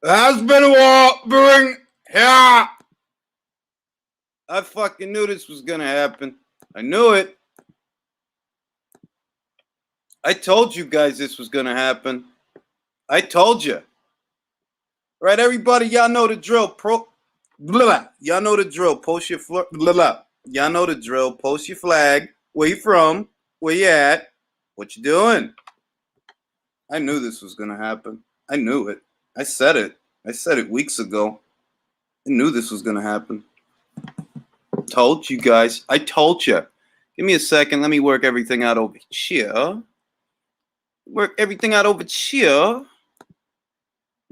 There's been a war brewing here. I fucking knew this was gonna happen. I knew it. I told you guys this was gonna happen. I told you. Right, everybody, y'all know the drill. Y'all know the drill. Post your Y'all know the drill. Post your flag. Where you from? Where you at? What you doing? I knew this was gonna happen. I knew it. I said it. I said it weeks ago. I knew this was gonna happen. Told you guys. I told you. Give me a second. Let me work everything out over here. Work everything out over here.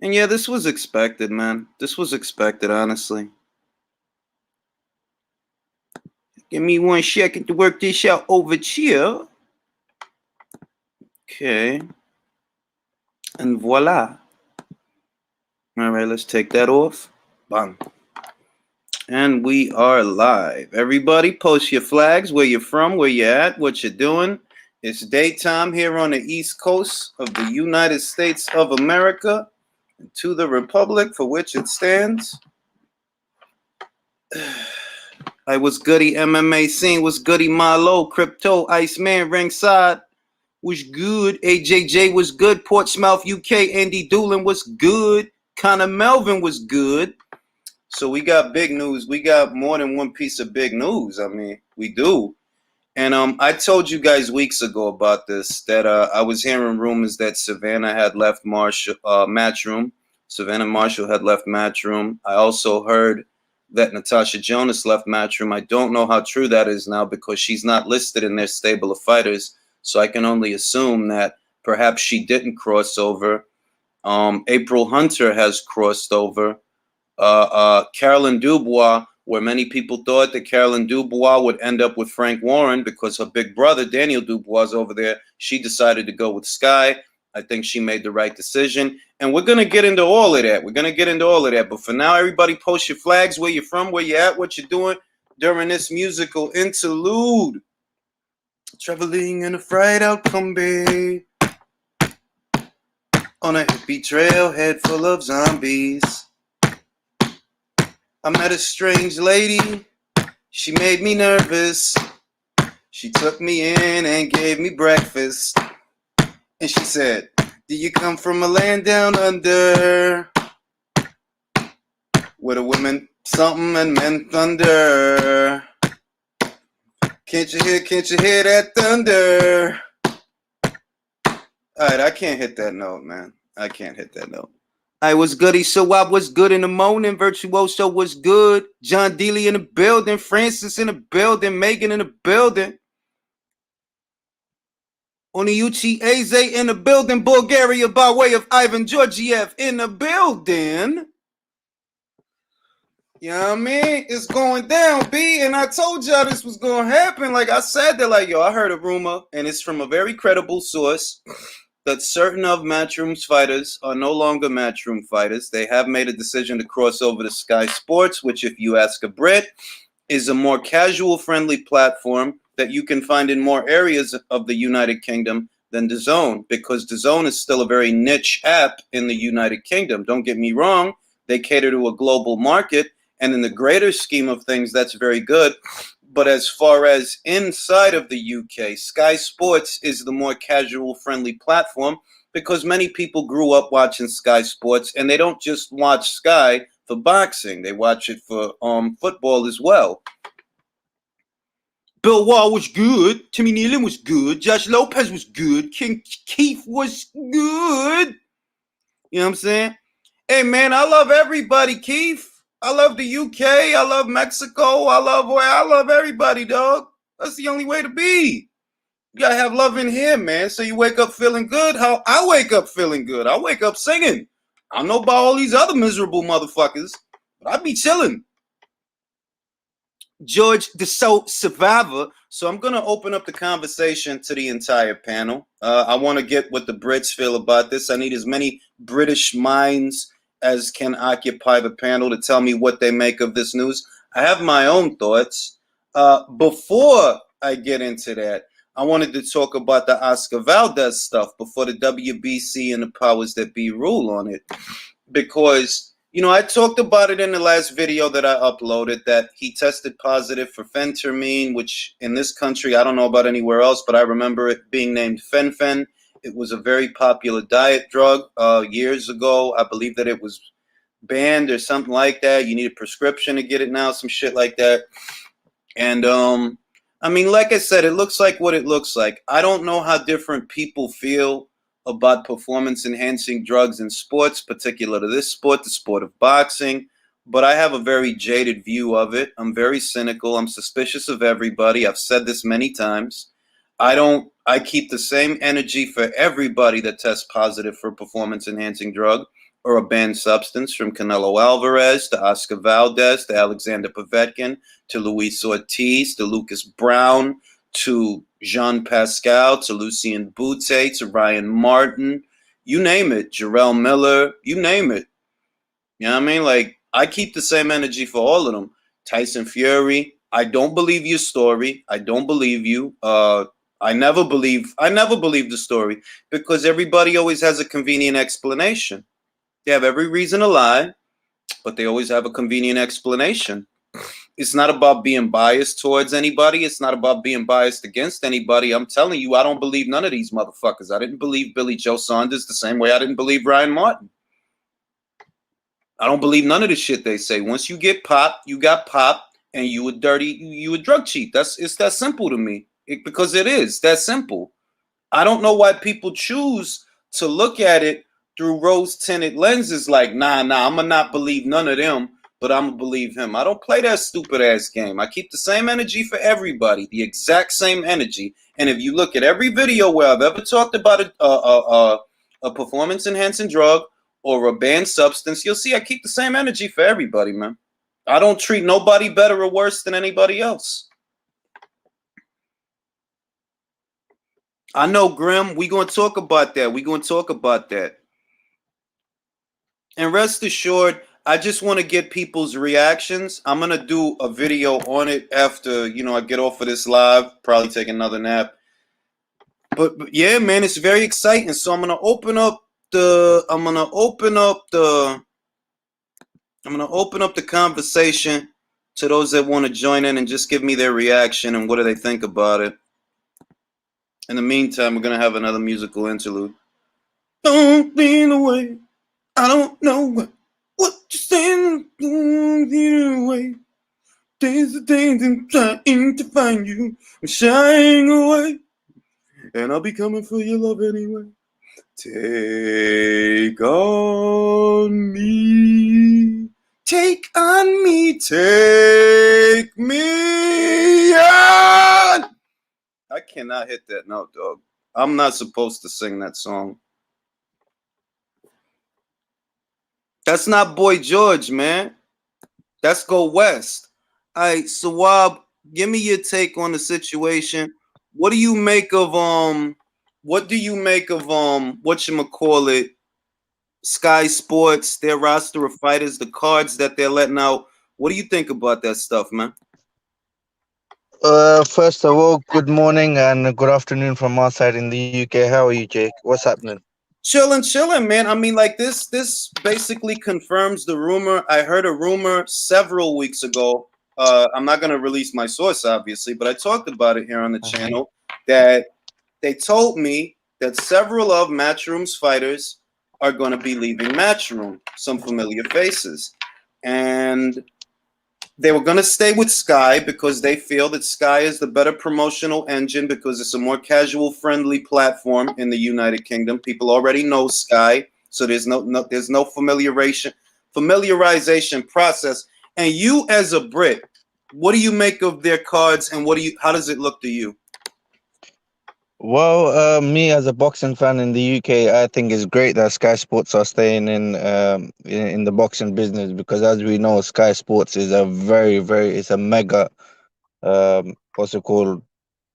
And yeah, this was expected, man. This was expected, honestly. Give me 1 second to work this out over here. Okay. And voila. All right, let's take that off. Bang. And we are live. Everybody, post your flags, where you're from, where you're at, what you're doing. It's daytime here on the East Coast of the United States of America. And to the republic for which it stands. I was goody MMA scene, was goody Milo, Crypto, Iceman, ringside, was good. AJJ was good. Portsmouth, UK, Andy Doolin was good. Connor Melvin was good. So we got big news. We got more than one piece of big news. I mean, we do. And I told you guys weeks ago about this, that I was hearing rumors that Savannah had left Matchroom. Savannah Marshall had left Matchroom. I also heard that Natasha Jonas left Matchroom. I don't know how true that is now because she's not listed in their stable of fighters. So I can only assume that perhaps she didn't cross over. April Hunter has crossed over. Carolyn Dubois, where many people thought that Carolyn Dubois would end up with Frank Warren because her big brother, Daniel Dubois, is over there. She decided to go with Sky. I think she made the right decision. And we're going to get into all of that. But for now, everybody post your flags, where you're from, where you're at, what you're doing during this musical interlude. Traveling in a fried out Kombi on a hippie trailhead full of zombies. I met a strange lady. She made me nervous. She took me in and gave me breakfast. And she said, "Do you come from a land down under, where the women something and men thunder? Can't you hear that thunder?" All right, I can't hit that note, man. I can't hit that note. I was goody, so I was good in the morning. Virtuoso was good. John Dealey in the building. Francis in the building. Megan in the building. Oniuchi Eze in the building. Bulgaria by way of Ivan Georgiev in the building. You know what I mean? It's going down, B. And I told y'all this was going to happen. Like I said that, like, yo, I heard a rumor, and it's from a very credible source, that certain of Matchroom's fighters are no longer Matchroom fighters. They have made a decision to cross over to Sky Sports, which, if you ask a Brit, is a more casual-friendly platform that you can find in more areas of the United Kingdom than DAZN, because DAZN is still a very niche app in the United Kingdom. Don't get me wrong. They cater to a global market, and in the greater scheme of things, that's very good. But as far as inside of the UK, Sky Sports is the more casual-friendly platform because many people grew up watching Sky Sports, and they don't just watch Sky for boxing. They watch it for football as well. Bill Wall was good. Timmy Nealon was good. Josh Lopez was good. King Keith was good. You know what I'm saying? Hey, man, I love everybody, Keith. I love the UK. I love Mexico. I love everybody, dog. That's the only way to be. You gotta have love in here, man. So you wake up feeling good. How I wake up feeling good. I wake up singing. I don't know about all these other miserable motherfuckers, but I be chilling. George the Soul Survivor. So I'm gonna open up the conversation to the entire panel. I want to get what the Brits feel about this. I need as many British minds as can occupy the panel to tell me what they make of this news. I have my own thoughts. Before I get into that, I wanted to talk about the Oscar Valdez stuff before the WBC and the powers that be rule on it. because I talked about it in the last video that I uploaded that he tested positive for phentermine, which in this country I don't know about anywhere else, but I remember it being named fen. It was a very popular diet drug years ago. I believe that it was banned or something like that. You need a prescription to get it now, some shit like that. And I mean, like I said, it looks like what it looks like. I don't know how different people feel about performance enhancing drugs in sports, particular to this sport, the sport of boxing. But I have a very jaded view of it. I'm very cynical. I'm suspicious of everybody. I've said this many times. I keep the same energy for everybody that tests positive for performance enhancing drug or a banned substance, from Canelo Alvarez to Oscar Valdez to Alexander Povetkin to Luis Ortiz to Lucas Brown to Jean Pascal to Lucien Boutte to Ryan Martin. You name it. Jarrell Miller. You name it. You know what I mean? Like, I keep the same energy for all of them. Tyson Fury. I don't believe your story. I don't believe you. I never believe the story, because everybody always has a convenient explanation. They have every reason to lie, but they always have a convenient explanation. It's not about being biased towards anybody. It's not about being biased against anybody. I'm telling you, I don't believe none of these motherfuckers. I didn't believe Billy Joe Saunders the same way I didn't believe Ryan Martin. I don't believe none of the shit they say. Once you get popped, you got popped, and you a drug cheat. It's that simple to me. Because it is that simple. I don't know why people choose to look at it through rose-tinted lenses like, nah, I'm going to not believe none of them, but I'm going to believe him. I don't play that stupid-ass game. I keep the same energy for everybody, the exact same energy. And if you look at every video where I've ever talked about a performance-enhancing drug or a banned substance, you'll see I keep the same energy for everybody, man. I don't treat nobody better or worse than anybody else. I know, Grim. We're going to talk about that. And rest assured, I just want to get people's reactions. I'm going to do a video on it after, I get off of this live, probably take another nap. But yeah, man, it's very exciting. So I'm going to open up the conversation to those that want to join in and just give me their reaction and what do they think about it. In the meantime, we're going to have another musical interlude. Don't lean away. I don't know what you're saying. Don't lean away. Days and days I'm trying to find you. I'm shying away. And I'll be coming for your love anyway. Take on me. Take on me. Take me on. I cannot hit that note, dog. I'm not supposed to sing that song. That's not Boy George, man. That's Go West. All right, Sawab, give me your take on the situation. What do you make of whatchamacallit, Sky Sports, their roster of fighters, the cards that they're letting out? What do you think about that stuff, man? First of all, good morning and good afternoon from our side in the UK. How are you, Jake? What's happening? Chilling, man. I mean, like this basically confirms the rumor. I heard a rumor several weeks ago. I'm not gonna release my source, obviously, but I talked about it here on the channel that they told me that several of Matchroom's fighters are going to be leaving Matchroom, some familiar faces, and they were going to stay with Sky because they feel that Sky is the better promotional engine because it's a more casual friendly platform in the United Kingdom. People already know Sky, so there's no familiarization process. And you as a Brit, what do you make of their cards and how does it look to you? Well, me as a boxing fan in the UK, I think it's great that Sky Sports are staying in the boxing business, because as we know, Sky Sports is a it's a mega what's it called,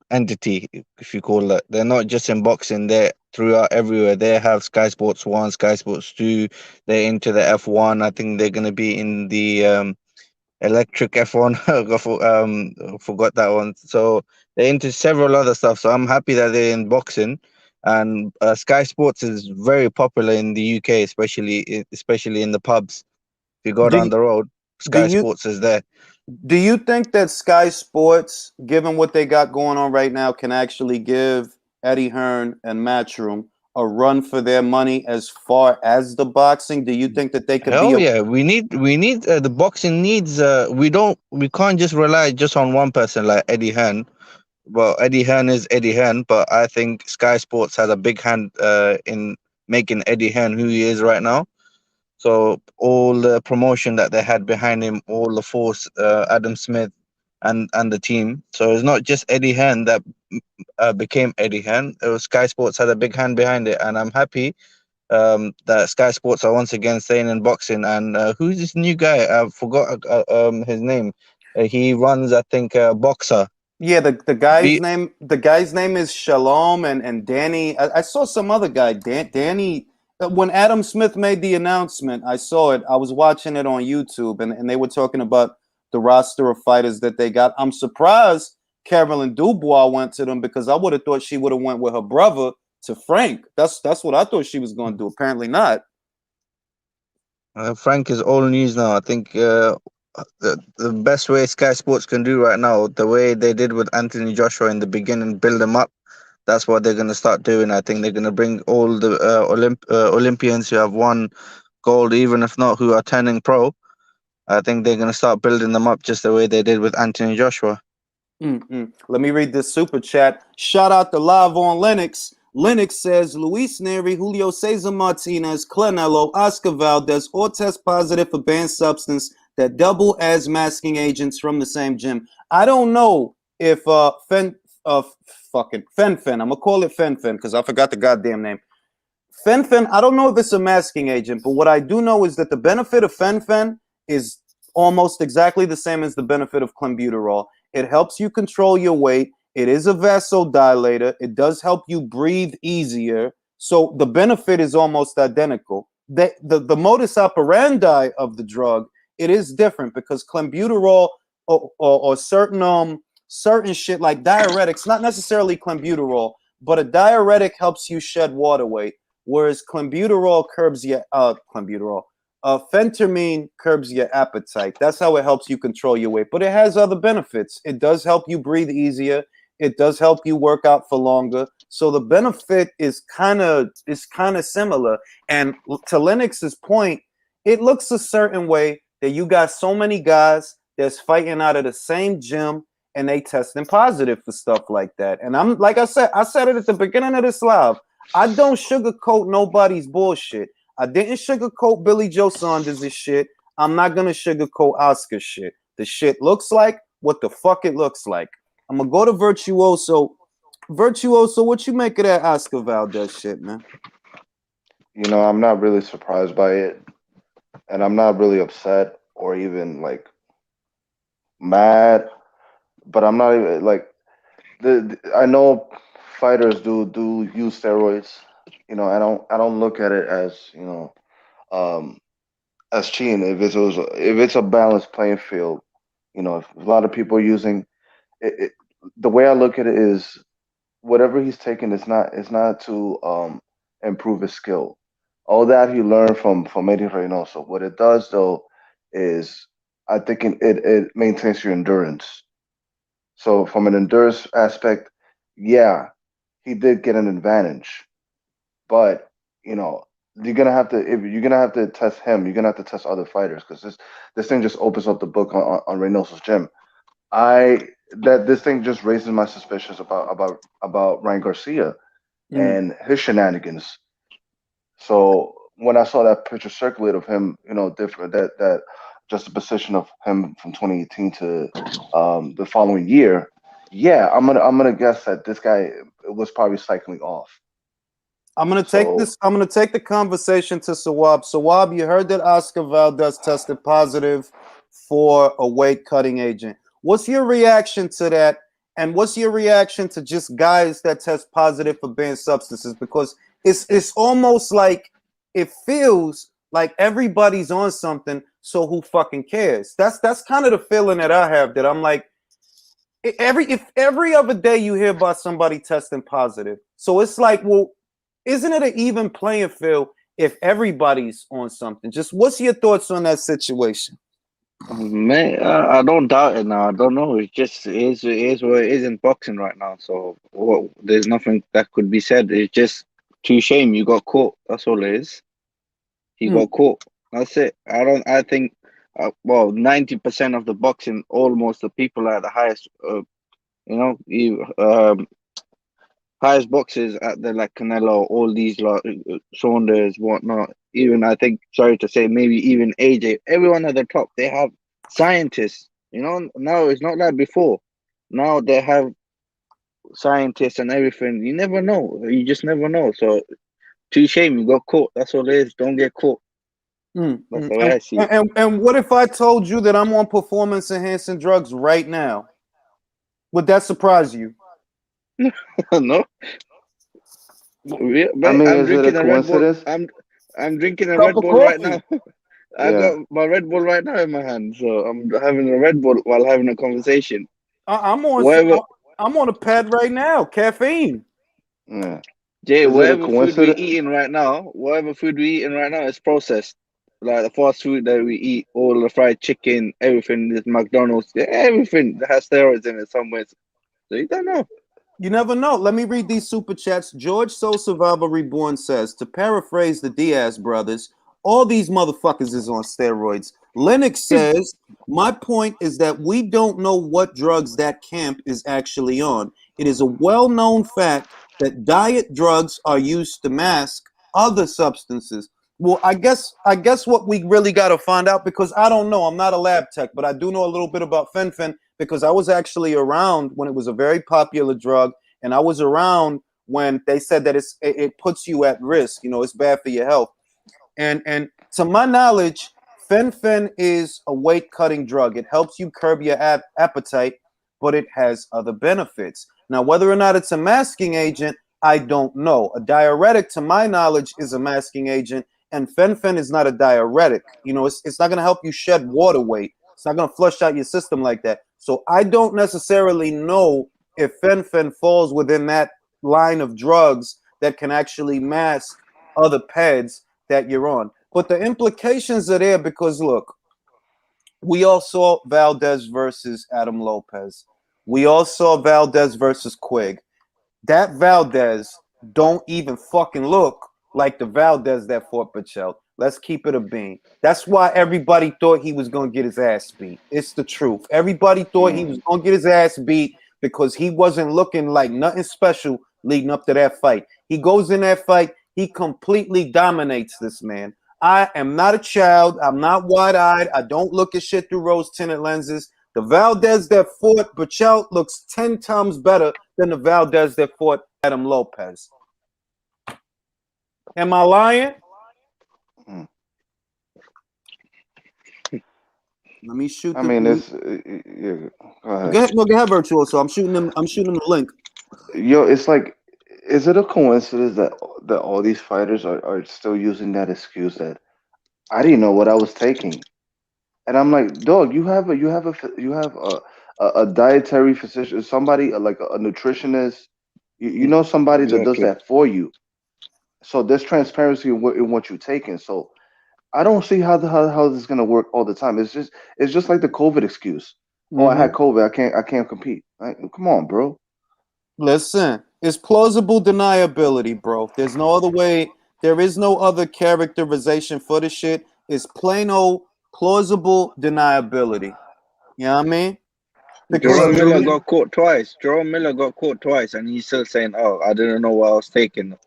entity, if you call it. They're not just in boxing; they're throughout everywhere. They have Sky Sports 1, Sky Sports 2. They're into the F1. I think they're gonna be in the electric F1. Forgot that one. So they're into several other stuff. So I'm happy that they're in boxing. and Sky Sports is very popular in the UK, especially in the pubs. If you go Do down you, the road, do Sky you Sports is there. do you think that Sky Sports, given what they got going on right now, can actually give Eddie Hearn and Matchroom a run for their money as far as the boxing? Do you think that they could be Hell a yeah, we need the boxing needs. We can't just rely just on one person like Eddie Hearn. Well, Eddie Hearn is Eddie Hearn, but I think Sky Sports has a big hand in making Eddie Hearn who he is right now. So all the promotion that they had behind him, all the force, Adam Smith, and the team. So it's not just Eddie Hearn that became Eddie Hearn. It was Sky Sports had a big hand behind it, and I'm happy that Sky Sports are once again staying in boxing. And who's this new guy? I forgot his name. He runs, I think, Boxer. Yeah, B the guy's name is Shalom and Danny. I saw some other guy, Danny. When Adam Smith made the announcement, I saw it. I was watching it on YouTube, and they were talking about the roster of fighters that they got. I'm surprised Carolyn Dubois went to them because I would have thought she would have went with her brother to Frank. That's what I thought she was going to do. Apparently not. Frank is all news now. I think the best way Sky Sports can do right now, the way they did with Anthony Joshua in the beginning, build him up. That's what they're going to start doing. I think they're going to bring all the Olympians who have won gold, even if not who are turning pro. I think they're going to start building them up just the way they did with Anthony Joshua. Let me read this super chat. Shout out to Live on Linux. Linux says Luis Neri, Julio Cesar Martinez, Canelo, Oscar Valdez all test positive for banned substance that double as masking agents from the same gym. I don't know if fucking Fenfen. I'm gonna call it Fenfen because I forgot the goddamn name. Fenfen, I don't know if it's a masking agent, but what I do know is that the benefit of Fenfen is almost exactly the same as the benefit of clenbuterol. It helps you control your weight. It is a vasodilator. It does help you breathe easier. So the benefit is almost identical. The modus operandi of the drug, it is different because clenbuterol or certain shit like diuretics, not necessarily clenbuterol, but a diuretic helps you shed water weight, whereas clenbuterol curbs your phentermine curbs your appetite. That's how it helps you control your weight. But it has other benefits. It does help you breathe easier. It does help you work out for longer. So the benefit is kind of similar. And to Lennox's point, it looks a certain way that you got so many guys that's fighting out of the same gym and they testing positive for stuff like that. And I'm like I said it at the beginning of this live. I don't sugarcoat nobody's bullshit. I didn't sugarcoat Billy Joe Saunders' shit. I'm not gonna sugarcoat Oscar's shit. The shit looks like what the fuck it looks like. I'm gonna go to Virtuoso. Virtuoso, what you make of that Oscar Valdez shit, man? I'm not really surprised by it, and I'm not really upset or even like mad. But I'm not even like I know fighters do use steroids. I don't look at it as um, as cheating if it's a balanced playing field. If a lot of people are using it, the way I look at it is whatever he's taking is not to improve his skill. All that he learned from Eddie Reynoso. What it does though is I think it maintains your endurance. So from an endurance aspect, yeah, he did get an advantage, but you know if you're gonna have to test him, you're gonna have to test other fighters because this thing just opens up the book on Reynoso's gym. I that This thing just raises my suspicions about Ryan Garcia Mm. and his shenanigans. So when I saw that picture circulate of him, different that juxtaposition of him from 2018 to the following year, yeah, I'm gonna guess that this guy was probably cycling off. So I'm gonna take the conversation to Sawab. Sawab, you heard that Oscar Valdez tested positive for a weight cutting agent. What's your reaction to that? And what's your reaction to just guys that test positive for banned substances? Because it's almost like it feels like everybody's on something, so who fucking cares? That's kind of the feeling that I have, that I'm like, if every other day you hear about somebody testing positive. So it's like, well, isn't it an even playing field if everybody's on something? Just what's your thoughts on that situation? Man, I don't doubt it now. I don't know. It is what it is in boxing right now. So there's nothing that could be said. It's just too shame you got caught. That's all it is. He Hmm. got caught. That's it. I don't. I think. Well, 90% of the boxing, almost the people at the highest, highest boxers at the like Canelo, all these like Saunders, whatnot. Even I think, sorry to say, maybe even AJ. Everyone at the top, they have scientists. Now it's not like before. Now they have scientists and everything. You never know. You just never know. So, too shame you got caught. That's all it is. Don't get caught. That's the way And, I see and what if I told you that I'm on performance enhancing drugs right now? Would that surprise you? it. No, I mate, mean, I'm is it a drinking a Red Bull. coincidence? I'm drinking a Cup Red of Bull right coffee. now. I Yeah. got my Red Bull right now in my hand, so I'm having a Red Bull while having a conversation. I'm on. Whatever, I'm on a pad right now. Caffeine. Yeah. Jay, Is it a whatever food we coincidence? eating right now, whatever food we eating right now is processed. Like the fast food that we eat, all the fried chicken, everything, this McDonald's, everything that has steroids in it somewhere. So you don't know. You never know. Let me read these super chats. George Soul Survivor Reborn says, to paraphrase the Diaz brothers, all these motherfuckers is on steroids. Lennox says, my point is that we don't know what drugs that camp is actually on. It is a well-known fact that diet drugs are used to mask other substances. Well, I guess what we really got to find out, because I don't know. I'm not a lab tech, but I do know a little bit about fen because I was actually around when it was a very popular drug, and I was around when they said that it puts you at risk. It's bad for your health. And to my knowledge, fen is a weight cutting drug. It helps you curb your appetite, but it has other benefits. Now, whether or not it's a masking agent, I don't know. A diuretic, to my knowledge, is a masking agent, and fen is not a diuretic. It's not going to help you shed water weight. It's not going to flush out your system like that. So I don't necessarily know if fen falls within that line of drugs that can actually mask other peds that you're on. But the implications are there because, look, we all saw Valdez versus Adam Lopez. We all saw Valdez versus Quigg. That Valdez don't even fucking look like the Valdez that fought Pachel. Let's keep it a bean. That's why everybody thought he was going to get his ass beat. It's the truth. Everybody thought he was going to get his ass beat because he wasn't looking like nothing special leading up to that fight. He goes in that fight, he completely dominates this man. I am not a child. I'm not wide-eyed. I don't look at shit through rose-tinted lenses. The Valdez that fought Bachel looks 10 times better than the Valdez that fought Adam Lopez. Am I lying? Mm. Let me shoot I the. mean, it's yeah. Go ahead. Go ahead, Virtuoso. I'm shooting them. I'm shooting them the link. Yo, it's like, is it a coincidence that all these fighters are still using that excuse that I didn't know what I was taking? And I'm like, dog, you have a dietary physician, somebody like a nutritionist. You know somebody that does Exactly. that for you. So there's transparency in what you're taking. So I don't see how this is gonna work all the time. It's just like the COVID excuse. Oh, I Mm-hmm. had COVID. I can't compete. Like, come on, bro. Listen, it's plausible deniability, bro. There's no other way. There is no other characterization for the shit. It's plain old plausible deniability. You know what I mean? Because Jerome So Miller Julian, got caught twice. Jerome Miller got caught twice, and he's still saying, "Oh, I didn't know what I was taking."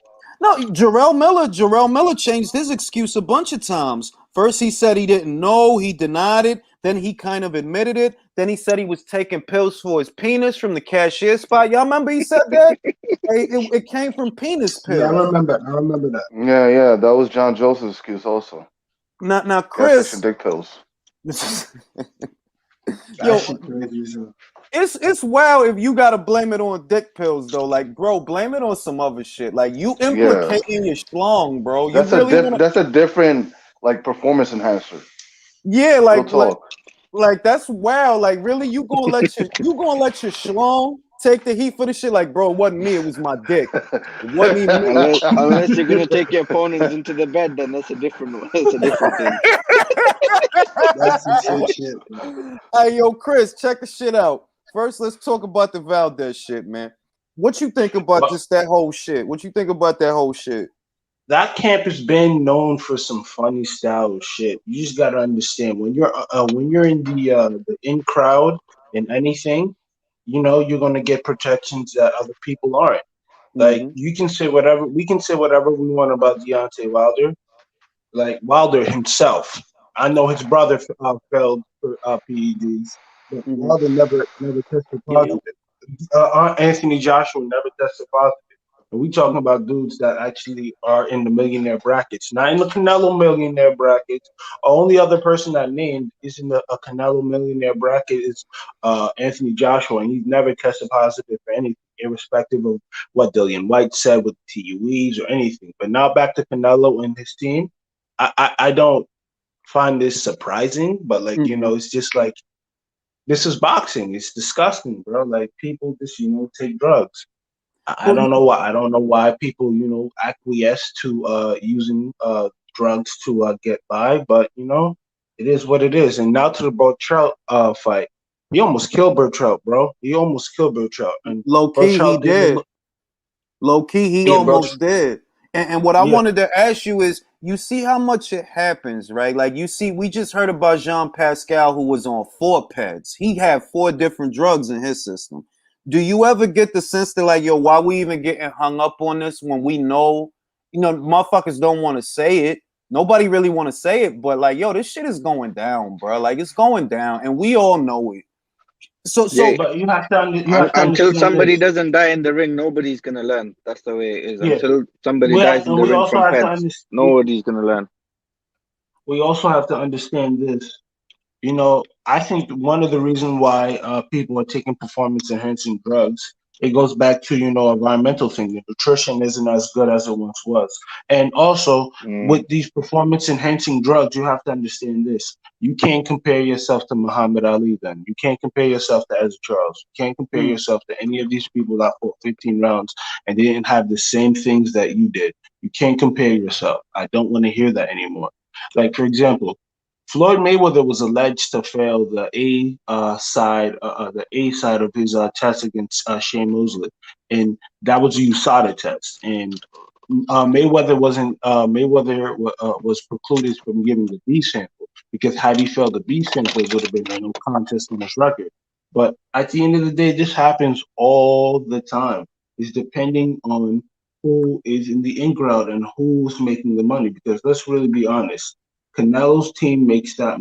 no, Jarrell Miller changed his excuse a bunch of times. First, he said he didn't know, he denied it. Then he kind of admitted it. Then he said he was taking pills for his penis from the cashier spot. Y'all remember he said that? It came from penis yeah, I pills. remember. I remember that. Yeah, that was John Joseph's excuse also. Now, Gas station Chris, dick pills. That yo, shit crazy. So. it's wild if you gotta blame it on dick pills though. Like, bro, blame it on some other shit. Like, you Yeah, implicating your schlong, bro. You that's a really wanna? that's a different like performance enhancer. Yeah, Real like talk. that's wild. Like, really, you gonna let your schlong take the heat for the shit. Like, bro, it wasn't me. It was my dick. It wasn't even me. Unless you're gonna take your opponents into the bed, then that's a different that's a different thing. That's some sick shit. Hey, yo, Chris, check the shit out. First, let's talk about the Valdez shit, man. What you think about just that whole shit? What you think about that whole shit? That camp has been known for some funny style shit. You just gotta understand when you're in the in crowd in anything, you know you're gonna get protections that other people aren't. Like you can say whatever we can say whatever we want about Deontay Wilder. Like Wilder himself, I know his brother failed for PEDs, but Wilder never tested positive. Anthony Joshua never tested positive. And we talking about dudes that actually are in the millionaire brackets, not in the Canelo millionaire brackets. Only other person that named is in a Canelo millionaire bracket is Anthony Joshua, and he's never tested positive for anything, irrespective of what Dillian White said with TUEs or anything. But now back to Canelo and his team. I don't find this surprising, but like you know, it's just like this is boxing. It's disgusting, bro. Like people just take drugs. I don't know why. I don't know why people acquiesce to using drugs to get by, but it is what it is. And now to the Burchell fight. He almost killed Burchell, bro. He almost killed Burchell. And low key, he did. Low key, he almost did. And what I wanted to ask you is, you see how much it happens, right? Like, you see, we just heard about Jean Pascal, who was on 4 peds. He had 4 different drugs in his system. Do you ever get the sense that, like, yo, why we even getting hung up on this when we know, motherfuckers don't want to say it. Nobody really want to say it, but like, yo, this shit is going down, bro. Like, it's going down, and we all know it. But you have to until somebody this. doesn't die in the ring, nobody's gonna learn. That's the way it is. Until somebody dies in the ring from pets, nobody's gonna learn. We also have to understand this. I think one of the reasons why people are taking performance-enhancing drugs, it goes back to, environmental thing. The nutrition isn't as good as it once was. And also, with these performance-enhancing drugs, you have to understand this. You can't compare yourself to Muhammad Ali then. You can't compare yourself to Ezra Charles. You can't compare yourself to any of these people that fought 15 rounds and they didn't have the same things that you did. You can't compare yourself. I don't want to hear that anymore. Like, for example, Floyd Mayweather was alleged to fail the A side of his test against Shane Mosley, and that was a USADA test. And Mayweather was precluded from giving the B sample because had he failed the B sample, it would have been a no contest on his record. But at the end of the day, this happens all the time. It's depending on who is in the in crowd and who's making the money. Because let's really be honest. Canelo's team makes that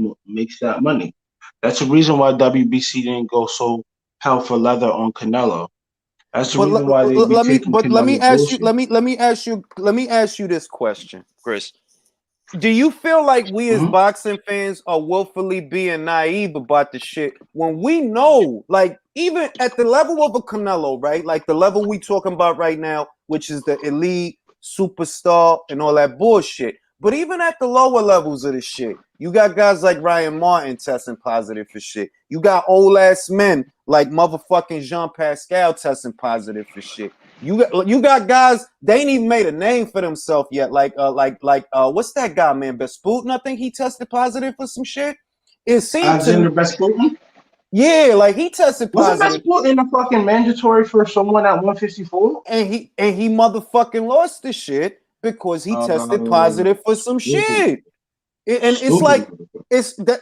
money. That's the reason why WBC didn't go so hell for leather on Canelo. That's the reason why they let me ask you this question, Chris. Do you feel like we as boxing fans are willfully being naive about the shit when we know, like, even at the level of a Canelo, right? Like the level we talking about right now, which is the elite, superstar, and all that bullshit. But even at the lower levels of the shit, you got guys like Ryan Martin testing positive for shit. You got old ass men like motherfucking Jean Pascal testing positive for shit. You got guys, they ain't even made a name for themselves yet. Like what's that guy, man? Besputin, I think he tested positive for some shit. It seemed Alexander Besputin? Yeah, like he tested positive. Wasn't Besputin a fucking mandatory for someone at 154? And he motherfucking lost the shit because he tested positive for some shit. And it's like,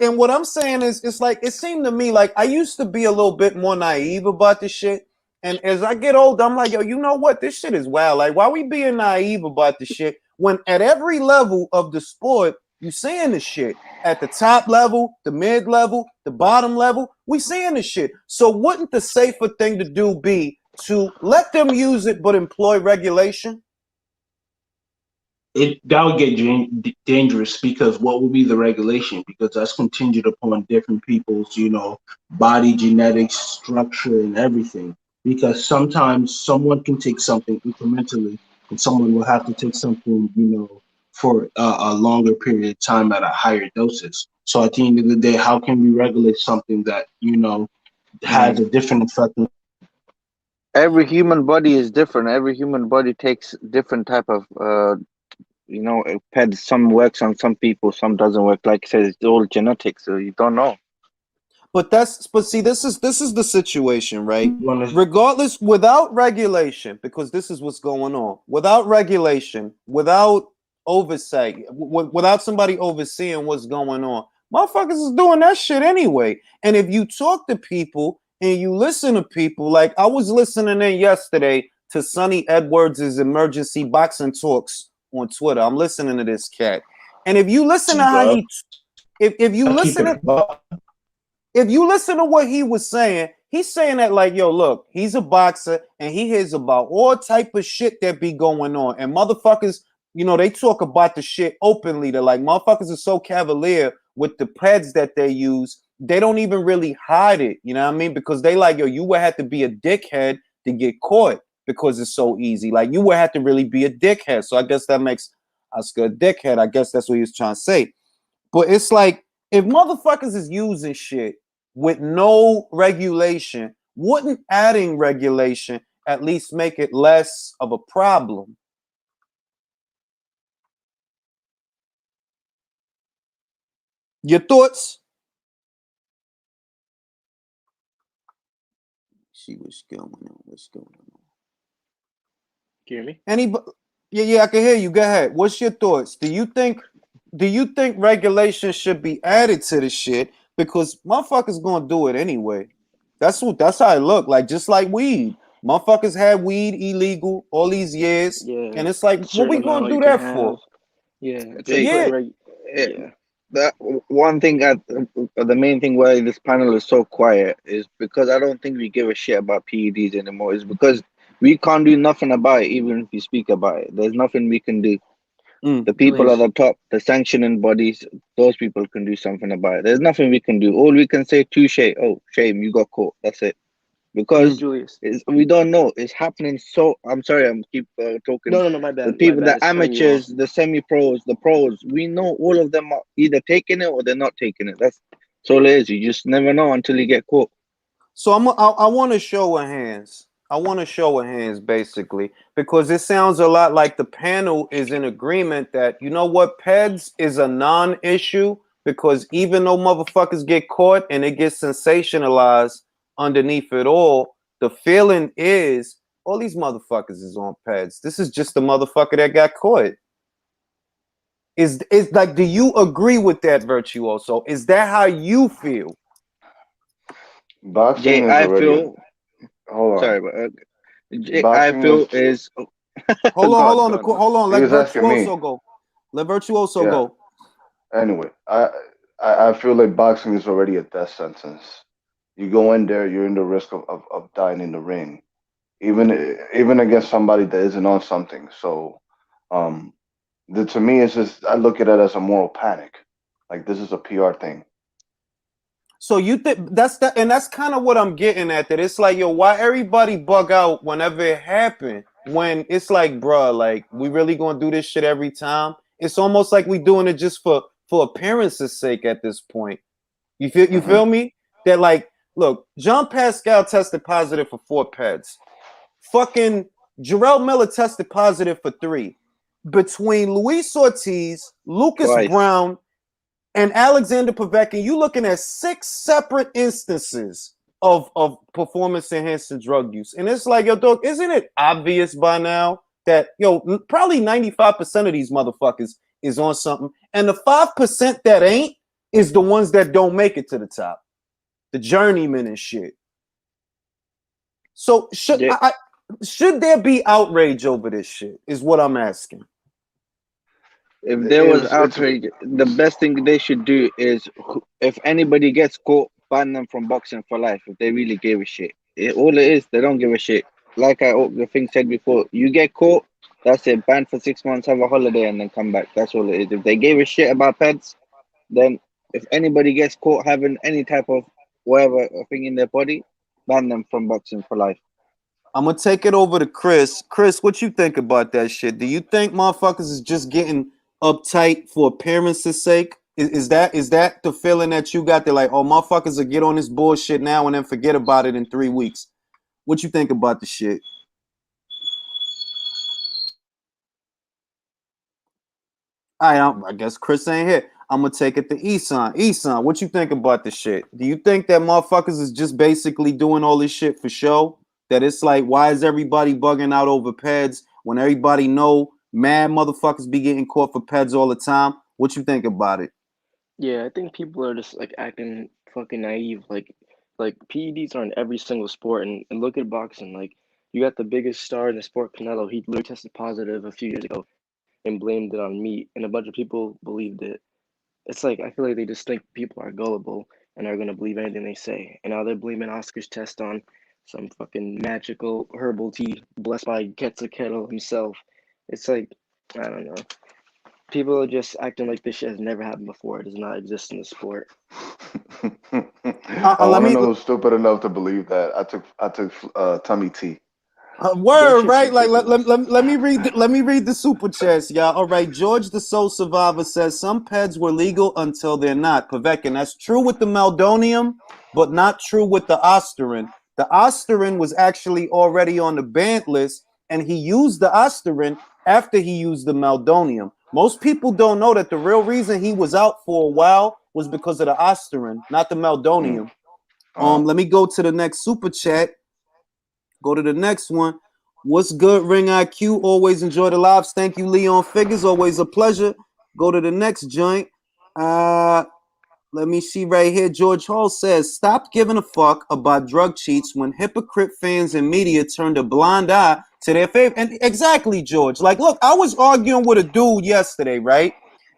and what I'm saying is, it's like, it seemed to me like I used to be a little bit more naive about this shit. And as I get older, I'm like, yo, you know what? This shit is wild. Like, why we being naive about the shit when at every level of the sport, you seeing the shit? At the top level, the mid level, the bottom level, we seeing the shit. So wouldn't the safer thing to do be to let them use it but employ regulation? That would get dangerous because what would be the regulation? Because that's contingent upon different people's, body genetics, structure, and everything. Because sometimes someone can take something incrementally, and someone will have to take something, for a longer period of time at a higher doses. So at the end of the day, how can we regulate something that has a different effect every human body is different. Every human body takes different type of peds. Some works on some people, some doesn't work. Like I said, it's all genetics, so you don't know. But see, this is the situation, right? You wanna- Regardless, without regulation, because this is what's going on. Without regulation, without oversight, without somebody overseeing what's going on, motherfuckers is doing that shit anyway. And if you talk to people and you listen to people, like I was listening in yesterday to Sonny Edwards' emergency boxing talks on Twitter. I'm listening to this cat, and if you listen to how he, if you I'll keep listen it to buck. if you listen to what he was saying, he's saying that like, yo, look, he's a boxer and he hears about all type of shit that be going on. And motherfuckers, they talk about the shit openly. They're like, motherfuckers are so cavalier with the pads that they use. They don't even really hide it. You know what I mean? Because they like, yo, you would have to be a dickhead to get caught because it's so easy. Like you would have to really be a dickhead. So I guess that makes us a dickhead. I guess that's what he was trying to say. But it's like, if motherfuckers is using shit with no regulation, wouldn't adding regulation at least make it less of a problem? Your thoughts? See what's going on. What's going on? Can you hear me? Anybody? Yeah, I can hear you. Go ahead. What's your thoughts? Do you think regulation should be added to the shit? Because motherfuckers gonna do it anyway. That's how it look. Like just like weed. Motherfuckers had weed illegal all these years. Yeah. And it's like, what we Certain gonna amount do you can that have. for? Yeah. If See, they put eh, yeah. that one thing the main thing why this panel is so quiet is because I don't think we give a shit about PEDs anymore. Is because we can't do nothing about it, even if we speak about it. There's nothing we can do. The people at the top, the sanctioning bodies, those people can do something about it. There's nothing we can do. All we can say, touche, oh, shame, you got caught. That's it. Because Julius. we don't know. It's happening so... I'm sorry, I'm keep talking. No, my bad. The people, my bad. the amateurs, the semi-pros, the pros, we know all of them are either taking it or they're not taking it. That's all it is. You just never know until you get caught. So I want to show of hands. I want to show of hands basically because it sounds a lot like the panel is in agreement that you know what, PEDS is a non-issue because even though motherfuckers get caught and it gets sensationalized underneath it all, the feeling is all these motherfuckers is on PEDS. This is just the motherfucker that got caught. Is like, do you agree with that, Virtuoso? Is that how you feel? Boxing Jay, is I already a, feel... hold on. Sorry, but Jay, I Boxing feel is is... Hold Go on, on, go on, go on. hold on. he Let was asking me. Virtuoso go. Let Virtuoso Yeah. go. Anyway, I feel like boxing is already a death sentence. You go in there, you're in the risk of dying in the ring, even against somebody that isn't on something. So, to me, it's just I look at it as a moral panic. Like this is a PR thing. So you think that's that, and that's kind of what I'm getting at. That it's like, yo, why everybody bug out whenever it happened? When it's like, bruh, like we really gonna do this shit every time? It's almost like we doing it just for appearance's sake at this point. You feel me? That like, look, John Pascal tested positive for 4 PEDs. Fucking Jarrell Miller tested positive for 3. Between Luis Ortiz, Lucas Twice. Brown, and Alexander Povetkin, you looking at 6 separate instances of performance enhancing drug use. And it's like, yo, dog, isn't it obvious by now that, yo, probably 95% of these motherfuckers is on something. And the 5% that ain't is the ones that don't make it to the top. The journeymen and shit. So should there be outrage over this shit is what I'm asking. If there was outrage, the best thing they should do is, if anybody gets caught, ban them from boxing for life. If they really gave a shit, all it is, they don't give a shit. Like the thing said before, you get caught, that's it. Banned for 6 months, have a holiday, and then come back. That's all it is. If they gave a shit about pets, then if anybody gets caught having any type of whatever thing in their body, ban them from boxing for life. I'm gonna take it over to Chris. Chris, what you think about that shit? Do you think motherfuckers is just getting uptight for appearance's sake? Is that the feeling that you got? They're like, oh, motherfuckers will get on this bullshit now and then forget about it in 3 weeks. What you think about the shit? I guess Chris ain't here. I'm gonna take it to Eson. Eson, what you think about the shit? Do you think that motherfuckers is just basically doing all this shit for show? That it's like, why is everybody bugging out over peds when everybody know mad motherfuckers be getting caught for peds all the time? What you think about it? Yeah, I think people are just like acting fucking naive. Like PEDs are in every single sport, and look at boxing. Like you got the biggest star in the sport, Canelo. He literally tested positive a few years ago and blamed it on meat, and a bunch of people believed it. It's like I feel like they just think people are gullible and are gonna believe anything they say. And now they're blaming Oscar's test on some fucking magical herbal tea blessed by Quetzalcoatl himself. It's like I don't know. People are just acting like this shit has never happened before. It does not exist in the sport. I Let want to me know who's stupid enough to believe that. I took tummy tea. word, Shit's right? Like ridiculous. let me read the super chats, y'all. All right, George the Soul Survivor says some peds were legal until they're not. Pavekin, that's true with the meldonium, but not true with the Osterin. The Osterin was actually already on the banned list, and he used the Osterin after he used the meldonium. Most people don't know that the real reason he was out for a while was because of the Osterin, not the meldonium. Let me go to the next super chat. Go to the next one. What's good, Ring IQ? Always enjoy the lives. Thank you, Leon Figures. Always a pleasure. Go to the next joint. Let me see right here. George Hall says, stop giving a fuck about drug cheats when hypocrite fans and media turned a blind eye to their favorite. And exactly, George. Like, look, I was arguing with a dude yesterday, right?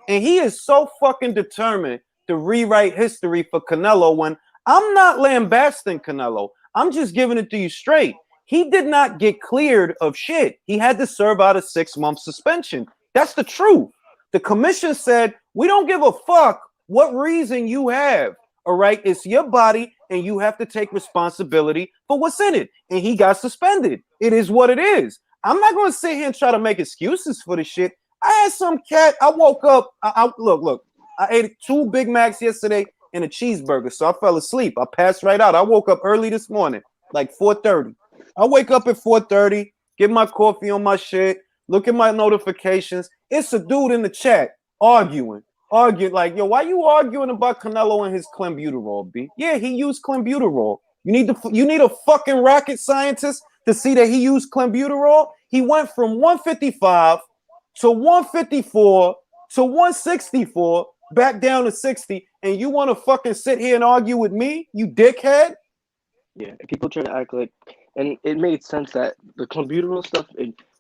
And he is so fucking determined to rewrite history for Canelo when I'm not lambasting Canelo. I'm just giving it to you straight. He did not get cleared of shit. He had to serve out a 6-month suspension. That's the truth. The commission said, we don't give a fuck what reason you have. All right. It's your body, and you have to take responsibility for what's in it. And he got suspended. It is what it is. I'm not going to sit here and try to make excuses for the shit. I had some cat. I woke up. Look. I ate 2 Big Macs yesterday and a cheeseburger, so I fell asleep. I passed right out. I woke up early this morning, like 4:30. I wake up at 4:30, get my coffee on my shit, look at my notifications. It's a dude in the chat arguing like, yo, why you arguing about Canelo and his clenbuterol, B? Yeah, he used clenbuterol. You need a fucking rocket scientist to see that he used clenbuterol. He went from 155 to 154 to 164 back down to 60, and you want to fucking sit here and argue with me, you dickhead? Yeah, and people try to act like, and it made sense that the clenbuterol stuff.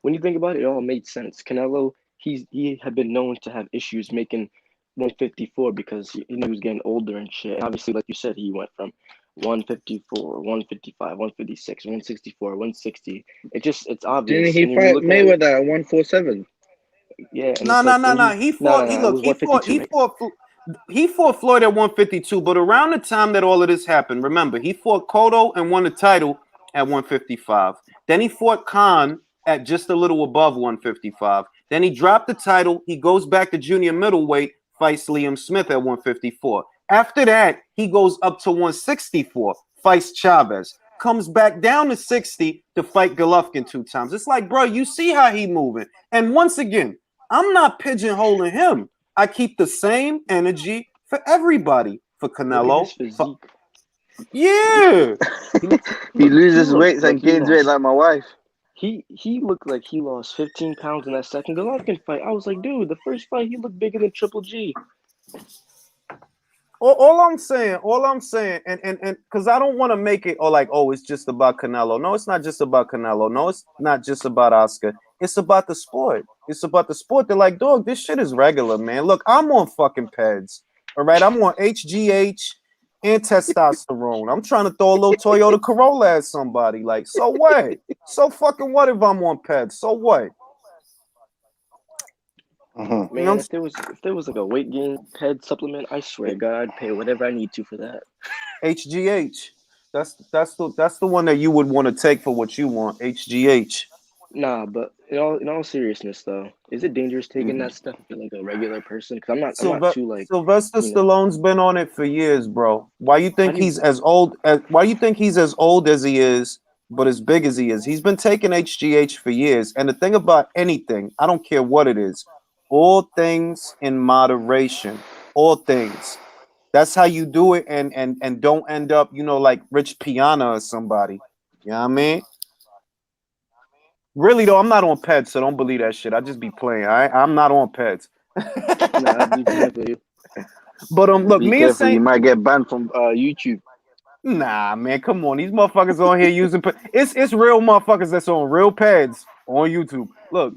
When you think about it, it all made sense. Canelo, he had been known to have issues making 154 because he was getting older and shit. And obviously, like you said, he went from 154, 155, 156, 164, 160. It's Didn't obvious. he And when you fight look at it, Mayweather at 147? yeah, and No, it's no, like no, when no. you He no, fought. no, no, it was He fought Floyd at 152. But around the time that all of this happened, remember, he fought Cotto and won the title at 155. Then he fought Khan at just a little above 155. Then he dropped the title. He goes back to junior middleweight, fights Liam Smith at 154. After that, he goes up to 164, fights Chavez. Comes back down to 60 to fight Golovkin 2 times. It's like, bro, you see how he moving. And once again, I'm not pigeonholing him. I keep the same energy for everybody. For look at his Canelo. physique. Yeah. He loses looked weight like and he gains weight lost. like my wife. He looked like he lost 15 pounds in that second Golovkin fight. I was like, dude, the first fight he looked bigger than Triple G. All I'm saying, and because I don't want to make it like, oh, it's just about Canelo. No, it's not just about Canelo. No, it's not just about Oscar. It's about the sport. It's about the sport. They're like, dog, this shit is regular, man. Look, I'm on fucking peds. All right, I'm on HGH and testosterone. I'm trying to throw a little Toyota Corolla at somebody. Like, so what? So fucking what if I'm on peds? So what? Mhm. You know Man, what if there was like a weight gain ped supplement, I swear to God, I'd pay whatever I need to for that. HGH. That's the one that you would want to take for what you want. HGH. Nah, but in all seriousness though, is it dangerous taking that stuff if you're like a regular person? Because I'm not too like, Sylvester you know, Stallone's been on it for years, bro. Why you how think do you he's as old as? Why you think he's as old as he is? but as big as he is, he's been taking HGH for years. And the thing about anything, I don't care what it is, all things in moderation. All things. That's how you do it, and don't end up, like Rich Piana or somebody. You know what I mean? Really though, I'm not on Peds, so don't believe that shit. I just be playing. I'm not on Peds. Nah, be careful. But look, Be me and careful, you Saint. might get banned from YouTube. Nah, man, come on. These motherfuckers on here using it's real motherfuckers that's on real pads on YouTube. Look,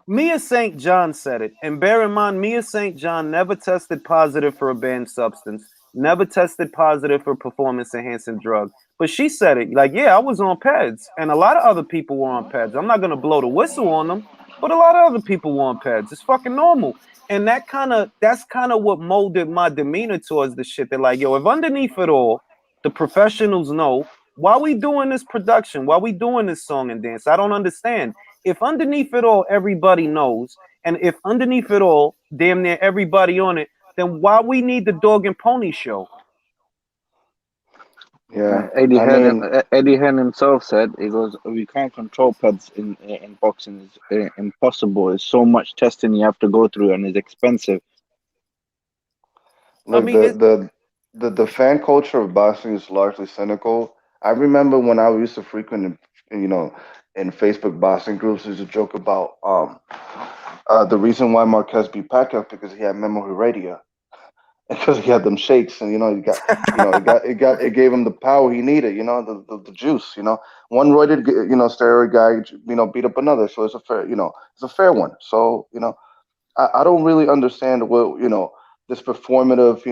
Mia St. John said it. And bear in mind, Mia St. John never tested positive for a banned substance, never tested positive for performance enhancing drug. But she said it. Like, yeah, I was on pads. And a lot of other people were on pads. I'm not gonna blow the whistle on them, but a lot of other people were on pads. It's fucking normal. And that's kind of what molded my demeanor towards the shit. They're like, yo, if underneath it all, the professionals know why we doing this production, why we doing this song and dance. I don't understand. If underneath it all everybody knows, and if underneath it all damn near everybody on it, then why we need the dog and pony show? Yeah, Eddie I Hearn, mean, Eddie Hearn himself said, "He goes, we can't control pads in boxing. It's impossible. It's so much testing you have to go through, and it's expensive." I look, mean, the fan culture of boxing is largely cynical. I remember when I used to frequent, in Facebook boxing groups, there's a joke about the reason why Marquez beat Pacquiao because he had memory radio. Because he had them shakes, and it gave him the power he needed, the juice. One roided, steroid guy, beat up another, so it's a fair one. So I don't really understand what this performative,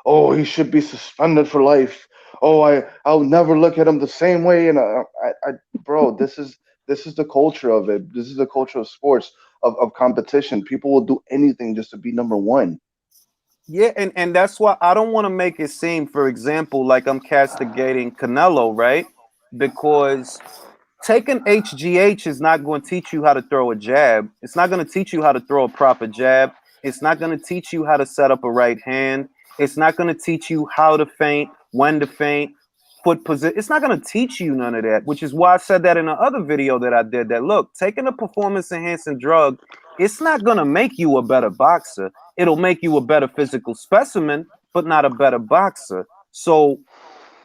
oh, he should be suspended for life. Oh, I'll never look at him the same way. And bro, this is the culture of it. This is the culture of sports, of competition. People will do anything just to be number one. yeah, and that's why I don't want to make it seem, for example, like I'm castigating Canelo, right? Because taking HGH is not going to teach you how to throw a jab. It's not going to teach you how to throw a proper jab. It's not going to teach you how to set up a right hand. It's not going to teach you how to feint, when to feint, foot position. It's not going to teach you none of that, which is why I said that in the other video that I did that, look, taking a performance enhancing drug, it's not going to make you a better boxer. It'll make you a better physical specimen, but not a better boxer. So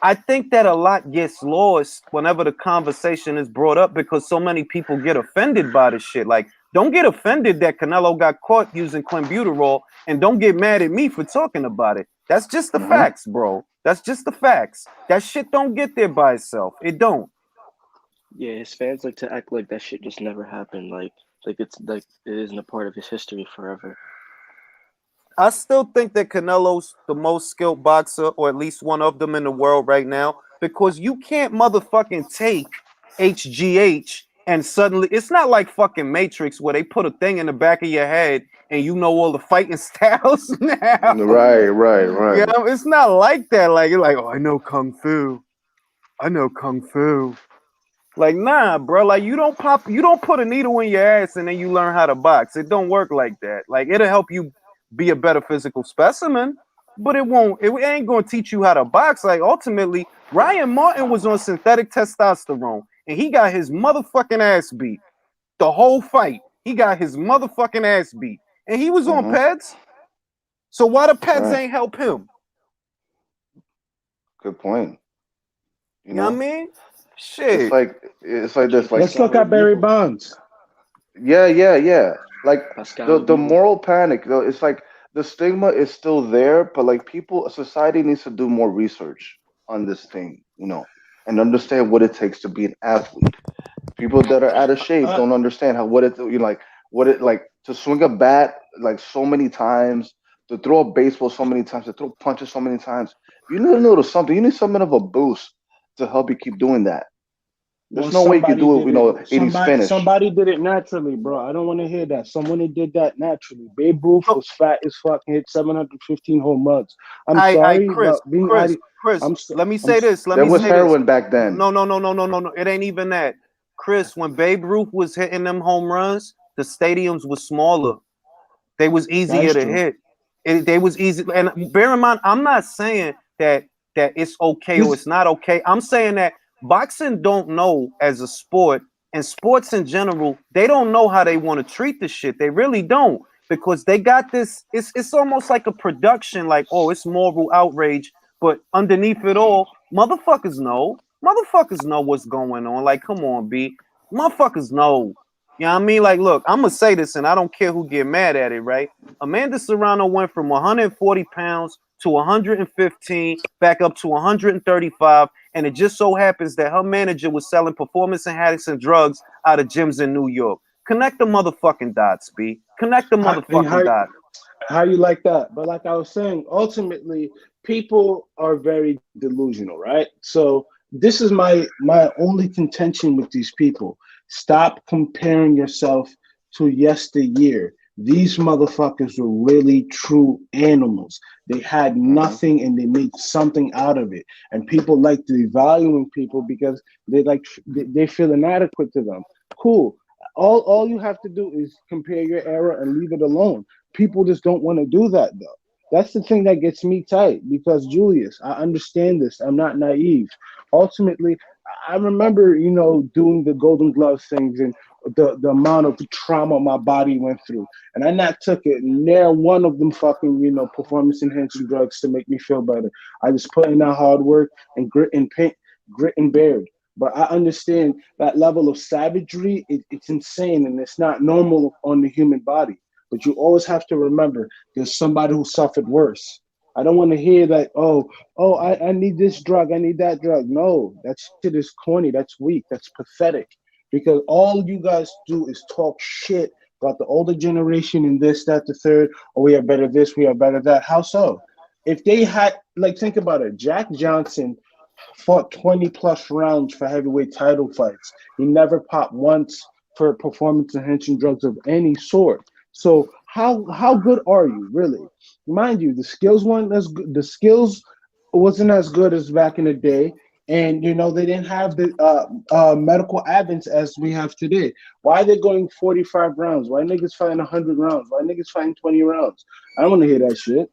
I think that a lot gets lost whenever the conversation is brought up because so many people get offended by this shit. Like, don't get offended that Canelo got caught using clenbuterol, and don't get mad at me for talking about it. That's just the Hmm. facts, bro. That's just the facts. That shit don't get there by itself. It don't. Yeah, his fans like to act like that shit just never happened. Like it's like it isn't a part of his history forever. I still think that Canelo's the most skilled boxer, or at least one of them in the world right now, because you can't motherfucking take HGH and suddenly it's not like fucking Matrix where they put a thing in the back of your head and you know all the fighting styles now. Right. Yeah, it's not like that. Like you're like, oh, I know kung fu. I know kung fu. Like, nah, bro. Like you don't put a needle in your ass and then you learn how to box. It don't work like that. Like it'll help you be a better physical specimen, but it ain't gonna teach you how to box. Like ultimately, Ryan Martin was on synthetic testosterone and he got his motherfucking ass beat. The whole fight. He got his motherfucking ass beat. And he was on Hmm. peds. So why the peds Right. ain't help him? Good point. You You know what I know, mean? it's Shit. like it's like Jay this. Like, Let's Pascal look at would Barry never. Bonds. yeah. Like Pascal the would never. moral panic, though. It's like the stigma is still there, but like society needs to do more research on this thing, and understand what it takes to be an athlete. People that are out of shape Uh, don't understand what it like to swing a bat like so many times, to throw a baseball so many times, to throw punches so many times. You need a little something. You need something of a boost to help you keep doing that. well, There's no way you could somebody do it, did it. eating spinach. Somebody did it naturally, bro. I don't want to hear that. Someone that did that naturally. Babe Ruth So was fat as fuck, hit 715 home runs. I'm I sorry, Chris, but being Chris, adi- Chris, I'm, s- let me I'm, say s- this. Let There me was say this. heroin back then. No. It ain't even that. Chris, when Babe Ruth was hitting them home runs, the stadiums were smaller. They was that easier is to true. hit. They was easy. And bear in mind, I'm not saying that it's okay or He's it's not okay. I'm saying that boxing don't know as a sport, and sports in general, they don't know how they want to treat the shit. They really don't, because they got this. It's almost like a production. Like, oh, it's moral outrage, but underneath it all, motherfuckers know what's going on. Like, come on, B, motherfuckers know. You know what I mean? Like, look, I'm gonna say this, and I don't care who get mad at it, right? Amanda Serrano went from 140 pounds to 115, back up to 135, and it just so happens that her manager was selling performance enhancing drugs out of gyms in New York. Connect the motherfucking dots, B. Connect the motherfucking dots. How you like that? But like I was saying, ultimately, people are very delusional, right? So this is my only contention with these people. Stop comparing yourself to yesteryear. These motherfuckers were really true animals. They had nothing and they made something out of it. And people like devaluing people because they feel inadequate to them. Cool. All you have to do is compare your era and leave it alone. People just don't want to do that though. That's the thing that gets me tight because Julius, I understand this. I'm not naive. Ultimately, I remember, doing the Golden Glove things and the amount of trauma my body went through. And I not took it near one of them fucking, performance enhancing drugs to make me feel better. I just put in that hard work and grit and pain, grit and bared. But I understand that level of savagery, it's insane and it's not normal on the human body. But you always have to remember there's somebody who suffered worse. I don't want to hear that, I need this drug, I need that drug. No, that shit is corny, that's weak, that's pathetic. Because all you guys do is talk shit about the older generation and this, that, the third. Oh, we are better this, we are better that. How so? If they had, think about it, Jack Johnson fought 20 plus rounds for heavyweight title fights. He never popped once for performance enhancing drugs of any sort. So how good are you really? Mind you, the skills weren't as good. The skills wasn't as good as back in the day, and they didn't have the medical advance as we have today. Why are they going 45 rounds? Why niggas fighting 100 rounds? Why niggas fighting 20 rounds? I don't want to hear that shit.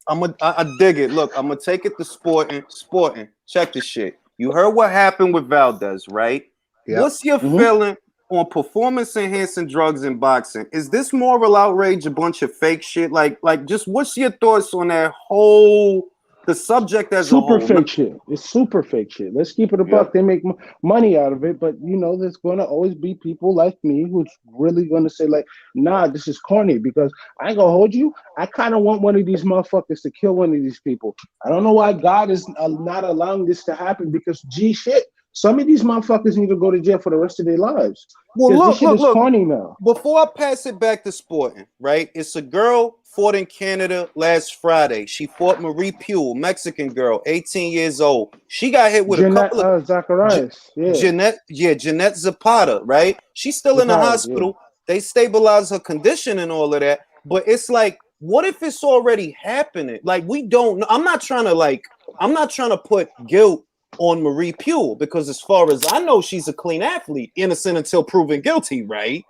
I dig it. Look, I'm gonna take it to sporting. Check this shit. You heard what happened with Valdez, right? Yep. What's your feeling on performance enhancing drugs in boxing? Is this moral outrage a bunch of fake shit? Like just what's your thoughts on that whole the subject as a whole? Super fake shit. It's super fake shit. Let's keep it a buck. They make money out of it, but there's going to always be people like me who's really going to say nah, this is corny because I ain't gonna hold you. I kind of want one of these motherfuckers to kill one of these people. I don't know why God is not allowing this to happen because shit. Some of these motherfuckers need to go to jail for the rest of their lives. Well, this shit is corny now. Before I pass it back to sporting, right? It's a girl fought in Canada last Friday. She fought Marie Pugh, Mexican girl, 18 years old. She got hit with a couple of Zacharias. Jeanette Zapata, right? She's still in the hospital. They stabilize her condition and all of that. But it's like, what if it's already happening? Like, we don't know. I'm not trying to put guilt on Marie Pugh because as far as I know, she's a clean athlete, innocent until proven guilty, right?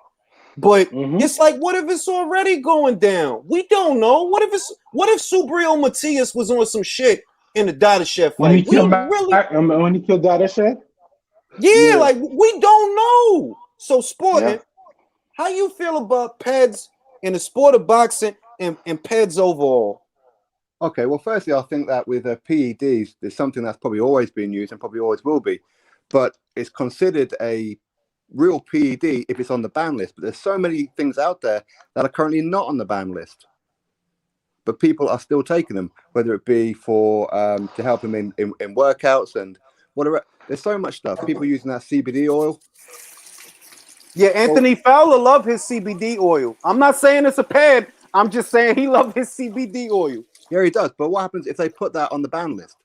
But it's like, what if it's already going down? We don't know. What if Subriel Matias was on some shit in the Dadashev fight? When he killed Dadashev? Yeah, like we don't know. So sporting, how you feel about PEDs in the sport of boxing and PEDs overall? Okay, well, firstly, I think that with PEDs, there's something that's probably always been used and probably always will be, but it's considered a real PED if it's on the ban list. But there's so many things out there that are currently not on the ban list, but people are still taking them, whether it be for to help them in workouts and whatever. There's so much stuff. People using that CBD oil. Yeah, Anthony Fowler loved his CBD oil. I'm not saying it's a pad. I'm just saying he loved his CBD oil. Yeah, he does. But what happens if they put that on the ban list?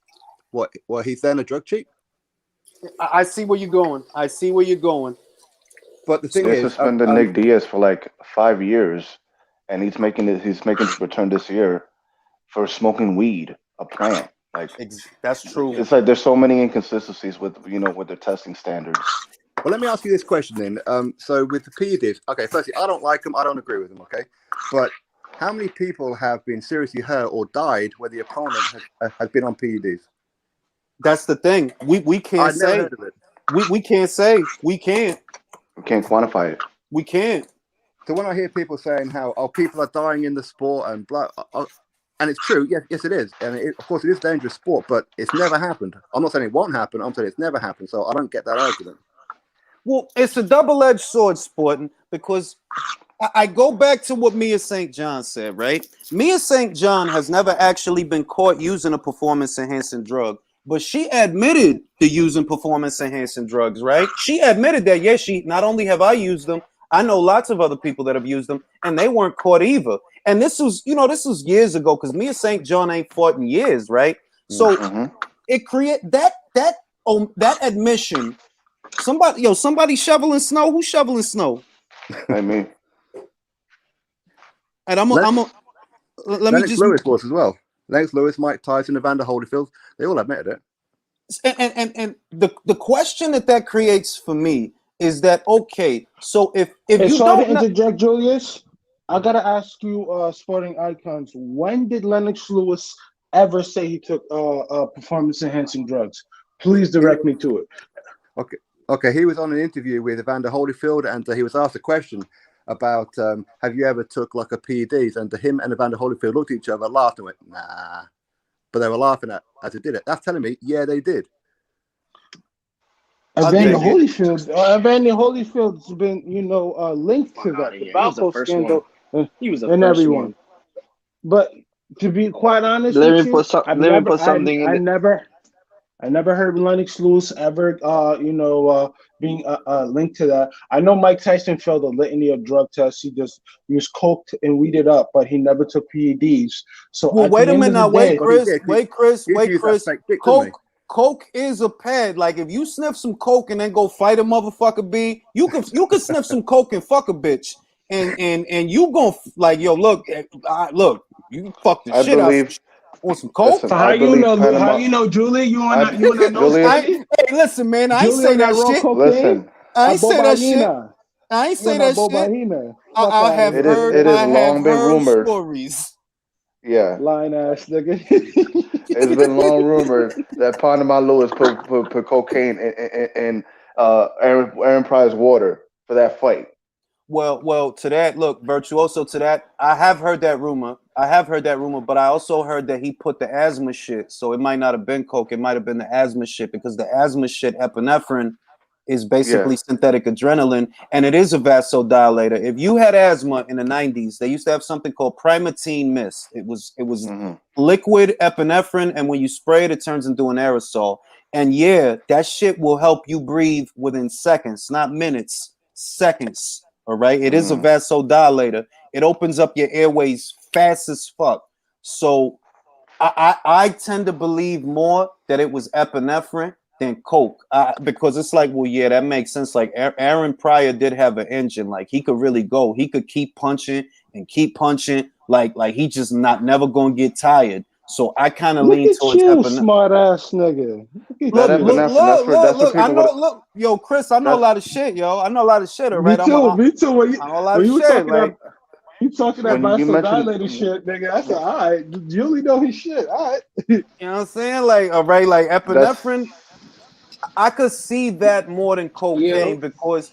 What? Well, he's then a drug cheat? I see where you're going. But the thing they is, suspended Nick Diaz for 5 years, and he's making his return this year for smoking weed, a plant. That's true. It's like there's so many inconsistencies with with their testing standards. Well, let me ask you this question then. So with the PEDs, okay, firstly, I don't like them. I don't agree with them, okay? But how many people have been seriously hurt or died where the opponent has been on PEDs? That's the thing. We can't I'd never say. heard of it. We can't say. We can't. We can't quantify it. We can't. So when I hear people saying how people are dying in the sport and blah, and it's true, yes, it is, and of course it is a dangerous sport, but it's never happened. I'm not saying it won't happen. I'm saying it's never happened. So I don't get that argument. Well, it's a double-edged sword, Sporting, because I go back to what Mia St. John said, right? Mia St. John has never actually been caught using a performance-enhancing drug, but she admitted to using performance-enhancing drugs, right? She admitted that, yes, she not only have I used them, I know lots of other people that have used them, and they weren't caught either. And this was years ago, because Mia St. John ain't fought in years, right? So it create that admission. Somebody shoveling snow. Who's shoveling snow? I mean, And let me Lennox just Lewis was as well. Lennox Lewis, Mike Tyson, Evander Holyfield, they all admitted it. and the question that creates for me is that, okay, so if Hey, you sorry to don't interject, Julius. I gotta ask you, sporting icons, when did Lennox Lewis ever say he took performance enhancing drugs? Please direct me to it. Okay. He was on an interview with Evander Holyfield, and he was asked a question about have you ever took like a PEDs, and him and Evander Holyfield looked at each other, laughed, and went, nah. But they were laughing at as they did it. That's telling me, yeah, they did. Evander Holyfield's been, linked to that, the Balco scandal, He was the and first everyone. one. But to be quite honest Let with me you, put something in it. I never heard Lennox Lewis ever, being linked to that. I know Mike Tyson failed a litany of drug tests. He was coked and weeded up, but he never took PEDs. So well, wait a minute now, wait, Chris. Coke is a pad. Like if you sniff some coke and then go fight a motherfucker, you can sniff some coke and fuck a bitch, and you gon' like, yo, look, you fuck the shit out on some coke. Listen, so how you know, Julie? You wanna know? Hey, listen, man, I ain't say that shit. Listen, I ain't say that shit. I ain't say that shit. I have heard rumored. stories. Yeah, lying ass nigga. It's been long rumored that Panama Lewis put cocaine in Aaron Pryor's water for that fight. Well, to that, look, Virtuoso, to that, I have heard that rumor, but I also heard that he put the asthma shit, so it might not have been coke, it might have been the asthma shit, because the asthma shit, epinephrine, is basically synthetic adrenaline, and it is a vasodilator. If you had asthma in the 90s, they used to have something called Primatene Mist. It was liquid epinephrine, and when you spray it, it turns into an aerosol. And yeah, that shit will help you breathe within seconds, not minutes, seconds. All right, it is a vasodilator. It opens up your airways fast as fuck. So I tend to believe more that it was epinephrine than coke, because it's like, well, yeah, that makes sense. Like Aaron Pryor did have an engine. Like he could really go. He could keep punching and keep punching. Like he just never gonna get tired. So I kind of lean towards epinephrine. Smart ass nigga. Look, yo, Chris, I know a lot of shit, yo. I know a lot of shit, all right? Me too. When you talking that vasodilator shit, nigga, I said, all right, Julie know his shit, all right. You know what I'm saying? Like, all right, like epinephrine, I could see that more than cocaine because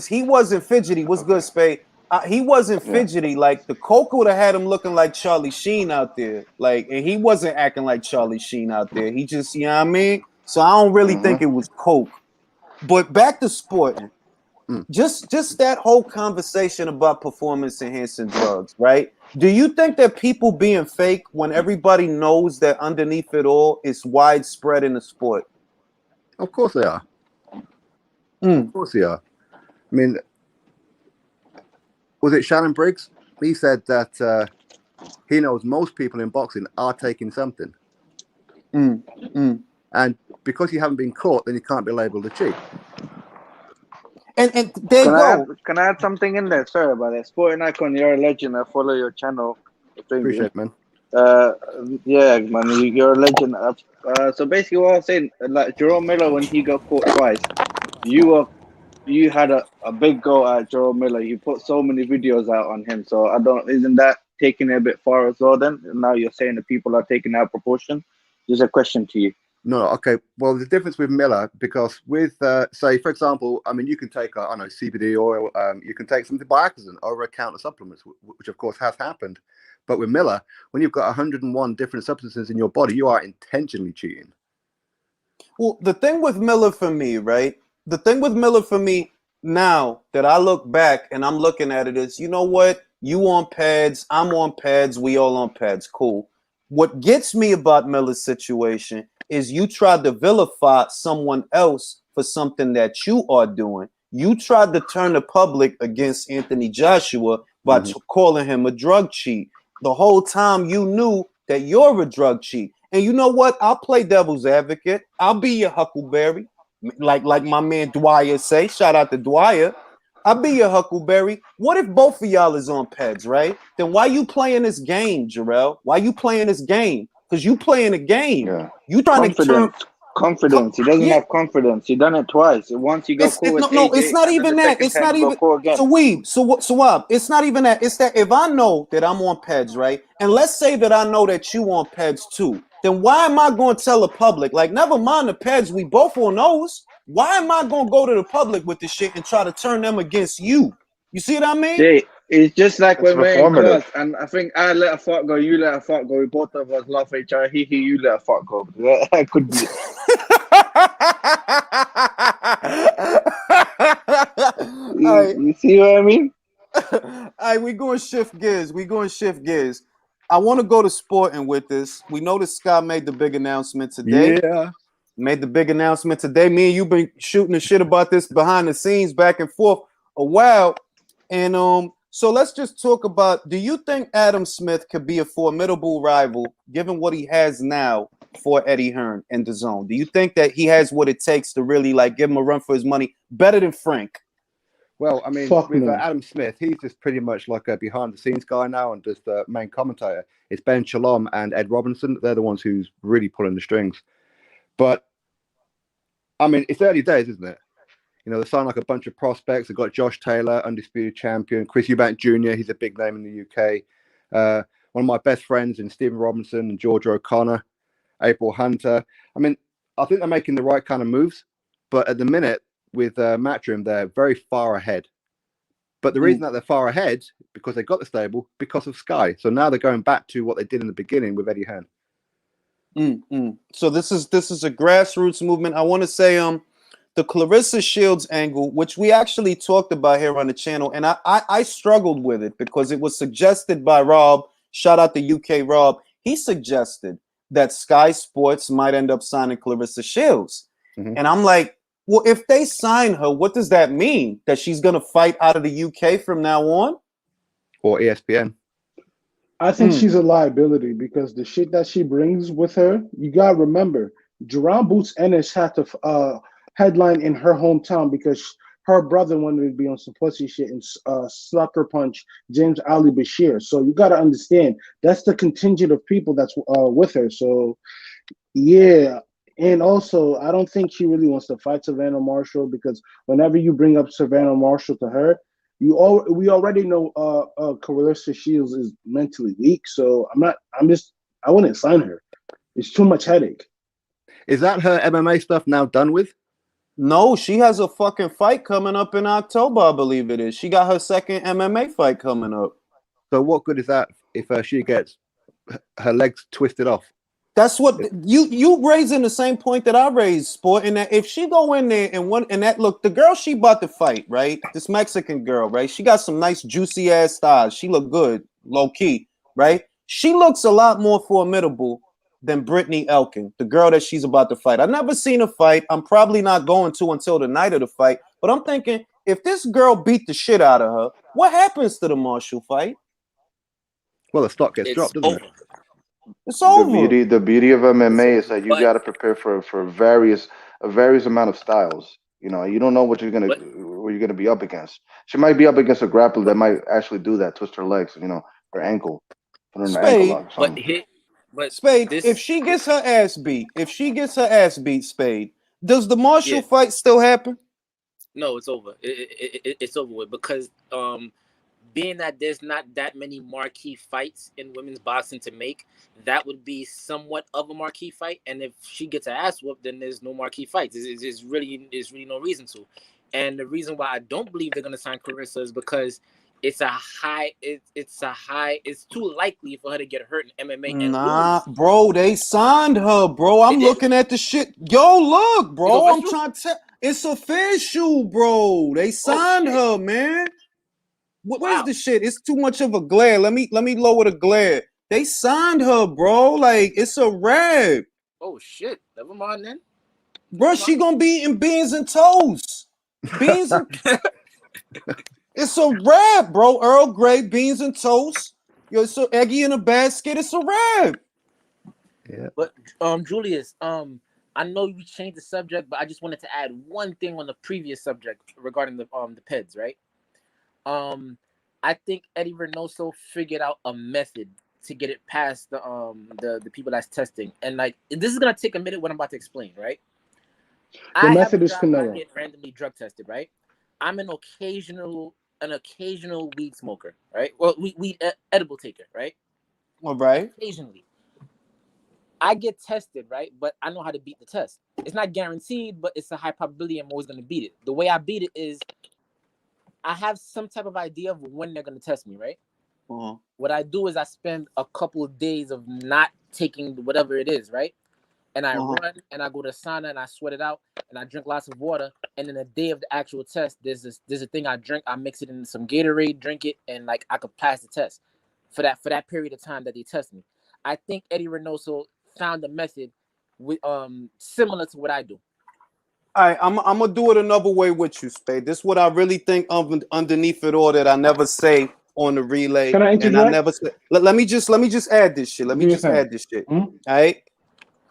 he wasn't fidgety. What's good, Spade? He wasn't fidgety. Like the coke would have had him looking like Charlie Sheen out there. Like, and he wasn't acting like Charlie Sheen out there. He just, you know what I mean? So I don't really think it was coke. But back to sporting. Just that whole conversation about performance enhancing drugs, right? Do you think that people being fake when everybody knows that underneath it all it's widespread in the sport? Of course they are. Of course they are. I mean, was it Shannon Briggs? He said that he knows most people in boxing are taking something. And because you haven't been caught, then you can't be labeled a cheat. And there you go. Can I add something in there? Sorry about that. Sporting Icon, you're a legend. I follow your channel. Appreciate it, man. Yeah, man, you're a legend. So basically, what I was saying, like Jerome Miller, when he got caught twice, you had a big go at Jerome Miller. You put so many videos out on him. So isn't that taking it a bit far as well? Then now you're saying that people are taking out proportion. There's a question to you. No, okay. Well, the difference with Miller, because with, say, for example, I mean, you can take, I know, CBD oil, you can take something by accident, over-the-counter supplements, which of course has happened. But with Miller, when you've got 101 different substances in your body, you are intentionally cheating. Well, the thing with Miller for me, right? The thing with Miller for me now that I look back and I'm looking at it is, you know what? You on pads, I'm on pads, we all on pads. Cool. What gets me about Miller's situation is you tried to vilify someone else for something that you are doing. You tried to turn the public against Anthony Joshua by calling him a drug cheat. The whole time you knew that you're a drug cheat. And you know what? I'll play devil's advocate. I'll be your Huckleberry. Like my man Dwyer say. Shout out to Dwyer. I'll be your Huckleberry. What if both of y'all is on pads, right? Then why you playing this game, Jarrell? Why you playing this game? Because you playing a game. Yeah. You trying to turn Confidence. He doesn't have confidence. He done it twice. Once he got cool with AJ, no, it's not and then even the that. second It's time not he got even cool again. so Weeb. So what? It's not even that. It's that if I know that I'm on pads, right? And let's say that I know that you on pads too. Then why am I going to tell the public? Like, never mind the pads, we both on those. Why am I going to go to the public with this shit and try to turn them against you? You see what I mean? Jay, it's just like It's when we're in performative. class, and I think I let a fuck go, you let a fuck go, we both of us laugh at each other, you let a fuck go. That could be it. You see what I mean? All right, we going to shift gears. I want to go to sporting with this. We know that Scott made the big announcement today. Yeah. Made the big announcement today. Me and you been shooting the shit about this behind the scenes, back and forth a while. And so let's just talk about, do you think Adam Smith could be a formidable rival given what he has now for Eddie Hearn in the zone? Do you think that he has what it takes to really like give him a run for his money better than Frank? Well, I mean, Fuck with no. Adam Smith, he's just pretty much like a behind-the-scenes guy now and just the main commentator. It's Ben Shalom and Ed Robinson. They're the ones who's really pulling the strings. But, I mean, it's early days, isn't it? You know, they signed like a bunch of prospects. They've got Josh Taylor, undisputed champion. Chris Eubank Jr., he's a big name in the UK. One of my best friends in Stephen Robinson and George O'Connor, April Hunter. I mean, I think they're making the right kind of moves. But at the minute, with Matchroom, they're very far ahead. But the reason that they're far ahead, because they got the stable, because of Sky. So now they're going back to what they did in the beginning with Eddie Hearn. So this is a grassroots movement. I want to say the Clarissa Shields angle, which we actually talked about here on the channel, and I struggled with it because it was suggested by Rob. Shout out to UK Rob. He suggested that Sky Sports might end up signing Clarissa Shields. And I'm like, well, if they sign her, what does that mean? That she's going to fight out of the UK from now on? Or ESPN. I think she's a liability because the shit that she brings with her, you got to remember, Jerome Boots Ennis had to headline in her hometown because her brother wanted to be on some pussy shit and sucker punch James Ali Bashir. So you got to understand, that's the contingent of people that's with her. So, yeah. And also, I don't think she really wants to fight Savannah Marshall because whenever you bring up Savannah Marshall to her, we already know Clarissa Shields is mentally weak. So I wouldn't sign her. It's too much headache. Is that her MMA stuff now done with? No, she has a fucking fight coming up in October, I believe it is. She got her second MMA fight coming up. So what good is that if she gets her legs twisted off? That's what you raising the same point that I raised, Sport. And that if she go in there and that look, the girl she about to fight, right? This Mexican girl, right? She got some nice juicy ass thighs. She look good, low key, right? She looks a lot more formidable than Brittany Elkin, the girl that she's about to fight. I've never seen a fight. I'm probably not going to until the night of the fight. But I'm thinking, if this girl beat the shit out of her, what happens to the Marshall fight? Well, the stock gets dropped, doesn't it? It's over. The beauty of MMA is that you got to prepare for a various amount of styles. You know, you don't know what you're gonna be up against. She might be up against a grappler that might actually do that, twist her legs, you know, her ankle, put her in the ankle lock. But Spade, if she gets her ass beat, Spade, does the Marshall fight still happen? No, it's over. It's over with because being that there's not that many marquee fights in women's boxing to make, that would be somewhat of a marquee fight. And if she gets her ass whooped, then there's no marquee fights. It's really no reason to. And the reason why I don't believe they're gonna sign Clarissa is because it's too likely for her to get hurt in MMA and Nah, lose. bro, they signed her, bro. I'm looking at the shit. Yo, look, bro. I'm trying to tell. It's official, bro. They signed her, man. Where's the shit? It's too much of a glare. Let me lower the glare. They signed her, bro. Like, it's a wrap. Oh shit. Never mind then. Bro, she gonna be eating beans and toast. Beans and it's a wrap, bro. Earl Grey, beans and toast. Yo, it's so eggy in a basket. It's a wrap. Yeah. But Julius, I know you changed the subject, but I just wanted to add one thing on the previous subject regarding the PEDs, right? I think Eddie Reynoso figured out a method to get it past the people that's testing, and like this is gonna take a minute. What I'm about to explain, right? The I method have a is job where I Canelo. get randomly drug tested, right? I'm an occasional weed smoker, right? Well, weed edible taker, right? All right. Occasionally, I get tested, right? But I know how to beat the test. It's not guaranteed, but it's a high probability I'm always gonna beat it. The way I beat it is I have some type of idea of when they're gonna test me, right? Uh-huh. What I do is I spend a couple of days of not taking whatever it is, right? And I run and I go to sauna and I sweat it out and I drink lots of water. And then the day of the actual test, there's a thing I drink. I mix it in some Gatorade, drink it, and like I could pass the test for that period of time that they test me. I think Eddie Reynoso found a method with similar to what I do. All right, I'm gonna do it another way with you, Spade. This is what I really think of underneath it all that I never say on the relay. Can I and interject? I never say. Let me just add this shit. All right.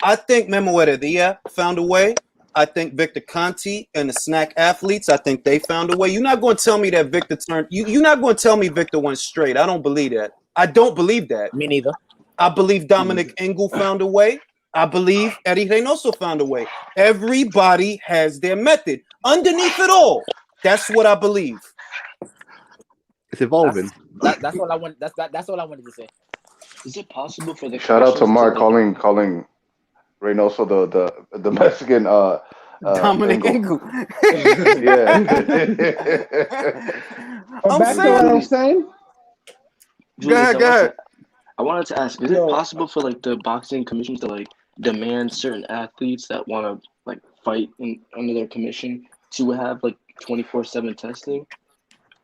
I think Memo Heredia found a way. I think Victor Conti and the snack athletes, I think they found a way. You're not going to tell me that Victor turned. You're not going to tell me Victor went straight. I don't believe that. I don't believe that. Me neither. I believe Dominic Engel found a way. I believe Eddie Reynoso found a way. Everybody has their method. Underneath it all, that's what I believe. It's evolving. That's all I want. That's all I wanted to say. Is it possible for the Shout out to commissions Mark like, calling Reynoso the Mexican Dominic Engel. Engel. Yeah. But back to what I'm saying. Julius, Go ahead. I wanted to ask: is it possible for like the boxing commissions to like demand certain athletes that want to like fight under their commission to have like 24/7 testing?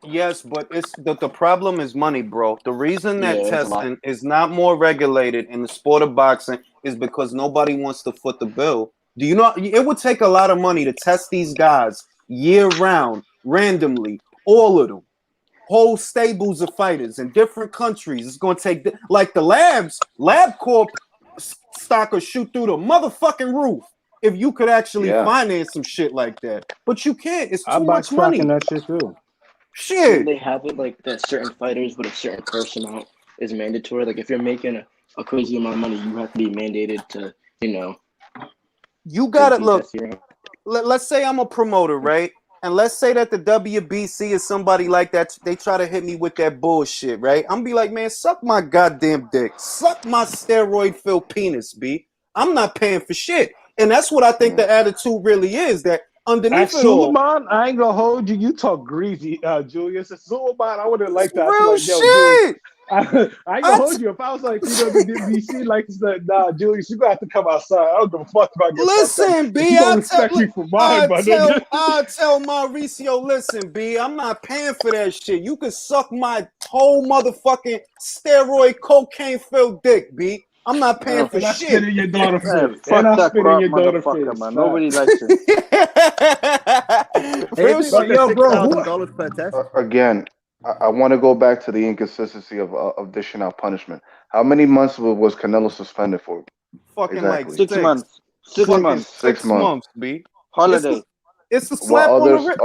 Yes, but it's the problem is money, bro. The reason that Yeah, it's a lot. testing is not more regulated in the sport of boxing is because nobody wants to foot the bill. Do you know it would take a lot of money to test these guys year round, randomly, all of them, whole stables of fighters in different countries. It's going to take like the LabCorp stock will shoot through the motherfucking roof if you could actually finance some shit like that. But you can't. It's too much money. That shit too. Shit. Do they have it like that certain fighters with a certain purse amount is mandatory? Like if you're making a crazy amount of money, you have to be mandated to, You gotta look. Let's say I'm a promoter, right? And let's say that the WBC is somebody like that. They try to hit me with that bullshit, right? I'm be like, man, suck my goddamn dick. Suck my steroid-filled penis, B. I'm not paying for shit. And that's what I think the attitude really is, that underneath it all. Suleiman, I ain't gonna hold you. You talk greasy, Julius. Suleiman, I would have liked that. Real Like, shit. I ain't gonna hold you. If I was like, the WBC, like, nah, Julius, you gonna have to come outside. I don't give a fuck if I get listen, B. You don't respect me for mine, but I'll tell Mauricio, listen, B. I'm not paying for that shit. You can suck my whole motherfucking steroid cocaine-filled dick, B. I'm not paying for shit. Spit in your daughter face. Fuck And I'm that spitting in crap, your daughter motherfucker, face. man. Nobody likes it. Real It's like shit. $6,000 per test. Again, I want to go back to the inconsistency of dishing out punishment. How many months was Canelo suspended for? Fucking Exactly. like 6 months. 6 Fucking months. 6 months. B. Holiday. It's a slap on the wrist.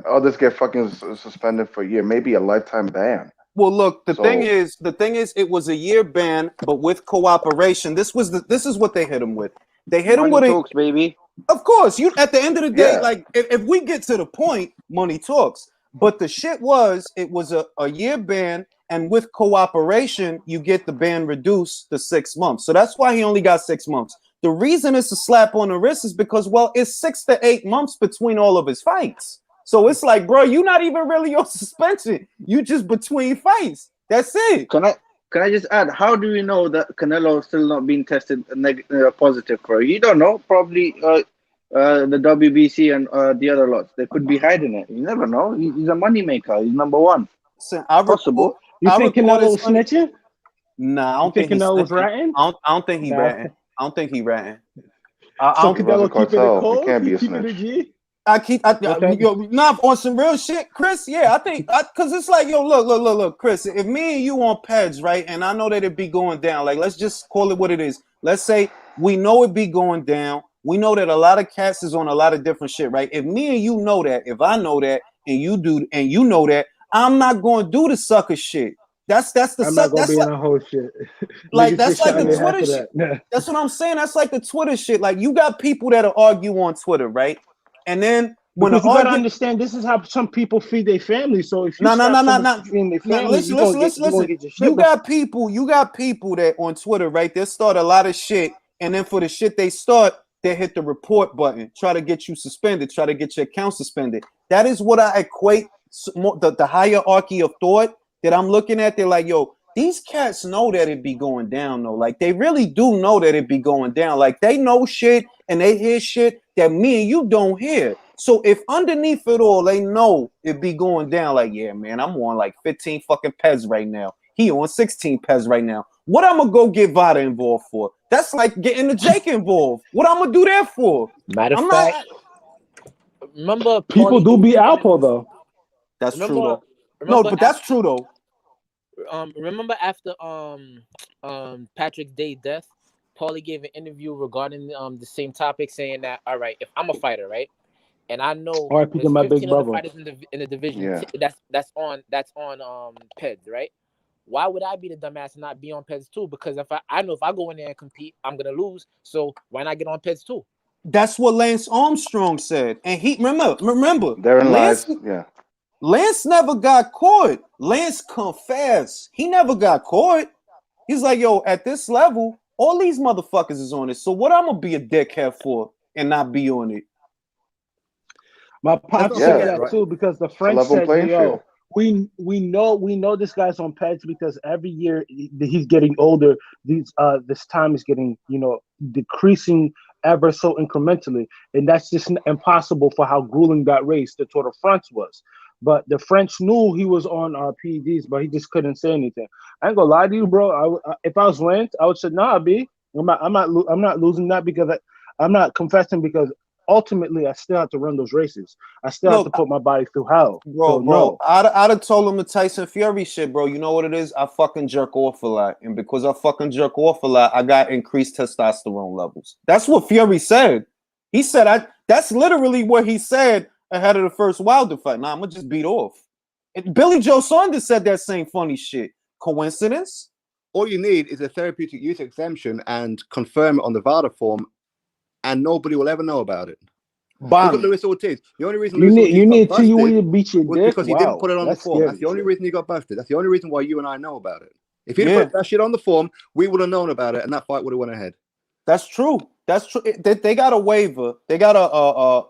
Others get fucking suspended for a year, maybe a lifetime ban. Well, look, the thing is, it was a year ban, but with cooperation. This is what they hit him with. They hit him with Money talks, baby. Of course, at the end of the day, like if we get to the point, money talks. But the shit was, it was a year ban, and with cooperation, you get the ban reduced to 6 months. So that's why he only got 6 months. The reason it's a slap on the wrist is because, well, it's 6 to 8 months between all of his fights. So it's like, bro, you're not even really on suspension. You just between fights. That's it. Can I just add? How do we know that Canelo is still not being tested positive for it? You don't know. Probably the WBC and the other lots. They could be hiding it. You never know. He's a money maker. He's number one. Listen, Possible. You think Canelo was snitching? Nah, I don't think Canelo was ratting. I don't think he ratting. I don't think he ratting. So Canelo keeping it cold. He can't be a keeping snitch. it G. Not on some real shit, Chris. Yeah, I think because it's like, yo, look, Chris. If me and you on Peds, right, and I know that it be going down. Like, let's just call it what it is. Let's say we know it be going down. We know that a lot of cats is on a lot of different shit, right? If me and you know that, if I know that, and you do, and you know that, I'm not going to do the sucker shit. That's the I'm not gonna be in a whole shit. Like that's like the Twitter shit. That's what I'm saying. That's like the Twitter shit. Like you got people that'll argue on Twitter, right? And then when you gotta understand, this is how some people feed their family. So if you feeding their family, listen. You got people that on Twitter, right? They start a lot of shit, and then for the shit they start, they hit the report button, try to get you suspended, try to get your account suspended. That is what I equate the hierarchy of thought that I'm looking at. They're like, yo, these cats know that it be going down, though. Like, they really do know that it be going down. Like, they know shit and they hear shit that me and you don't hear. So if underneath it all, they know it be going down, like, yeah, man, I'm on like 15 fucking Pez right now. He on 16 Pez right now. What I'm gonna go get Vada involved for? That's like getting the Jake involved. What I'm gonna do that for? Matter of fact, remember people do be Alpo though. That's true though. No, but that's true though. Remember after Patrick Day's death, Paulie gave an interview regarding the same topic, saying that, all right, if I'm a fighter, right, and I know there's 15 other fighters in the division that's on Peds, right? Why would I be the dumbass and not be on Peds too? Because if I know if I go in there and compete, I'm gonna lose. So why not get on Peds too? That's what Lance Armstrong said, and he remember. Therein lies, Lance never got caught. Lance confessed. He never got caught. He's like, yo, at this level, all these motherfuckers is on it. So what I'm gonna be a dickhead for and not be on it? My pops said that too, because the French said, yo, we know this guy's on Peds because every year he's getting older. This time is getting decreasing ever so incrementally, and that's just impossible for how grueling that race, the Tour de France, was. But the French knew he was on PEDs, but he just couldn't say anything. I ain't gonna lie to you, bro. If I was Lance, I would say, nah, B, I'm not losing that because I'm not confessing because ultimately I still have to run those races. I still have to put my body through hell. Bro. I'd have told him the Tyson Fury shit, bro. You know what it is? I fucking jerk off a lot. And because I fucking jerk off a lot, I got increased testosterone levels. That's what Fury said. He said, that's literally what he said ahead of the first Wilder fight. Nah, I'm gonna just beat off. And Billy Joe Saunders said that same funny shit. Coincidence? All you need is a therapeutic use exemption and confirm it on the VADA form, and nobody will ever know about it. Look at Luis Ortiz. The only reason you need to beat your dick because he didn't put it on the form. That's the only reason he got busted. That's the only reason why you and I know about it. If he didn't put that shit on the form, we would have known about it, and that fight would have went ahead. That's true. That's true. They got a waiver. They got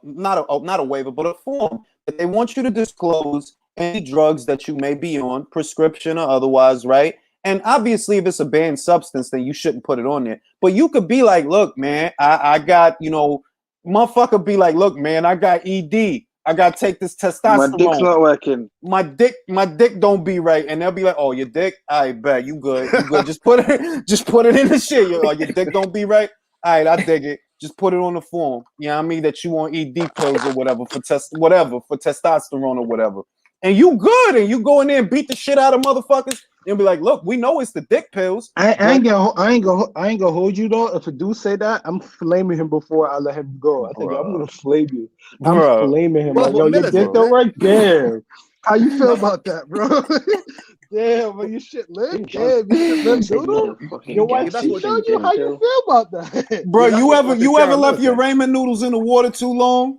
not a waiver, but a form that they want you to disclose any drugs that you may be on, prescription or otherwise, right? And obviously, if it's a banned substance, then you shouldn't put it on there. But you could be like, look, man, I got, motherfucker be like, look, man, I got ED. I got to take this testosterone. My dick's not working. My dick don't be right. And they'll be like, oh, your dick? I bet you good. You good. Just put it in the shit. Your dick don't be right? All right, I dig it. Just put it on the form. You know what I mean? That you want ED pills or whatever for testosterone or whatever. And you good, and you go in there and beat the shit out of motherfuckers and be like, look, we know it's the dick pills. I ain't gonna hold you though. If a dude say that, I'm flaming him before I let him go. I think I'm gonna flame you. I'm flaming him. Like, yo, your dick don't work. Damn. How you feel about that, bro? Damn, when you shit lit. Damn, you shit lit, dude. Your wife showed you how you feel about that, bro. You ever left your ramen noodles in the water too long?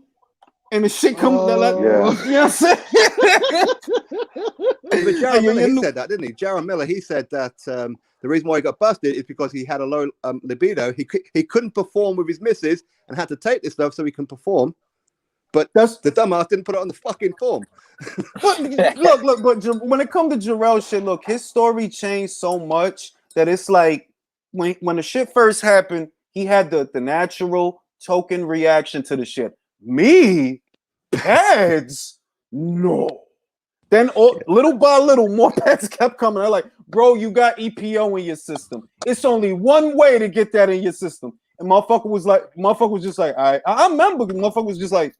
and the shit come. Yeah. You know what I'm saying? But Jaron Hey, Miller, you he knew- said that, didn't he? Jaron Miller, he said that the reason why he got busted is because he had a low libido. He couldn't perform with his missus and had to take this stuff so he can perform. But That's the dumbass didn't put it on the fucking form. but look. But when it comes to Jarrell shit, look, his story changed so much that it's like when the shit first happened, he had the natural token reaction to the shit. Me, pads, no. Then little by little, more pads kept coming. They're like, bro, you got EPO in your system. It's only one way to get that in your system. And motherfucker was just like, all right. I remember the motherfucker was just like,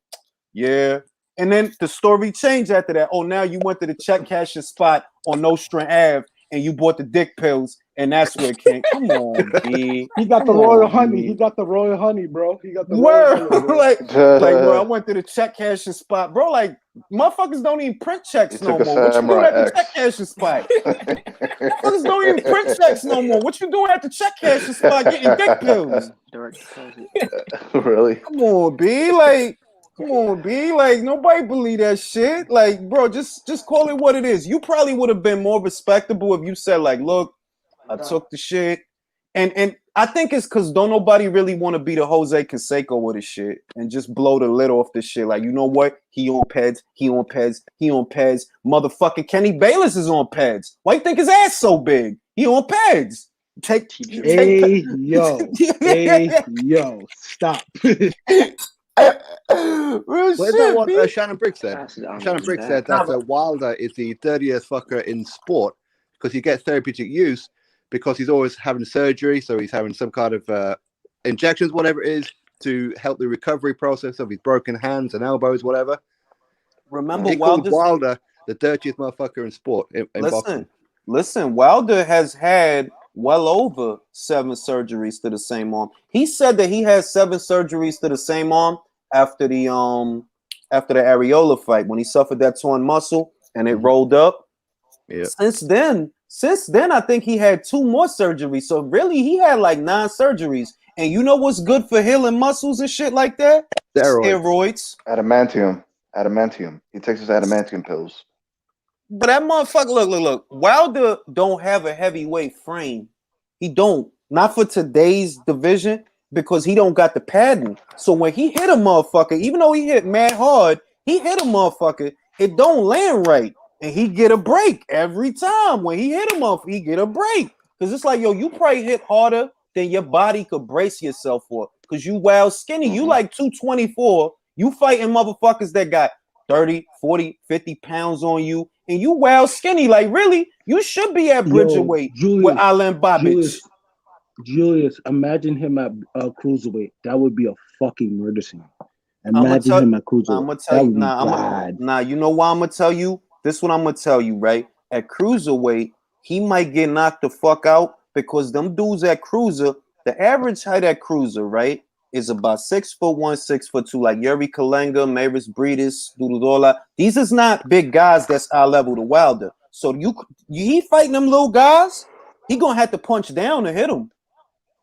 yeah. And then the story changed after that. Oh, now you went to the check cashing spot on Nostrand Ave and you bought the dick pills, and that's where it came. Come on, B. He got the Come royal on, honey. B. He got the royal honey, bro. He got the Word. royal honey, bro. like, bro, I went to the check cashing spot. Bro, like, motherfuckers don't even print checks He no took a more. What you doing Samurai at the X. check cashing spot? Motherfuckers don't even print checks no more. What you doing at the check cashing spot getting dick pills? Direct deposit. Really? Come on, B. Like, come on, B. Like, nobody believe that shit. Like, bro, just call it what it is. You probably would have been more respectable if you said, like, look, I took the shit. And I think it's because don't nobody really want to be the Jose Canseco with the shit and just blow the lid off the shit. Like, you know what? He on Peds. He on Peds. He on Peds. Motherfucking Kenny Bayless is on Peds. Why you think his ass so big? He on Peds. Hey, yo, stop. Real Well, is shit, that what B. Shannon Briggs said? Pass it on Shannon his Briggs back. said that Wilder is the dirtiest fucker in sport because he gets therapeutic use because he's always having surgery. So he's having some kind of injections, whatever it is, to help the recovery process of his broken hands and elbows, whatever. Remember He called Wilder's... Wilder the dirtiest motherfucker in sport, in boxing. Listen, Wilder has had well over 7 surgeries to the same arm. He said that he had 7 surgeries to the same arm after the Areola fight when he suffered that torn muscle and it rolled up. Yeah. Since then, I think he had 2 more surgeries. So really, he had like 9 surgeries. And you know what's good for healing muscles and shit like that? Steroids. Adamantium. He takes his adamantium pills. But that motherfucker, look. Wilder don't have a heavyweight frame. He don't. Not for today's division because he don't got the padding. So when he hit a motherfucker, even though he hit mad hard, he hit a motherfucker. It don't land right. And he get a break every time. When he hit him off, he get a break. Because it's like, yo, you probably hit harder than your body could brace yourself for. Because you wild skinny. You like 224. You fighting motherfuckers that got 30, 40, 50 pounds on you. And you wild skinny. Like, really? You should be at Bridgerweight with Alan Babic. Julius, imagine him at cruiserweight. That would be a fucking murder scene. Imagine him at cruiserweight. I'm gonna tell you, you know why I'm gonna tell you? This is what I'm gonna tell you, right? At cruiserweight, he might get knocked the fuck out because them dudes at cruiser, the average height at cruiser, right, is about 6'1", 6'2", like Yuri Kalenga, Maris Breedis, Dududola. These is not big guys that's our level to Wilder. So he fighting them little guys, he gonna have to punch down to hit them.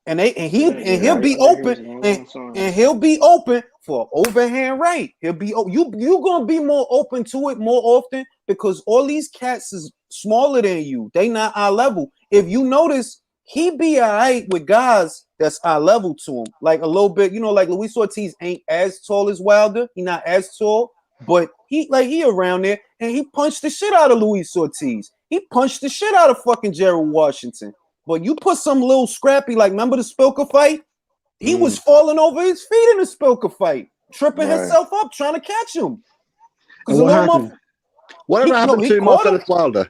And he'll be open and he'll be open for overhand right. He'll be you gonna be more open to it more often because all these cats is smaller than you. They not our level. If you notice, he be all right with guys that's our level to him, like a little bit. You know, like Luis Ortiz ain't as tall as Wilder. He not as tall, but he around there and he punched the shit out of Luis Ortiz. He punched the shit out of fucking Gerald Washington. But you put some little scrappy, like remember the Spilker fight? He was falling over his feet in the Spilker fight, tripping himself up, trying to catch him. Whatever happened to Marcellus Wilder?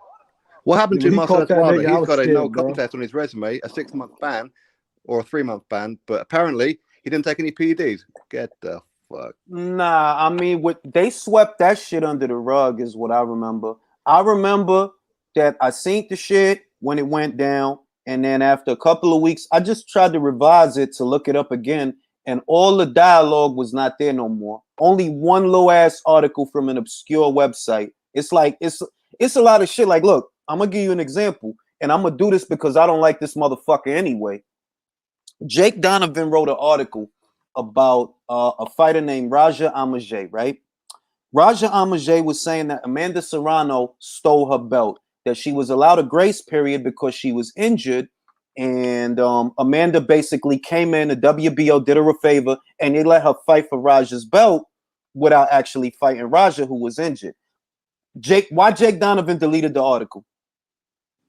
What happened to Marcellus Wilder? He's got a no contest on his resume, a 6-month ban or a 3-month ban, but apparently he didn't take any PEDs. Get the fuck. Nah, I mean, they swept that shit under the rug is what I remember. I remember that I seen the shit when it went down. And then after a couple of weeks, I just tried to revise it to look it up again. And all the dialogue was not there no more. Only one low ass article from an obscure website. It's like, it's a lot of shit. Like, look, I'm going to give you an example. And I'm going to do this because I don't like this motherfucker anyway. Jake Donovan wrote an article about a fighter named Raja Amajay, right? Raja Amajay was saying that Amanda Serrano stole her belt, that she was allowed a grace period because she was injured. And Amanda basically came in, the WBO did her a favor, and they let her fight for Raja's belt without actually fighting Raja, who was injured. Why Jake Donovan deleted the article?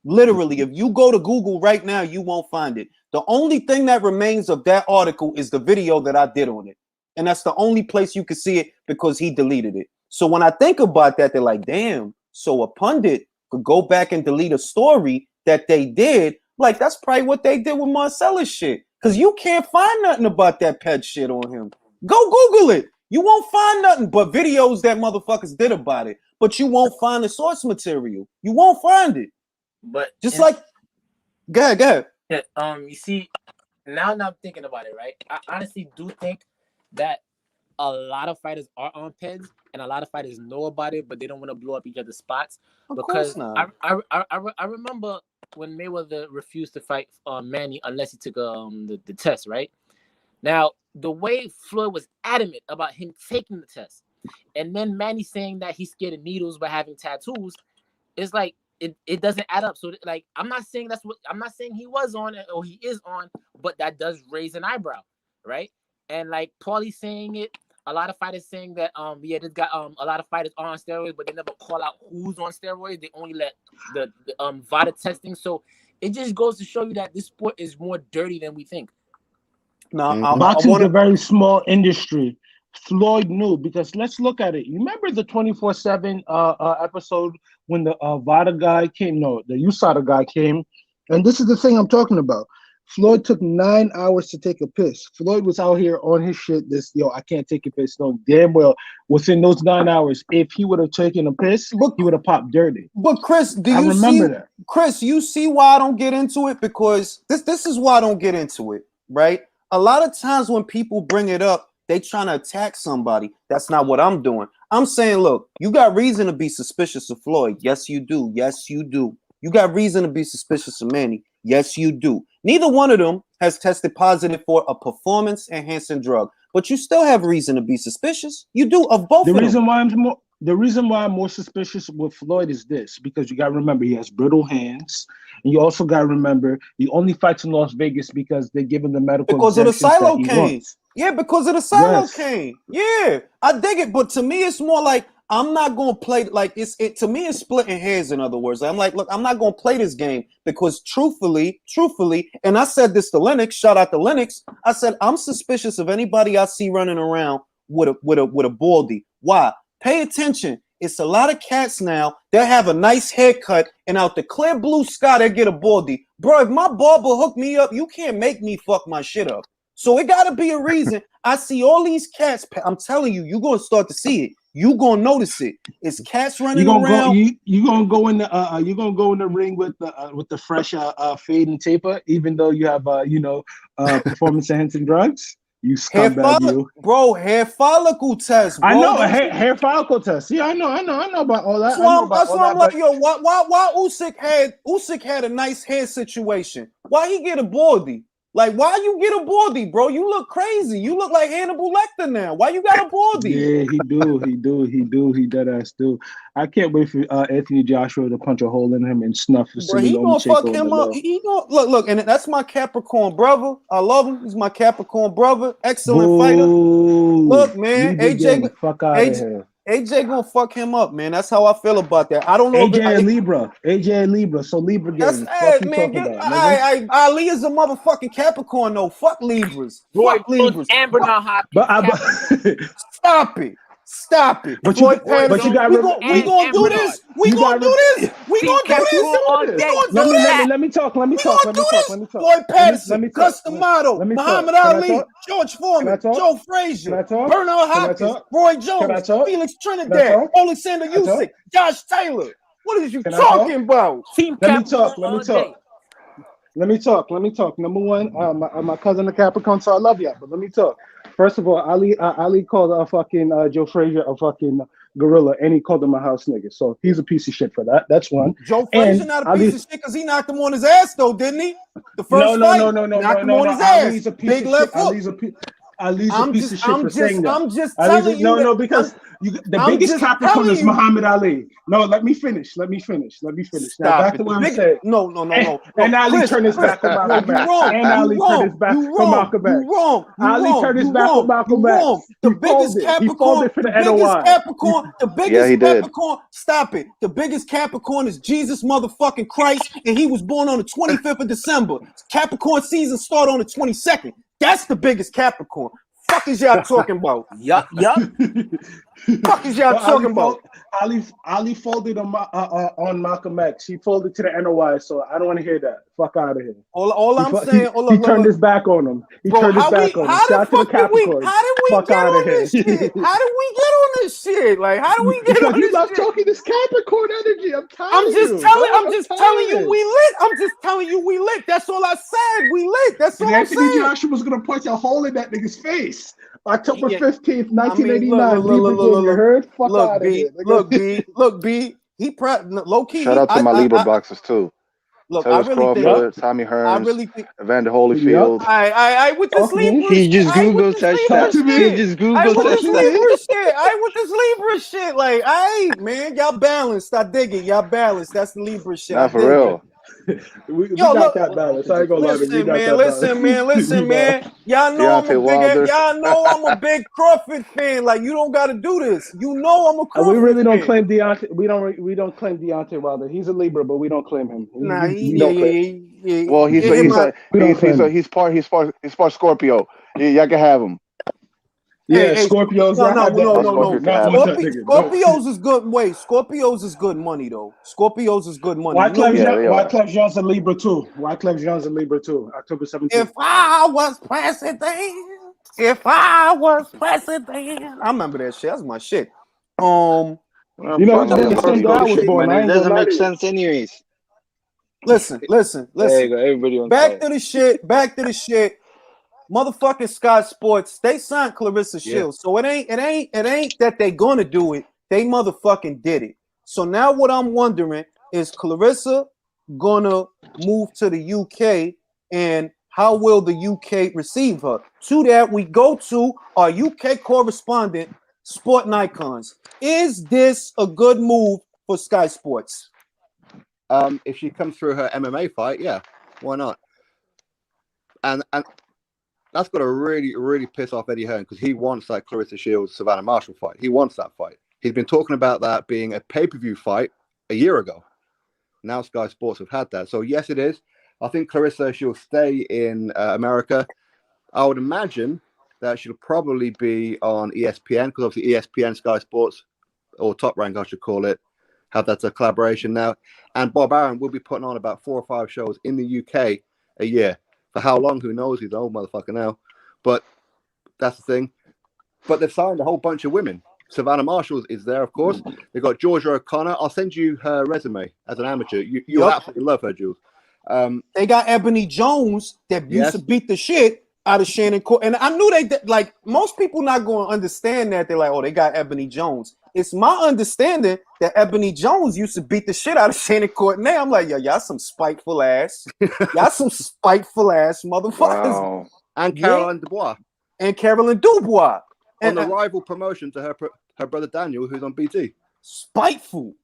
Literally, if you go to Google right now, you won't find it. The only thing that remains of that article is the video that I did on it. And that's the only place you can see it because he deleted it. So when I think about that, they're like, damn, so a pundit could go back and delete a story that they did. Like, that's probably what they did with Marcellus shit. Because you can't find nothing about that pet shit on him. Go Google it. You won't find nothing but videos that motherfuckers did about it. But you won't find the source material. You won't find it. But Just like, go ahead. Yeah, you see, now that I'm thinking about it, right? I honestly do think that a lot of fighters are on peds, and a lot of fighters know about it, but they don't want to blow up each other's spots. Of Because course not. I remember when Mayweather refused to fight Manny unless he took the test, right? Now, the way Floyd was adamant about him taking the test, and then Manny saying that he's scared of needles by having tattoos, it's like it doesn't add up. So like, I'm not saying he was on it or he is on, but that does raise an eyebrow, right? And like Paulie saying it, a lot of fighters saying that this got a lot of fighters are on steroids, but they never call out who's on steroids. They only let the VADA testing. So it just goes to show you that this sport is more dirty than we think. Now, boxing is a very small industry. Floyd knew, because let's look at it. You remember the 24/7 episode when the VADA guy came? No, the USADA guy came, and this is the thing I'm talking about. Floyd took 9 hours to take a piss. Floyd was out here on his shit. I can't take a piss. No, damn well, within those 9 hours, if he would have taken a piss, he would have popped dirty. But Chris, I remember that. Chris, you see why I don't get into it? Because this is why I don't get into it, right? A lot of times when people bring it up, they trying to attack somebody. That's not what I'm doing. I'm saying, look, you got reason to be suspicious of Floyd. Yes, you do. Yes, you do. You got reason to be suspicious of Manny. Yes, you do. Neither one of them has tested positive for a performance-enhancing drug, but you still have reason to be suspicious. You do of both of them. The reason why I'm more suspicious with Floyd is this, because you got to remember he has brittle hands, and you also got to remember he only fights in Las Vegas because they give him the medical because of the silo cane. Wants. Yeah, because of the silo cane. Yeah, I dig it, but to me, it's more like I'm not gonna play like to me, it's splitting hairs. In other words, I'm like, look, I'm not gonna play this game because truthfully, and I said this to Lennox. Shout out to Lennox. I said I'm suspicious of anybody I see running around with a baldy. Why? Pay attention. It's a lot of cats now that have a nice haircut and out the clear blue sky they get a baldy. Bro, if my barber hooked me up, you can't make me fuck my shit up. So it gotta be a reason. I see all these cats. I'm telling you, you're gonna start to see it. You gonna notice it. It's cats running around. You gonna go in the ring with the fresh fade and taper, even though you have performance enhancing drugs. You scumbag, you. Bro, hair follicle test. Bro. I know a hair follicle test. Yeah, I know about all that. That's why I'm like, yo, why Usyk had a nice hair situation? Why he get a baldy? Like, why you get a baldy, bro? You look crazy. You look like Hannibal Lecter now. Why you got a baldy? Yeah, he dead ass do. I can't wait for Anthony Joshua to punch a hole in him and snuff. Bro, he gonna fuck him up. He gonna look, and that's my Capricorn brother. I love him. He's my Capricorn brother. Excellent fighter. Look, man, AJ, fuck out of here. AJ gonna fuck him up, man. That's how I feel about that. I don't know. AJ and Libra. So Libra game. That's man. Ali is a motherfucking Capricorn, though. Fuck Libras. Fuck Libras. Amber not hot. Stop it. But you got we gonna do this. We gonna do this. Let me talk. Floyd Patterson, Custom Model, Muhammad Ali, George Foreman, Joe Frazier, Bernard Hopkins, Roy Jones, Felix Trinidad, Alexander Usyk, Josh Taylor. What is you talking about? Let me talk. Number one, my cousin a Capricorn, so I love you. But let me talk. First of all, Ali called Joe Frazier a fucking gorilla, and he called him a house nigga. So he's a piece of shit for that. That's one. Joe Frazier not a piece of shit because he knocked him on his ass though, didn't he? The first fight, knocked him on his ass. Big left hook. Ali's a piece of shit for saying that. I'm just telling you. Because The I'm biggest just Capricorn telling is you. Muhammad Ali. No, let me finish. Now Stop back it. to what The I'm big, saying. no. And Ali Chris, turned his back on no, Malcolm you X. wrong. And Ali turned his back on Malcolm X. You wrong. Ali turned his back on Malcolm You wrong. X. The He biggest folded. He Capricorn, folded for the NOI. Yeah, he did. Capricorn, stop it. The biggest Capricorn is Jesus motherfucking Christ, and he was born on the 25th of December. Capricorn season start on the 22nd. That's the biggest Capricorn. Fuck is y'all talking about? Yup. Fuck is y'all talking about? Ali folded on Malcolm X. He folded to the NOI, so I don't want to hear that. Fuck out of here. All I'm saying, he turned his back on him. Bro, how did we Shout to the Capricorn. How did we Fuck get out on of here. this shit? How did we get on this shit? Like, how do we get on Because you this love shit? talking this Capricorn energy. I'm I'm just telling you we lit. I'm just telling you we lit. That's all I said. We lit. That's all And I'm Anthony saying. Joshua was gonna punch a hole in that nigga's face. October 15th, 1989. You heard? Fuck out of here. Look, B. He low key. Shout out to my Libra boxers too. Look, Terrence I really Crawford, think. Tommy Hearns, I really think. Evander Holyfield. I with this Libra He just shit. Google searched that. He just Google searched that. I with this Libra shit. Like, man, y'all balanced. I dig it. Y'all balanced. That's the Libra shit. Not for real. We got that balance. I ain't gonna lie to you. Listen, man. Y'all know Y'all know I'm a big Crawford fan. Like, you don't got to do this. You know I'm a Crawford we really don't fan. claim Deontay. We don't claim Deontay Wilder. He's a Libra, but we don't claim him. Nah, Well, he's part Scorpio. Y'all can have him. Yeah, Scorpios. No. Scorpios is good. Wait, Scorpios is good money though. Scorpios is good money. Wyclef Jean's a Libra too. October 17th. If I was president, I remember that shit. That's my shit. You know, the same day I was born. It doesn't make sense, anyways. Listen. There you go. Everybody on Back to the shit. Motherfucking Sky Sports, they signed Clarissa Shields. So it ain't that they gonna do it. They motherfucking did it. So now what I'm wondering is Clarissa gonna move to the UK, and how will the UK receive her? To that we go to our UK correspondent, Sport Icons. Is this a good move for Sky Sports? If she comes through her MMA fight, yeah, why not? And that's got to really, really piss off Eddie Hearn, because he wants that Clarissa Shields Savannah Marshall fight. He wants that fight. He's been talking about that being a pay-per-view fight a year ago. Now Sky Sports have had that. So yes, it is. I think Clarissa, she'll stay in America. I would imagine that she'll probably be on ESPN, because obviously ESPN, Sky Sports, or Top Rank, I should call it, have that collaboration now. And Bob Arum will be putting on about 4 or 5 shows in the UK a year. For how long, who knows? He's an old motherfucker now. But that's the thing. But they've signed a whole bunch of women. Savannah Marshall is there, of course. They've got Georgia O'Connor. I'll send you her resume as an amateur. You'll absolutely love her, Jules. They got Ebony Jones that used to beat the shit out of Shannon Court. And I knew like, most people not going to understand that. They're like, oh, they got Ebony Jones. It's my understanding that Ebony Jones used to beat the shit out of Shannon Court. Now I'm like, y'all some spiteful ass. Y'all some spiteful ass motherfuckers. Wow. And Caroline Dubois. And Carolyn Dubois. On the rival promotion to her brother Daniel, who's on BT. Spiteful.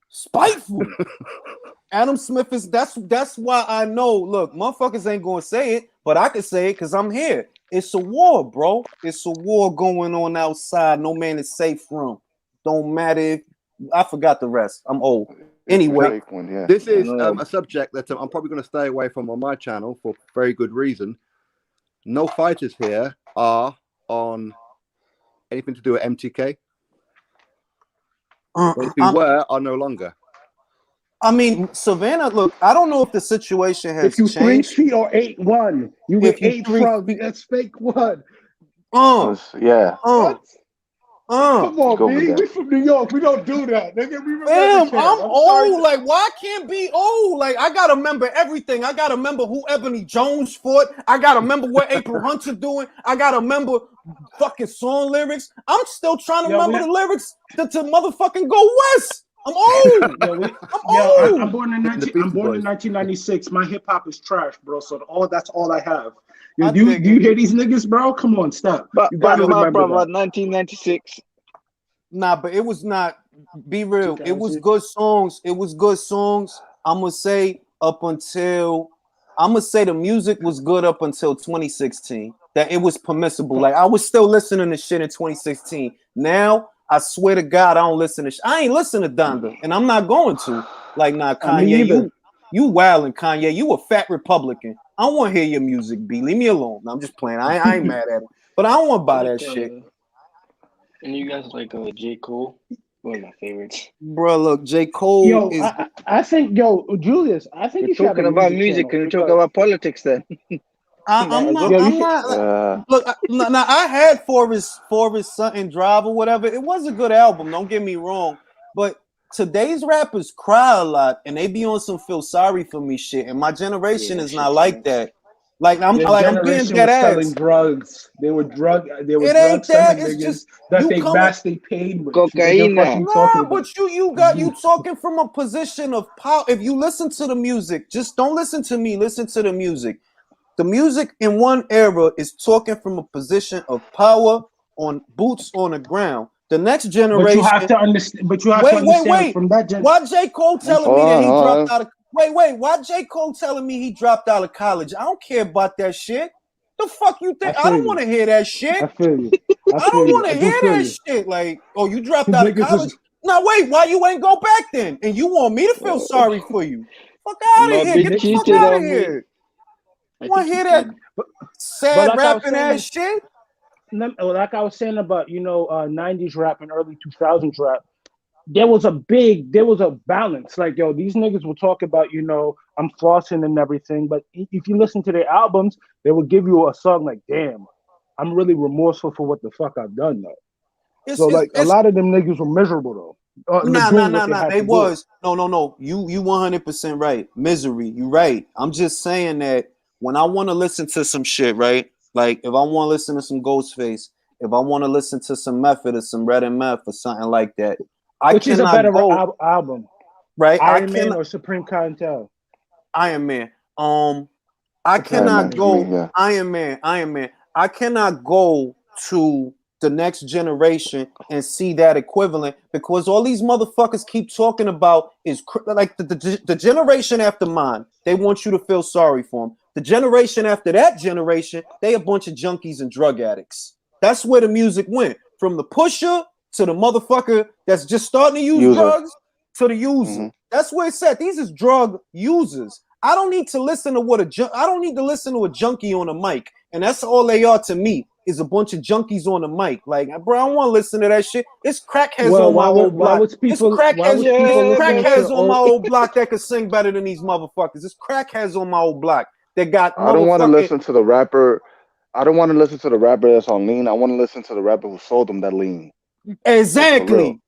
Adam Smith is that's why I know. Look, motherfuckers ain't gonna say it, but I can say it because I'm here. It's a war, bro. It's a war going on outside. No man is safe from. Don't matter if I forgot the rest. I'm old. Anyway, this is a subject that I'm probably going to stay away from on my channel for very good reason. No fighters here are on anything to do with MTK. If we were, are no longer. I mean, Savannah, look, I don't know if the situation has changed. If you 3 feet or 8'1", you get 8 from that's fake one. Yeah. Come on, B. We from New York. We don't do that, nigga. Damn, I'm old. Like, why can't be old? Like, I gotta remember everything. I gotta remember who Ebony Jones fought. I gotta remember what April Hunter doing. I gotta remember fucking song lyrics. I'm still trying to remember the lyrics to motherfucking Go West. I'm old. I'm born in 1996. My hip hop is trash, bro. So that's all I have. Do you hear these niggas, bro? Come on, stop. But my problem, 1996. Nah, but it was not. Be real. It was 2000. good songs. It was good songs. I'm gonna say the music was good up until 2016. That it was permissible. Like I was still listening to shit in 2016. Now I swear to God, I don't listen to. I ain't listen to Donda, and I'm not going to. Like, nah, Me Kanye, either. you wildin', Kanye. You a fat Republican. I don't want to hear your music, B. Leave me alone. No, I'm just playing. I ain't mad at him, but I don't want to buy that shit. And you guys like J. Cole? One of my favorites. Bro, look, J. Cole Yo, is. I think, Julius, I think We're you should have a talking about music music. channel Can we talk because about politics then? I'm not. yo, you I'm should. not. Look, now I had Forrest Sutton Drive or whatever. It was a good album. Don't get me wrong, but today's rappers cry a lot and they be on some feel sorry for me shit. And my generation Yeah, is shit not like sucks. that. Like I'm This being generation dead was selling ass. drugs. They were drug It ain't that. selling It's niggas just that you they coming. vastly paid with. What the Cocaine. fuck you talking Nah, about? but you talking from a position of power. If you listen to the music, just don't listen to me. Listen to the music. The music in one era is talking from a position of power on boots on the ground. The next But you generation. have to understand. But you have to understand from that generation. Why J. Cole telling Hold me that on, he hold dropped on. out of why J. Cole telling me he dropped out of college? I don't care about that shit. The fuck you think? I feel don't you. want to hear that shit. I feel you. I I feel don't you. want I to do hear feel that you. shit. Like, oh, you dropped out of Niggas college? is Now wait, why you ain't go back then? And you want me to feel sorry for you? Fuck out of My here! Get bitch the fuck cheated out of on me. here! I Want think to he hear that did. but sad like I was rapping ass saying, shit? like I was saying about 90s rap and early 2000s rap. There was a balance. Like, yo, these niggas will talk about, I'm flossing and everything, but if you listen to their albums, they will give you a song like, damn, I'm really remorseful for what the fuck I've done though. So like a It's lot of them niggas were miserable though. Doing what they had They to was no. You 100% right. Misery. You right. I'm just saying that when I want to listen to some shit, right? Like if I want to listen to some Ghostface, if I want to listen to some Method or some Red and Meth or something like that, I which is a cannot better go album, right. Iron Man or Supreme Clientele. Iron Man. I Supreme Iron cannot Man Clientele. for me, go yeah. Iron Man. I cannot go to the next generation and see that equivalent because all these motherfuckers keep talking about is like the generation after mine. They want you to feel sorry for them. The generation after that generation, they a bunch of junkies and drug addicts. That's where the music went from the pusher to the motherfucker that's just starting to use User. drugs to the user. Mm-hmm. That's where it's at. These is drug users. I don't need to listen to I don't need to listen to a junkie on a mic, and that's all they are to me is a bunch of junkies on the mic. Like, bro, I don't want to listen to that shit. It's crackheads Well, on my old why block. was people Yeah, listening Crackheads to on my old? old block that could sing better than these motherfuckers. It's crackheads on my old block that got I don't want to motherfucking listen to the rapper. I don't want to listen to the rapper that's on lean. I want to listen to the rapper who sold them that lean. Like, for real. exactly.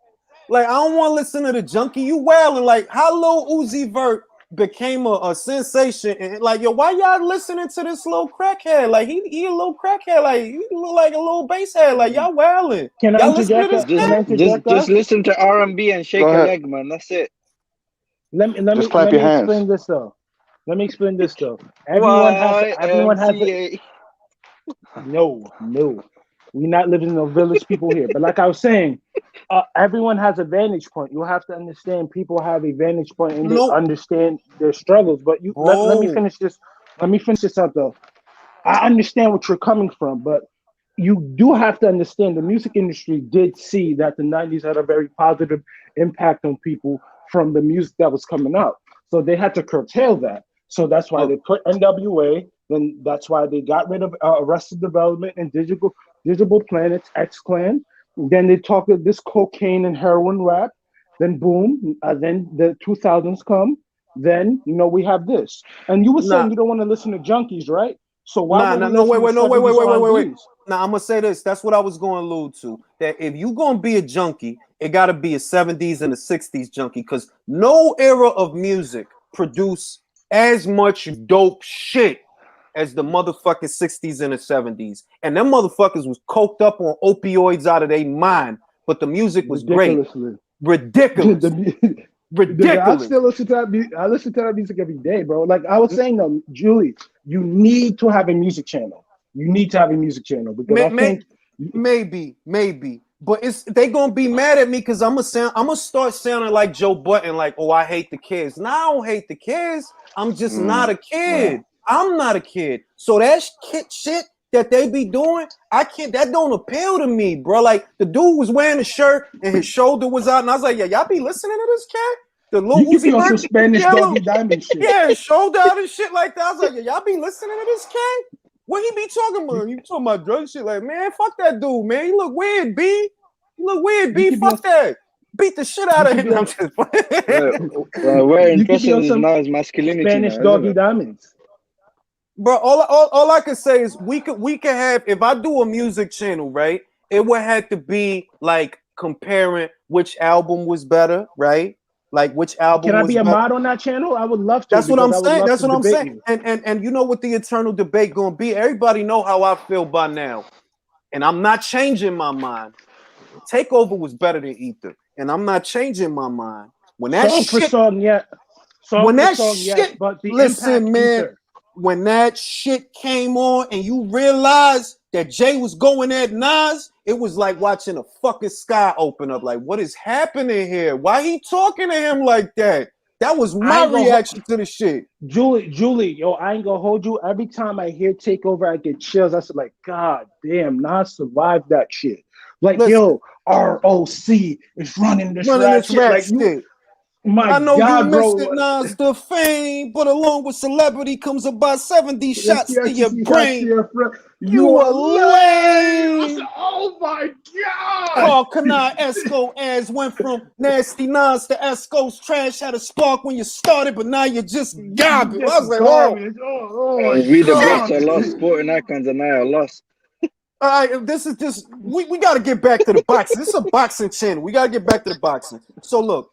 Like, I don't want to listen to the junkie. You wailing like how Lil Uzi Vert became a sensation and like, yo, why y'all listening to this little crackhead? Like he a little crackhead, like he look like a little bass head, like y'all wailing. Can I Y'all listen to this Just, shit? just listen to R&B and shake Go a ahead. leg, man. That's it. Just clap your hands. Explain this though. Let me explain this though. Everyone has YMCA. no. We're not living in a village people here. But like I was saying, everyone has a vantage point. You have to understand people have a vantage point and they No, understand their struggles. But let me bro. finish this. Let me finish this out though. I understand what you're coming from, but you do have to understand the music industry did see that the 90s had a very positive impact on people from the music that was coming out. So they had to curtail that. So that's why they put NWA. Then that's why they got rid of Arrested Development and Digital Planets, X-Clan. Then they talk of this cocaine and heroin rap. Then boom, then the 2000s come. Then, we have this. And you were saying Nah, you don't want to listen to junkies, right? So why won't we no, listen wait, to no, 70s wait. R&Bs? Now I'm gonna say this. That's what I was going to allude to. That if you gonna be a junkie, it gotta be a 70s and a 60s junkie, because no era of music produced as much dope shit as the motherfucking 60s and the 70s. And them motherfuckers was coked up on opioids out of their mind, but the music was great. Ridiculously. Ridiculous. Nigga, I Ridiculous. still listen to that. I listen to that music every day, bro. Like I was saying, though, Julie, you need to have a music channel. You need to have a music channel because I think Maybe, But they gonna be mad at me because I'm gonna start sounding like Joe Budden, like, oh, I hate the kids. Nah, I don't hate the kids. I'm just not a kid. I'm not a kid. So that kid shit that they be doing, that don't appeal to me, bro. Like the dude was wearing a shirt and his shoulder was out, and I was like, yeah, y'all be listening to this cat? The little You could be Uzi on some Vert, Spanish yellow. Doggy Diamond shit. Yeah, shoulder out and shit like that. I was like, yeah, y'all be listening to this cat? What he be talking about? You talking about drug shit? Like, man, fuck that dude, man. You look weird, B. You look weird, B. Fuck that. Beat the shit out of him. I'm just we're interested in now is masculinity. Spanish now, Doggy Diamonds. Bro, all I can say is we could have, if I do a music channel, right? It would have to be like comparing which album was better, right? Like which album Can I was be a better. mod on that channel? I would love to. That's what I'm saying. That's what I'm saying. And you know what the eternal debate gonna be? Everybody know how I feel by now. And I'm not changing my mind. Takeover was better than Ether. And I'm not changing my mind. When that song shit, for song, yeah. Song when for that song, shit, yes, but the listen, impact, man. Ether. When that shit came on and you realized that Jay was going at Nas, it was like watching a fucking sky open up. Like, what is happening here? Why he talking to him like that? That was my reaction to the shit. Julie, yo, I ain't gonna hold you. Every time I hear Takeover, I get chills. I said, like, God damn, Nas survived that shit. Like, listen, yo, ROC is running this rap shit. Like, you, I know God, you bro. miss it, Nas, the fame, but along with celebrity comes about 70 shots to your brain. You a lame. Oh my God. Carl Kanai Esco as went from nasty Nas to Esco's trash. Had a spark when you started, but now you're just garbage. I was like, we the greats are lost. Sporting icons and I are lost. All right, this is just we got to get back to the boxing. This is a boxing channel. We got to get back to the boxing. So look,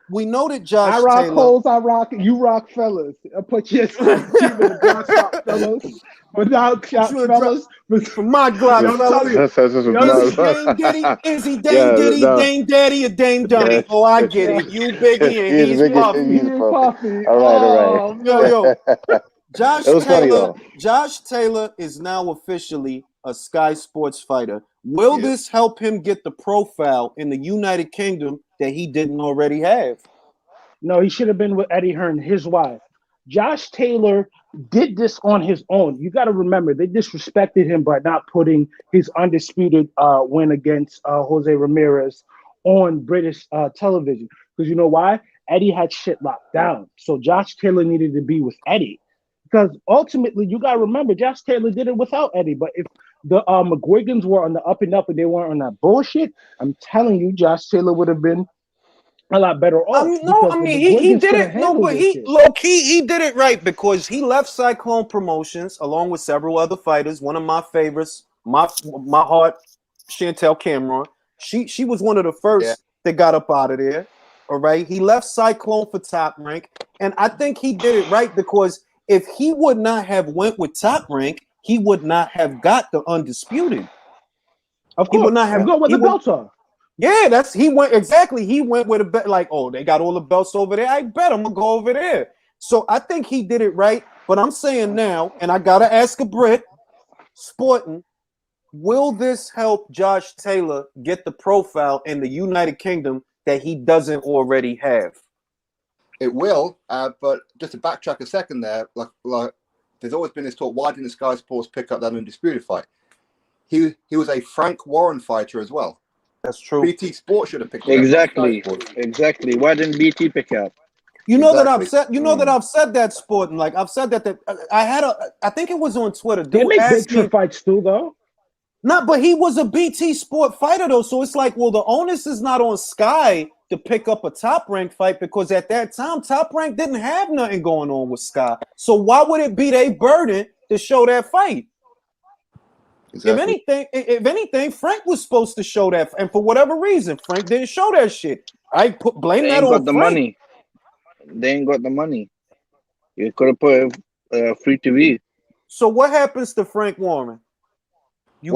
we know that Josh I rock Taylor. holes, I rock. You rock fellas. I put your team in the Glock shop, fellas. Without shot, fellas. For my Glock, fellas. Is he Dame Diddy? Is he Dame Diddy, Dame Daddy, or Dame Dummy? Oh, I get it. You Biggie and he's Puffy. All right. Yo. Josh Taylor is now officially a Sky Sports fighter. Will this help him get the profile in the United Kingdom that he didn't already have? No, he should have been with Eddie Hearn, his wife. Josh Taylor did this on his own. You got to remember, they disrespected him by not putting his undisputed win against Jose Ramirez on British television. Because you know why? Eddie had shit locked down. So Josh Taylor needed to be with Eddie. Because ultimately, you got to remember, Josh Taylor did it without Eddie. But if the McGuigans were on the up and up and they weren't on that bullshit, I'm telling you, Josh Taylor would have been a lot better off. He did it. No, but he did it right because he left Cyclone Promotions along with several other fighters. One of my favorites, my heart, Chantel Cameron. She was one of the first that got up out of there. All right, he left Cyclone for Top Rank, and I think he did it right because if he would not have went with Top Rank, he would not have got the Undisputed. Of course, he would not have gone with the belts on. Yeah, he went with a bet like, oh, they got all the belts over there. I bet I'm gonna go over there. So I think he did it right. But I'm saying now, and I gotta ask a Brit, Sporting, will this help Josh Taylor get the profile in the United Kingdom that he doesn't already have? It will, but just to backtrack a second there, like there's always been this talk, why didn't Sky Sports pick up that Undisputed fight? He was a Frank Warren fighter as well. That's true. BT Sports should have picked up. Exactly. Why didn't BT pick up? You know that I've said. You know that I've said that, Sporting. Like I've said that I think it was on Twitter. They make big for fights too, though. Not, but he was a BT Sport fighter though, so it's like, well, the onus is not on Sky to pick up a Top Rank fight because at that time, Top Rank didn't have nothing going on with Sky. So why would it be their burden to show that fight? Exactly. If anything, Frank was supposed to show that, and for whatever reason, Frank didn't show that shit. I blame that on the Frank. Money. They ain't got the money. You could have put free TV. So what happens to Frank Warren? You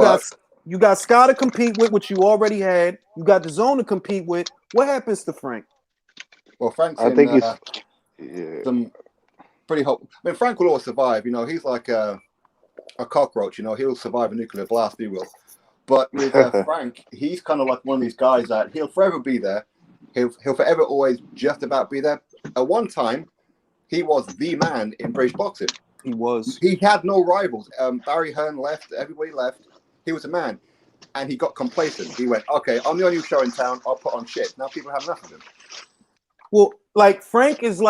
got Sky to compete with, which you already had. You got the Zone to compete with. What happens to Frank? Well, Frank's some pretty hot. I mean, Frank will always survive. You know, he's like a cockroach. You know, he'll survive a nuclear blast. He will. But with Frank, he's kind of like one of these guys that he'll forever be there. He'll forever always just about be there. At one time, he was the man in British boxing. He was. He had no rivals. Barry Hearn left. Everybody left. He was a man. And he got complacent. He went, okay, I'm the only show in town. I'll put on shit. Now people have enough of him. Well, like Frank is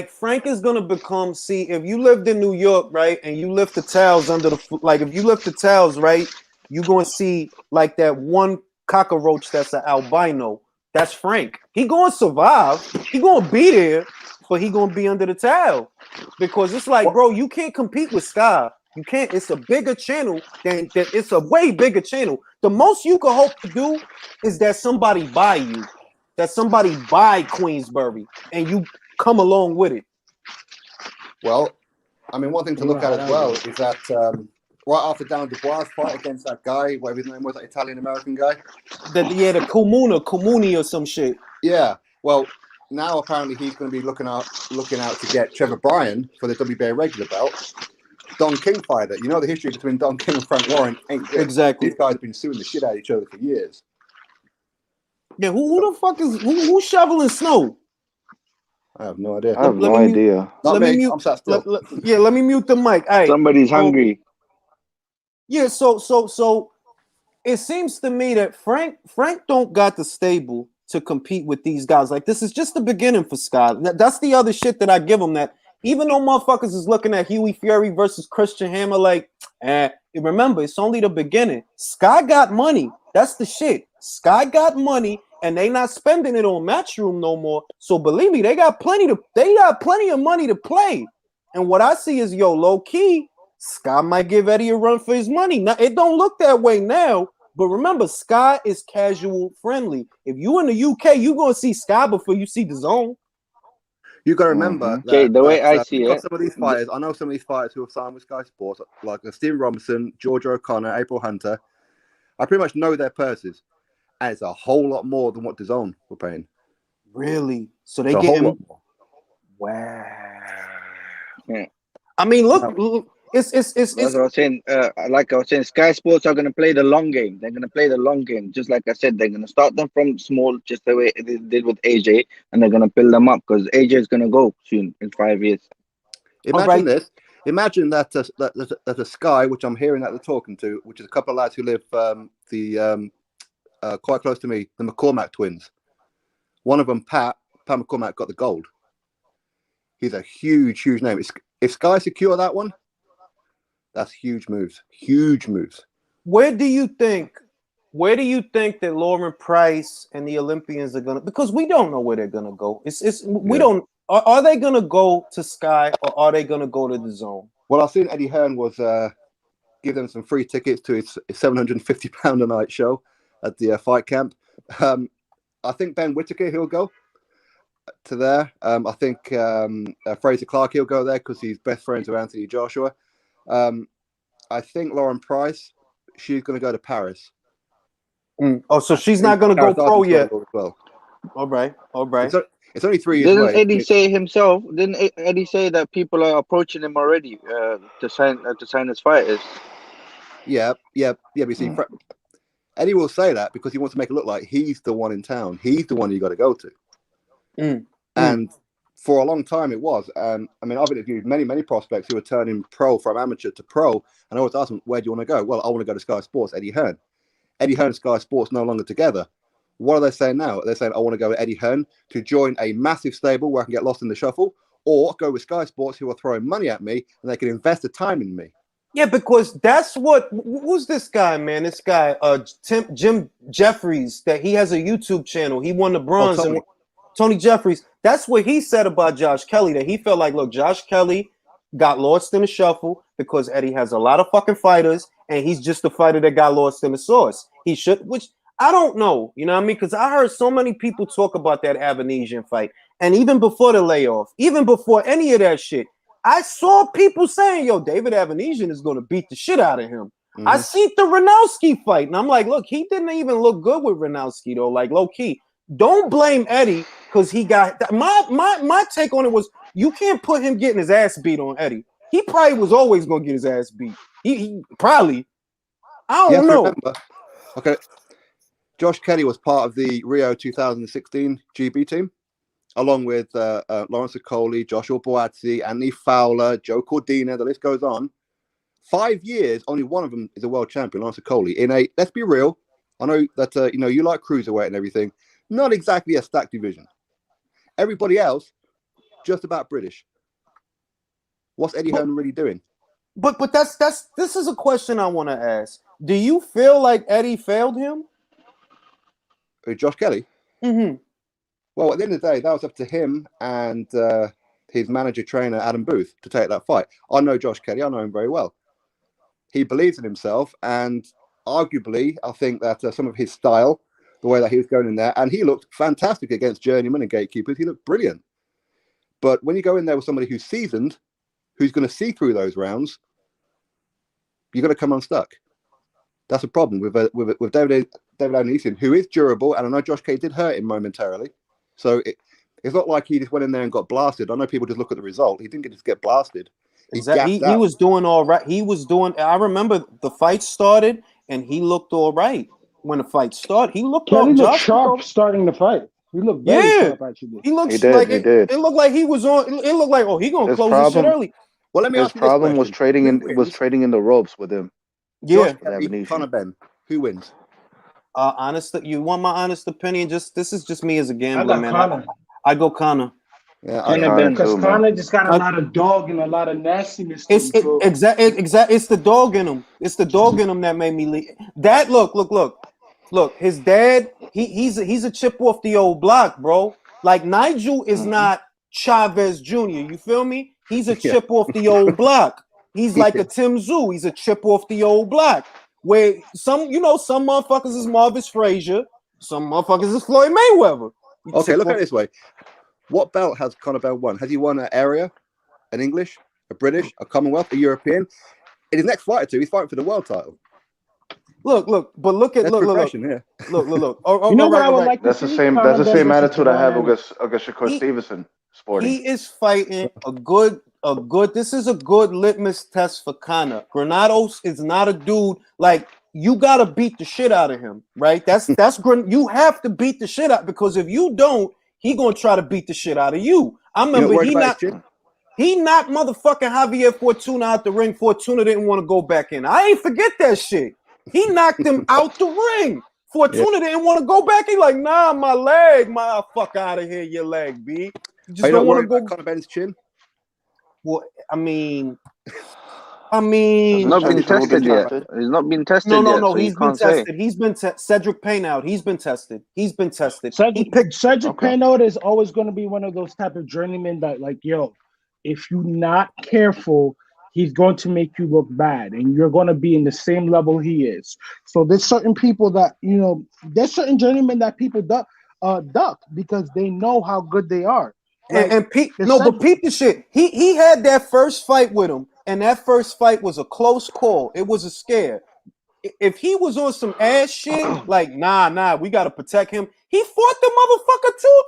Frank is gonna become. See, if you lived in New York, right, and you lift the towels under the if you lift the towels, right, you gonna see like that one cockroach that's an albino. That's Frank. He gonna survive. He gonna be there, but he gonna be under the towel because it's like, bro, you can't compete with Sky. You can't. It's a bigger channel than that. It's a way bigger channel. The most you can hope to do is that somebody buy you. That somebody buy Queensbury and you come along with it. Well, I mean, one thing to look at as well is that right after Dan Dubois' fight against that guy, whatever his name was, that Italian-American guy. The Comuni or some shit. Yeah. Well, now apparently he's going to be looking out to get Trevor Bryan for the WBA regular belt. Don King fighter. You know the history between Don King and Frank Warren ain't good. Exactly. These guys have been suing the shit out of each other for years. Yeah, who the fuck is who's shoveling snow? I have no idea. I have no idea. Not let me. me mute. I'm sat still. Let me mute the mic. All right. Somebody's hungry. Yeah, so it seems to me that Frank don't got the stable to compete with these guys. Like, this is just the beginning for Sky. That's the other shit that I give him, that even though motherfuckers is looking at Huey Fury versus Christian Hammer, like, remember, it's only the beginning. Sky got money. That's the shit. Sky got money, and they not spending it on Matchroom no more. So believe me, they got plenty of money to play. And what I see is, low key, Sky might give Eddie a run for his money. Now, it don't look that way now, but remember, Sky is casual friendly. If you in the UK, you gonna see Sky before you see the Zone. You got to remember Okay, the way I see it, some of these fighters, I know some of these fighters who have signed with Sky Sports, like Steve Robinson, George O'Connor, April Hunter. I pretty much know their purses, and it's a whole lot more than what the Zone were paying. Really? So they It's a get whole him. lot more. Wow. I mean, look, it's That's what I was saying. Like I was saying, Sky Sports are going to play the long game. They're going to play the long game. Just like I said, they're going to start them from small, just the way they did with AJ, and they're going to build them up because AJ is going to go soon in 5 years. Imagine this. Imagine that a Sky, which I'm hearing that they're talking to, which is a couple of lads who live quite close to me, the McCormack twins. One of them, Pat McCormack, got the gold. He's a huge name. If Sky secure that one, that's huge moves. Huge moves. Where do you think that Lauren Price and the Olympians are gonna? Because we don't know where they're gonna go. We don't. Are they gonna go to Sky or are they gonna go to the Zone? Well, I've seen Eddie Hearn was give them some free tickets to his £750 a night show at the fight camp. I think Ben Whittaker, he'll go to there. I think Fraser Clark, he'll go there because he's best friends with Anthony Joshua. I think Lauren Price, she's going to go to Paris. Oh, so she's not going to go pro yet. Well. All right. It's only 3 years away. Didn't Eddie say himself? Didn't Eddie say that people are approaching him already to sign his fighters? Yeah. But you see, Eddie will say that because he wants to make it look like he's the one in town. He's the one you got to go to. And for a long time it was. I mean, I've interviewed many prospects who are turning pro from amateur to pro, and I always ask them, where do you want to go? Well, I want to go to Sky Sports, Eddie Hearn. Eddie Hearn and Sky Sports no longer together. What are they saying now? They're saying, I want to go with Eddie Hearn to join a massive stable where I can get lost in the shuffle, or go with Sky Sports, who are throwing money at me and they can invest the time in me. Yeah, because that's who's this guy, man? This guy, Jim Jeffries, that he has a YouTube channel. He won the bronze. Tony. Tony Jeffries. That's what he said about Josh Kelly, that he felt like, look, Josh Kelly got lost in the shuffle because Eddie has a lot of fucking fighters and he's just a fighter that got lost in the sauce. He should, which I don't know, you know what I mean? Because I heard so many people talk about that Avanesian fight. And even before the layoff, even before any of that shit, I saw people saying, yo, David Avanesian is going to beat the shit out of him. I see the Ranowski fight, and I'm like, look, he didn't even look good with Ranowski, though, like low key. Don't blame Eddie because he got my take on it was you can't put him getting his ass beat on Eddie. He probably was always gonna get his ass beat. He probably, I don't know. Okay. Josh Kelly was part of the Rio 2016 GB team, along with Lawrence Okoli, Joshua Boazzi, Anthony Fowler, Joe Cordina. The list goes on. 5 years, only one of them is a world champion, Lawrence Okoli. In a, let's be real, I know that you like cruiserweight and everything. Not exactly a stacked division. Everybody else, just about British. What's Eddie Hearn really doing? But this is a question I want to ask. Do you feel like Eddie failed him? Josh Kelly? Mm-hmm. Well, at the end of the day, that was up to him and his manager trainer, Adam Booth, to take that fight. I know Josh Kelly. I know him very well. He believes in himself, and arguably, I think that some of his style, the way that he was going in there, and he looked fantastic against journeymen and gatekeepers. He looked brilliant. But when you go in there with somebody who's seasoned, who's going to see through those rounds, you're going to come unstuck. That's a problem with David Adenisian, who is durable, and I know Josh Kelly did hurt him momentarily. So it's not like he just went in there and got blasted. I know people just look at the result. He didn't just get blasted. Exactly. He was doing all right. I remember the fight started, and he looked all right when the fight started. He looked Kelly looked sharp starting the fight. He looked very sharp, actually. He looked He did. It looked like he was on. It looked like, he gonna close this shit early. Well, let me ask you this problem question. was trading in the ropes with him. Yeah, Conor Ben. Who wins? You want my honest opinion? This is just me as a gambler, I got man. Conor. I go Conor. Yeah, because Conor just got a lot of dog and a lot of nastiness. It's the dog in him. It's the dog in him that made me leave. That look. His dad, he's a chip off the old block, bro. Like Nigel is not Chavez Jr. You feel me? He's a chip off the old block. He's like a Tim Zoo. He's a chip off the old block. Where some motherfuckers is Marvis Frazier, some motherfuckers is Floyd Mayweather. Okay, look at it this way. What belt has Conor Ben won? Has he won an area, an English, a British, a Commonwealth, a European? In his next fight or two, he's fighting for the world title. Look. Yeah. Look. You know what I would like to see? That's the same attitude I have against Shakur Stevenson. Sporting. He is fighting a good. This is a good litmus test for Conor. Granados is not a dude like you gotta beat the shit out of him, right? That's you have to beat the shit out, because if you don't, he gonna try to beat the shit out of you. I remember he knocked motherfucking Javier Fortuna out the ring. Fortuna didn't want to go back in. I ain't forget that shit. He knocked him out the ring. Fortuna didn't want to go back. He like, nah, my leg, fuck out of here, your leg, B. You just don't want to go. Conor Ben's chin. Well, I mean, he's not been tested yet. He's not been tested yet. No. He's been tested. He's been Cedric Payne-out. He's been tested. Cedric Payne-out is always going to be one of those type of journeymen that, like, yo, if you're not careful, he's going to make you look bad, and you're going to be in the same level he is. So there's certain people that, there's certain journeymen that people duck because they know how good they are. Like, but peep the shit. He had that first fight with him, and that first fight was a close call. It was a scare. If he was on some ass shit, like nah, we gotta protect him. He fought the motherfucker 2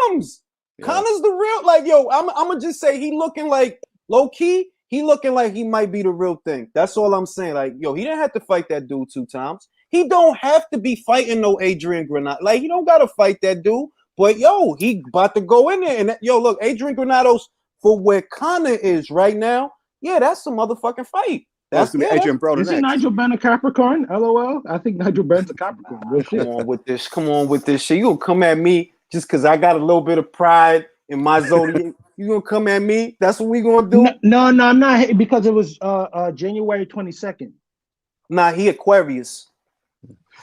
times. Yeah. Conor's the real, like, yo. I'm gonna just say he looking like low key. He looking like he might be the real thing. That's all I'm saying. Like, yo, he didn't have to fight that dude 2 times. He don't have to be fighting no Adrian Granados. Like, he don't gotta fight that dude. But yo, he about to go in there, and look, Adrian Granados, for where Conor is right now, that's a motherfucking fight. That's Adrian Broner. Isn't Nigel Ben a Capricorn? LOL. I think Nigel Ben's a Capricorn. Come on with this shit. You gonna come at me just because I got a little bit of pride in my zodiac? You gonna come at me? That's what we gonna do? No, I'm not, because it was January 22nd. Nah, he Aquarius.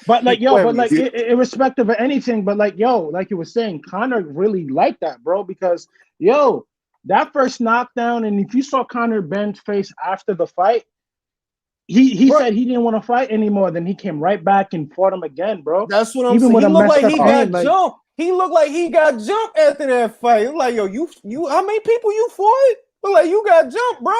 But like, irrespective of anything, but like, like you were saying, Conor really liked that, bro, because that first knockdown, and if you saw Conor Ben's face after the fight, he said he didn't want to fight anymore. Then he came right back and fought him again, bro. That's what I'm saying. He looked like he got jumped. He looked like he got jumped after that fight. Like, yo, you, how many people you fought? Look like you got jumped, bro.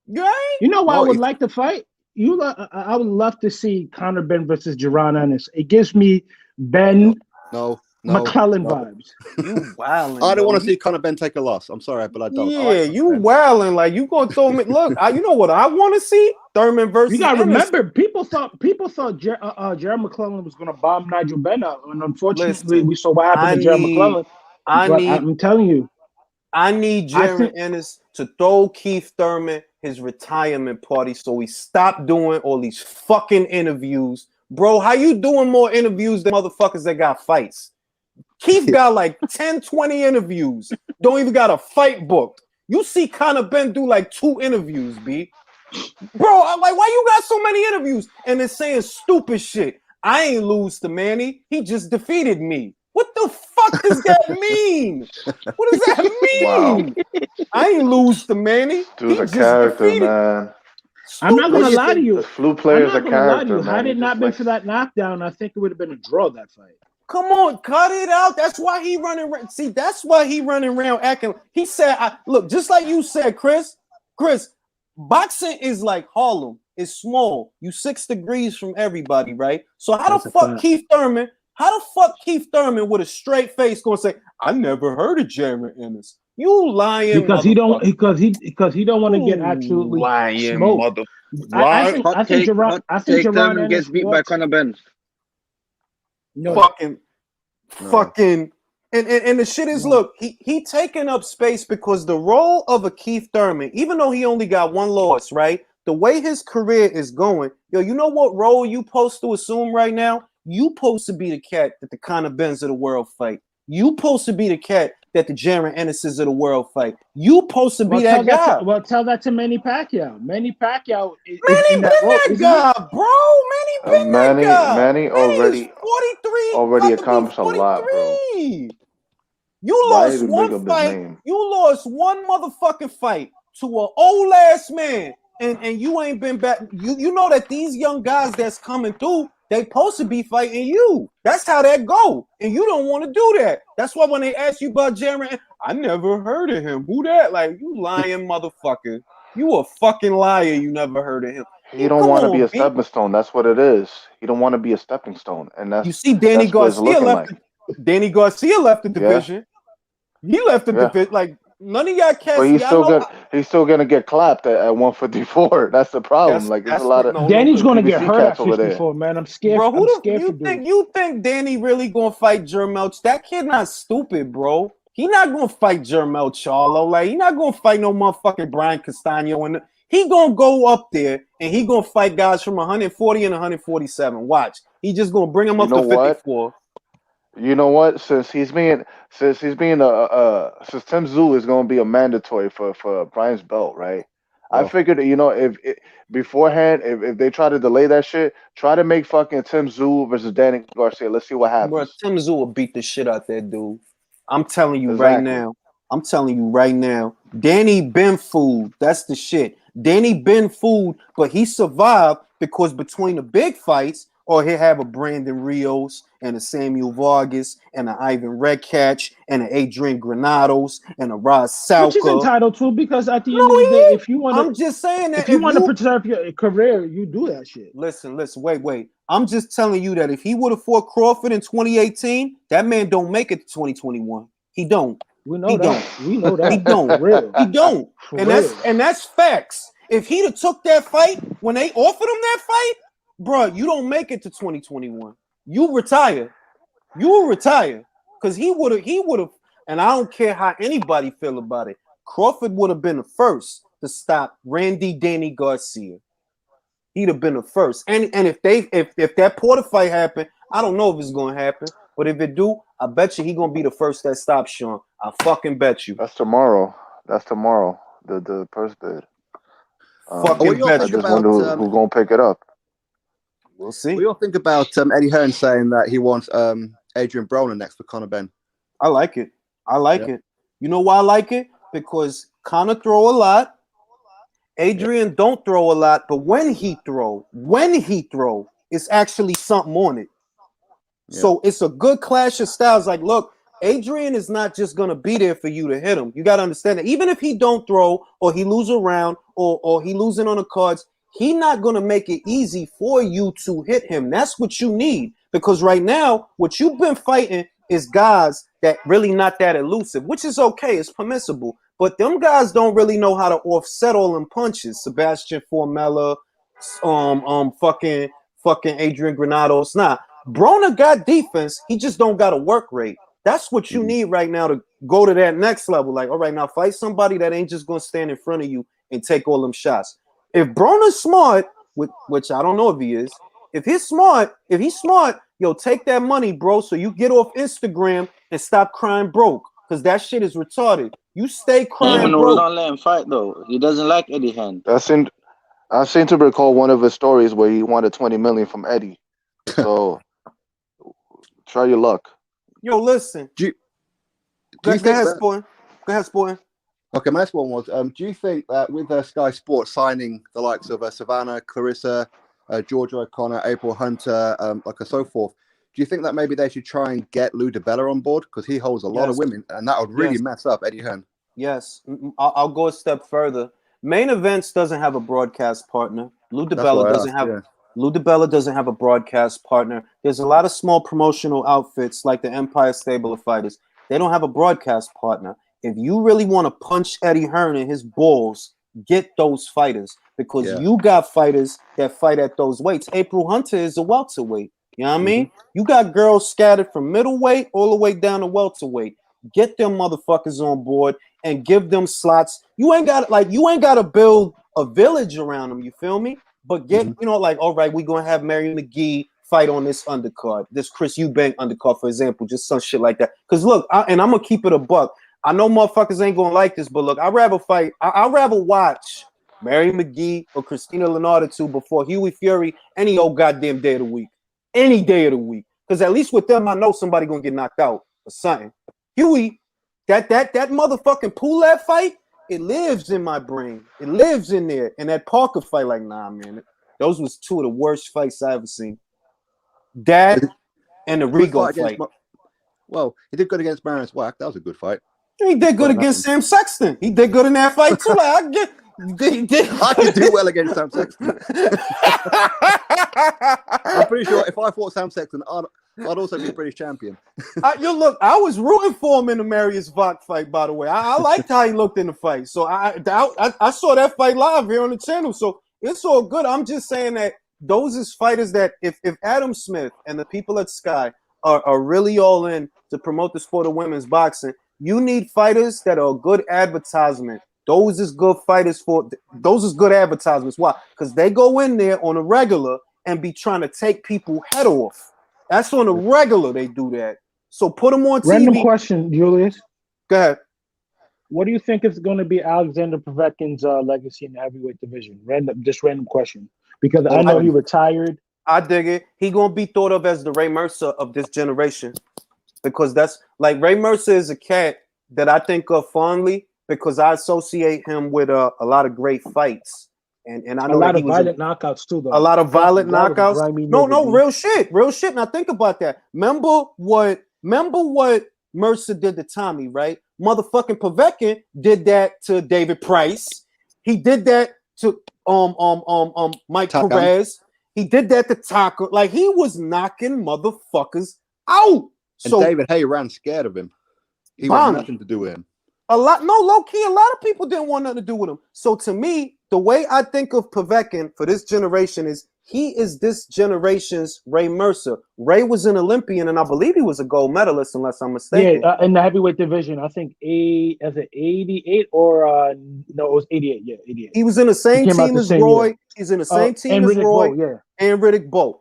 You ain't? You know why I would like to fight? I would love to see Conor Ben versus Jaron Ennis. It gives me Ben. No. No, McClellan no. vibes. You wilding. I don't want yo. to see Conor Ben take a loss. I'm sorry, but I don't. I Yeah, like you Conor Ben. wilding. Like, you gonna throw me. Look, you know what I want to see? Thurman versus You gotta Ennis. remember, people thought Jared McClellan was gonna bomb Nigel Benn out, and unfortunately, Listen, we saw what happened I to Jared need, McClellan. I But need, I'm telling you, I need I Jaron think Ennis to throw Keith Thurman his retirement party so he stopped doing all these fucking interviews. Bro, how you doing more interviews than motherfuckers that got fights? Keith got like 10, 20 interviews. Don't even got a fight booked. You see Conor Ben do like 2 interviews, B. Bro, I'm like, why you got so many interviews? And it's saying stupid shit. I ain't lose to Manny. He just defeated me. What the fuck does that mean? What does that mean? Wow. I ain't lose to Manny. Dude's He a just character, defeated. man. I'm not Stupid gonna shit. lie to The you. flu I'm player's a not gonna lie to character, you. Had man. it He not just been likes. for that knockdown, I think it would have been a draw that fight. Come on, cut it out. That's why he running. See, that's why he running around acting. He said, "Look, just like you said, Chris. Boxing is like Harlem. It's small. You 6 degrees from everybody, right? So how That's the a fuck fact. Keith Thurman? How the fuck Keith Thurman with a straight face gonna say, I never heard of Jaron Ennis? You lying Because he don't motherfucker. because he don't want to get You absolutely lying smoked. mother. I Why think Hot take, Jaron Thurman Ennis gets beat by walks. Conor Ben. No, fucking No. fucking and the shit is, look, he taking up space because the role of a Keith Thurman, even though he only got 1 loss, right? The way his career is going, yo, you know what role you supposed to assume right now? You supposed to be the cat that the Conor Benns of the world fight. You supposed to be the cat that the Jaron Ennis's of the world fight. You supposed to be that guy. tell that to Manny Pacquiao. Manny Pacquiao is Manny in been that role, that isn't he? guy, bro. Manny been that guy. Manny Manny is already 43, about to be accomplished a lot, bro. 43. You Why lost even big 1 up his fight. name? You lost 1 motherfucking fight to an old ass man, and you ain't been back. You know that these young guys that's coming through, they supposed to be fighting you. That's how that go, and you don't want to do that. That's why when they ask you about Jaron, I never heard of him. Who that? Like, you lying motherfucker. You a fucking liar. You never heard of him. He don't Come want to be on, a B. stepping stone. That's what it is. He don't want to be a stepping stone, and You see, Danny that's what it's Garcia looking left. like. Danny Garcia left the Yeah, division. He left the yeah. division. Like, none of y'all But cats. Y'all he's still gonna get clapped at 154. That's the problem. Like there's a that's lot what of no Danny's but, gonna get PBC hurt at cats over there. 54, man. I'm scared. bro. I'm Who scared for dude. you think Danny really gonna fight Jermel? That kid not stupid, bro. He not gonna fight Jermel Charlo. Like, he not gonna fight no motherfucking Brian Castano. And he gonna go up there and he gonna fight guys from 140 and 147. Watch. He just gonna bring him You up know to what? 54. You know what? Since Tim Tszyu is gonna be a mandatory for Brian's belt, right? I Oh, figured that, if beforehand, if they try to delay that shit, try to make fucking Tim Tszyu versus Danny Garcia. Let's see what Bro, happens. Tim Tszyu will beat the shit out that dude. I'm telling you right Exactly. now. Danny been fooled. That's the shit. Danny been fooled, but he survived because between the big fights, or he'll have a Brandon Rios and a Samuel Vargas and an Ivan Redcatch and an Adrian Granados and a Rod Which is Salka. entitled to, because at the end No, of he the day, ain't. if you want I'm to, just saying that if you want to preserve your career, you do that shit. listen, wait. I'm just telling you that if he would have fought Crawford in 2018, that man don't make it to 2021. He don't. We know He that. don't. We know that. He don't. For real. He don't. For And real. that's facts. If he'd have took that fight when they offered him that fight, bro, you don't make it to 2021. You retire. You will retire. Because he would have, and I don't care how anybody feel about it. Crawford would have been the first to stop Danny Garcia. He'd have been the first. And if that Porter fight happened, I don't know if it's gonna happen, but if it do, I bet you he gonna be the first that stops Sean. I fucking bet you. That's tomorrow. The first bid. what Fucking do you all I bet think you. just about? wonder who gonna pick it up. We'll What see. do you all think about Eddie Hearn saying that he wants Adrian Broner next for Conor Ben? I like it. Yeah. it. You know why I like it? Because Conor throw a lot. Adrian don't throw a lot, but when he throw, it's actually something on it. Yeah. So it's a good clash of styles. Like, look, Adrian is not just gonna be there for you to hit him. You gotta understand that. Even if he don't throw or he lose a round or he losing on the cards, he not gonna make it easy for you to hit him. That's what you need. Because right now, what you've been fighting is guys that really not that elusive, which is okay. It's permissible. But them guys don't really know how to offset all them punches. Sebastian Formella, fucking Adrian Granados. Nah, Broner got defense. He just don't got a work rate. That's what you need right now to go to that next level. Like, all right, now fight somebody that ain't just gonna stand in front of you and take all them shots. If Broner's smart, which I don't know if he is, if he's smart, yo, take that money, bro. So you get off Instagram and stop crying broke, because that shit is retarded. You stay crying Heyman will broke. not let him fight though. He doesn't like Eddie Hearn. I seem to recall one of his stories where he wanted 20 million from Eddie. So try your luck. Yo, listen. Do you Go think ahead, that? Sporting. Go ahead, Sporting. Okay, my next one was: do you think that with Sky Sports signing the likes of Savannah, Clarissa, Georgia O'Connor, April Hunter, like and so forth, do you think that maybe they should try and get Lou DiBella on board, because he holds a lot of women, and that would really mess up Eddie Hearn? Yes, I'll go a step further. Main Events doesn't have a broadcast partner. Lou DiBella doesn't have a broadcast partner. There's a lot of small promotional outfits like the Empire Stable of Fighters. They don't have a broadcast partner. If you really want to punch Eddie Hearn in his balls, get those fighters, because you got fighters that fight at those weights. April Hunter is a welterweight. You know what I mean? You got girls scattered from middleweight all the way down to welterweight. Get them motherfuckers on board and give them slots. You ain't got to build a village around them. You feel me? But get, all right, we're going to have Mary McGee fight on this undercard, this Chris Eubank undercard, for example, just some shit like that. Because look, and I'm going to keep it a buck. I know motherfuckers ain't going to like this, but look, I'd rather watch Mary McGee or Christina Leonardo before Huey Fury any old goddamn day of the week. Any day of the week. Because at least with them, I know somebody going to get knocked out or something. Huey, that motherfucking Poulet fight, it lives in my brain. It lives in there. And that Parker fight, like, nah, man. Those was two of the worst fights I ever seen. That and the Rigo fight. Well, he did good against Marion Swack. That was a good fight. He did good against Sam Sexton. He did good in that fight too. Like, I could do well against Sam Sexton. I'm pretty sure if I fought Sam Sexton, I'd also be British champion. Look, I was rooting for him in the Marius Vach fight, by the way. I liked how he looked in the fight. So I saw that fight live here on the channel. So it's all good. I'm just saying that those is fighters that if Adam Smith and the people at Sky are really all in to promote the sport of women's boxing, you need fighters that are a good advertisement. Those is good advertisements. Why? Because they go in there on a regular and be trying to take people head off. That's on a regular they do that. So put them on TV. Random question, Julius. Go ahead. What do you think is going to be Alexander Povetkin's legacy in the heavyweight division? Random question. Because I know he retired. I dig it. He gonna be thought of as the Ray Mercer of this generation, because that's like Ray Mercer is a cat that I think of fondly because I associate him with a lot of great fights, and I know a lot of violent knockouts too. Though a lot of violent knockouts. No, real shit. Now think about that. Remember what Mercer did to Tommy, right? Motherfucking Povetkin did that to David Price. He did that to Mike Perez. He did that to Taco. Like, he was knocking motherfuckers out. And David Hay ran scared of him. He wanted nothing to do with him. Low key, a lot of people didn't want nothing to do with him. So to me, the way I think of Povetkin for this generation is he is this generation's Ray Mercer. Ray was an Olympian, and I believe he was a gold medalist, unless I'm mistaken. Yeah, in the heavyweight division, I think 88 or no, it was 88. Yeah, 88. He was in the same team as Roy. Year. He's in the same team as Roy and Riddick Bowe.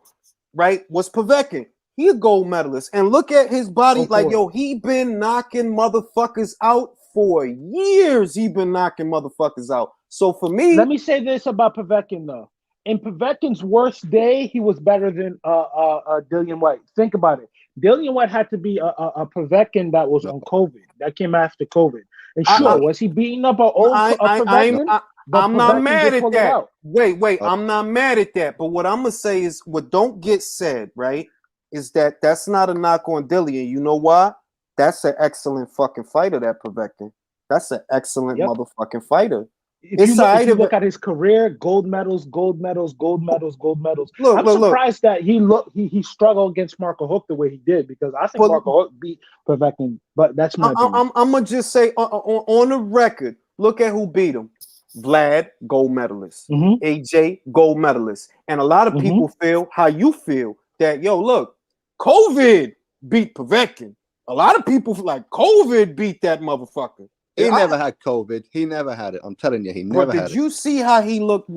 Right? Was Povetkin. He a gold medalist. And look at his body. He been knocking motherfuckers out for years. He been knocking motherfuckers out. So for me, let me say this about Povetkin though. In Povetkin's worst day, he was better than Dillian White. Think about it. Dillian White had to be a Povetkin that was on COVID. That came after COVID. And was he beating up an old Povetkin? I'm not mad at that. Wait. I'm not mad at that. But what I'm going to say is what don't get said, right, is that's not a knock on Dillian. You know why? That's an excellent fucking fighter, that Povetkin. That's an excellent motherfucking fighter. if you look at his career, gold medals, gold medals, gold medals, gold medals. I'm surprised that he struggled against Marco Hook the way he did, because I think Marco Hook beat Povetkin, but that's my opinion. I'm gonna just say on the record, look at who beat him. Vlad, gold medalist. AJ, gold medalist. And a lot of people feel how you feel, that, yo, look, COVID beat Povetkin. A lot of people feel like COVID beat that motherfucker. He never had COVID. He never had it. I'm telling you, he never had it. Did you see how he looked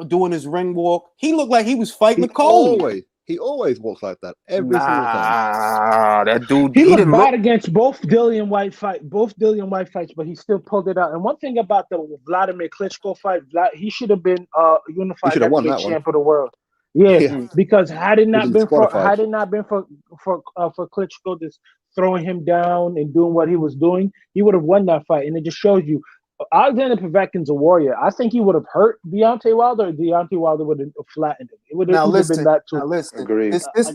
doing his ring walk? He looked like he was fighting the cold. He always walks like that every single time. That dude. He looked bad against both Dillian White fights, but he still pulled it out. And one thing about the Vladimir Klitschko fight, he should have been unified heavyweight champ of the world. Yeah, because had it not been for Klitschko just throwing him down and doing what he was doing, he would have won that fight. And it just shows you, Alexander Povetkin's a warrior. I think he would have hurt Deontay Wilder, or Deontay Wilder would have flattened him. It would have been that too. Now listen.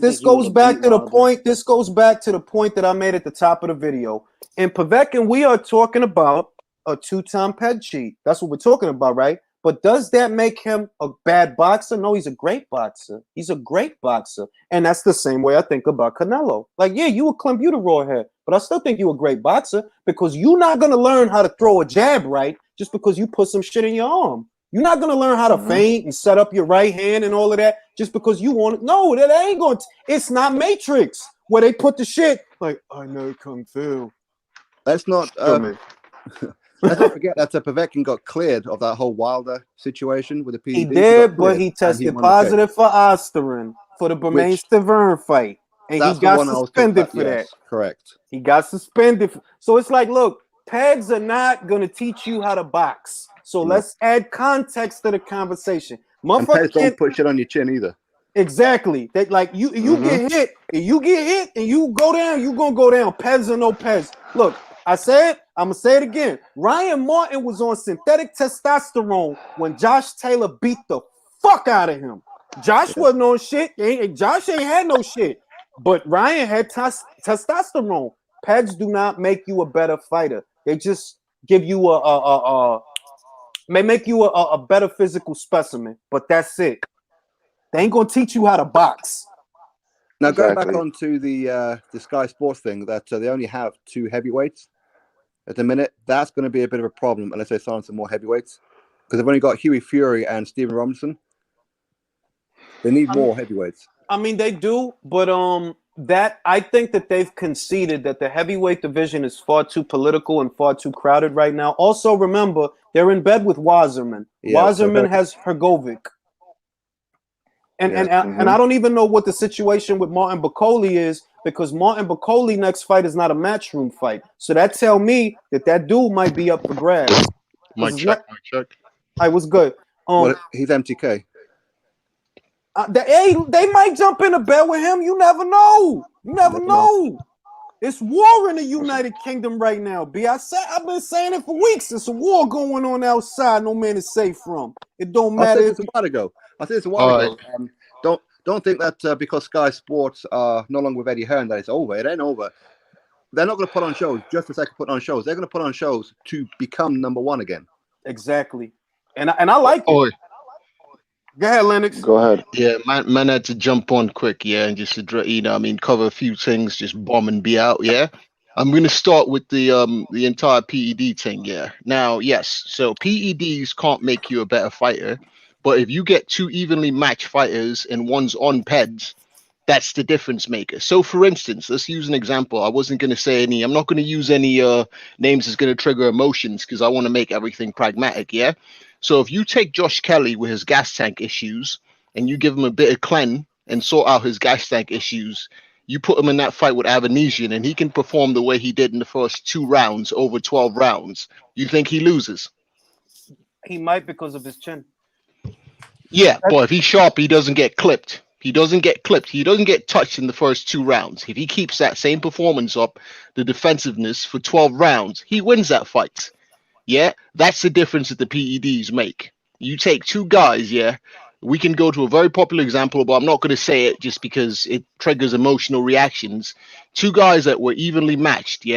This goes back to the point. This goes back to the point that I made at the top of the video. In Povetkin, we are talking about a 2-time ped cheat. That's what we're talking about, right? But does that make him a bad boxer? No, he's a great boxer. He's a great boxer. And that's the same way I think about Canelo. Like, yeah, you a Clint Buter raw head, but I still think you're a great boxer, because you're not going to learn how to throw a jab right just because you put some shit in your arm. You're not going to learn how to feint and set up your right hand and all of that just because you want it. No, that ain't going to. It's not Matrix where they put the shit like, I know Kung Fu. That's not... Let's not forget that Povetkin got cleared of that whole Wilder situation with the PED. He did, but he tested positive for Osterin for the Bermain Stavern fight. And he got suspended for that. Correct. He got suspended. So it's like, look, pegs are not going to teach you how to box. So let's add context to the conversation. And pegs don't put shit on your chin either. Exactly. That, like, you get hit, and you get hit, and you go down, you're going to go down. Pez or no Pez. Look, I said, I'm going to say it again. Ryan Martin was on synthetic testosterone when Josh Taylor beat the fuck out of him. Josh wasn't on shit. Josh ain't had no shit. But Ryan had testosterone. Peds do not make you a better fighter. They just give you may make you a better physical specimen. But that's it. They ain't going to teach you how to box. Now, going back onto the Sky Sports thing, that they only have 2 heavyweights at the minute, that's going to be a bit of a problem unless they sign some more heavyweights, because they've only got Hughie Fury and Steven Robinson. They need more heavyweights. I mean, they do, but that I think that they've conceded that the heavyweight division is far too political and far too crowded right now. Also, remember, they're in bed with Wasserman. Wasserman has Hrgovic. And I don't even know what the situation with Martin Bakole is, because Martin Bakole next fight is not a matchroom fight. So that tell me that dude might be up for grabs. Mic check. I was good. He's MTK. They might jump in a bed with him. You never know. You never know. It's war in the United Kingdom right now, B. I've been saying it for weeks. It's a war going on outside. No man is safe from. It don't matter. I said this a while ago. Don't think that because Sky Sports are no longer with Eddie Hearn that it's over. It ain't over. They're not going to put on shows just for the sake of putting on shows. They're going to put on shows to become #1 again. Exactly. And I like it. Go ahead, Lennox. Go ahead. Yeah, man had to jump on quick, and just cover a few things, just bomb and be out, I'm going to start with the entire PED thing, Now, yes, so PEDs can't make you a better fighter, but if you get 2 evenly matched fighters and one's on PEDs, that's the difference maker. So, for instance, let's use an example. I wasn't going to say any, I'm not going to use any names that's going to trigger emotions, because I want to make everything pragmatic, So if you take Josh Kelly with his gas tank issues and you give him a bit of clen and sort out his gas tank issues, you put him in that fight with Avanesian and he can perform the way he did in the first 2 rounds over 12 rounds. You think he loses? He might, because of his chin. Yeah, but if he's sharp, he doesn't get clipped. He doesn't get clipped. He doesn't get touched in the first 2 rounds. If he keeps that same performance up, the defensiveness for 12 rounds, he wins that fight. That's the difference that the PEDs make. You take 2 guys, we can go to a very popular example, but I'm not going to say it just because it triggers emotional reactions. 2 guys that were evenly matched,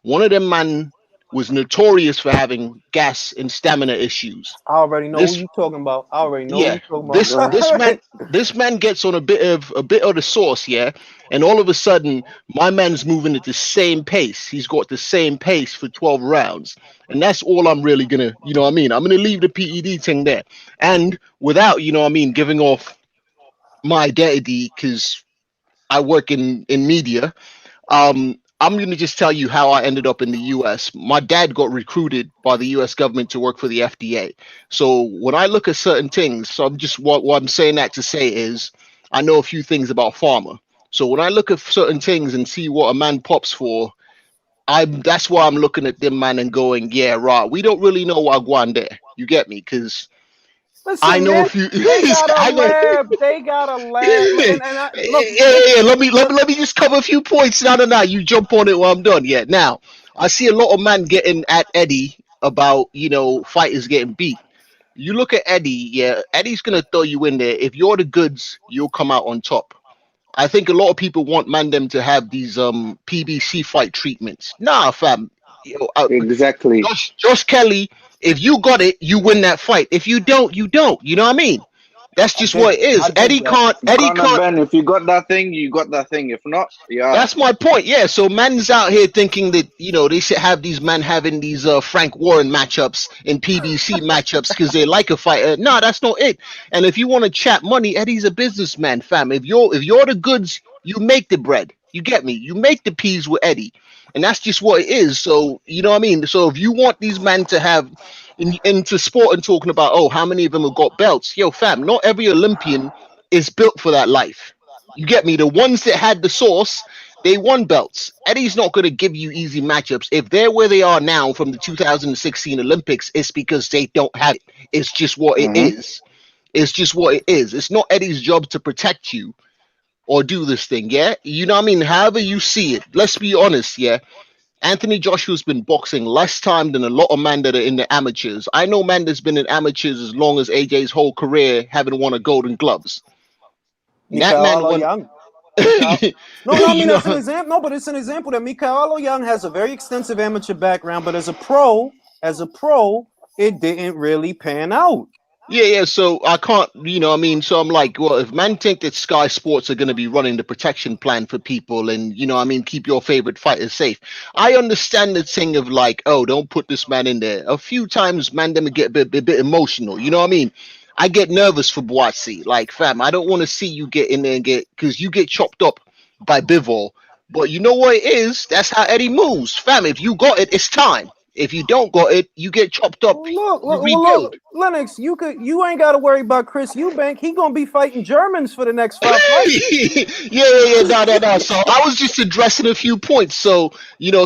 One of them man was notorious for having gas and stamina issues. I already know who This you talking about. I already know who yeah, you talking this man gets on a bit of the sauce, yeah, and all of a sudden my man's moving at the same pace. He's got the same pace for 12 rounds, and that's all I'm really gonna, you know what I mean. I'm gonna leave the PED thing there, and without, you know what I mean, giving off my identity because I work in media. I'm going to just tell you how I ended up in the US. My dad got recruited by the US government to work for the FDA. So when I look at certain things, so I'm just what I'm saying that to say is I know a few things about pharma. So when I look at certain things and see what a man pops for, that's why I'm looking at them man and going, yeah, right. We don't really know what Wagwan there. You get me? Because I Listen, know a man, few. they got a I know. lab. They got a lab. And I look, Yeah. Let me just cover a few points. No. You jump on it while I'm done. Yeah. Now, I see a lot of man getting at Eddie about fighters getting beat. You look at Eddie. Yeah, Eddie's gonna throw you in there. If you're the goods, you'll come out on top. I think a lot of people want Mandem to have these PBC fight treatments. Nah, fam. Exactly. Josh Kelly, if you got it, you win that fight. If you don't, you don't. You know what I mean? That's just what it I is. dig that. Eddie Conor can't. Ben, if you got that thing, you got that thing. If not, yeah. That's my point. Yeah. So man's out here thinking that they should have these men having these Frank Warren matchups and PBC matchups because they like a fighter. No, that's not it. And if you want to chat money, Eddie's a businessman, fam. If you're the goods, you make the bread. You get me? You make the peas with Eddie, and that's just what it is. So you know what I mean. So if you want these men to have into sport and talking about how many of them have got belts, yo, fam, not every Olympian is built for that life. You get me? The ones that had the sauce, they won belts. Eddie's not going to give you easy matchups. If they're where they are now from the 2016 Olympics, it's because they don't have it. It's just what it Mm-hmm. is. It's just what it is. It's not Eddie's job to protect you or do this thing, yeah? You know what I mean? However you see it, let's be honest, yeah? Anthony Joshua's been boxing less time than a lot of men that are in the amateurs. I know man that's been in amateurs as long as AJ's whole career, having won a Golden Gloves. That man Mikaelo won. Young. No, I mean you that's an know, example. No, but it's an example that Mikaelo Young has a very extensive amateur background, but as a pro, it didn't really pan out. yeah. So I can't, I mean, so I'm like, well, if man think that Sky Sports are going to be running the protection plan for people and, I mean, keep your favorite fighters safe, I understand the thing of like, oh, don't put this man in there. A few times, man, them get a bit emotional. You know what I mean? I get nervous for Boatsi. Like, fam, I don't want to see you get in there and because you get chopped up by Bivol. But you know what it is? That's how Eddie moves. Fam, if you got it, it's time. If you don't got it, you get chopped up. You rebuild. Look, Lennox, you ain't got to worry about Chris Eubank. He gonna be fighting Germans for the next 5 fights. Yeah. No. So I was just addressing a few points. So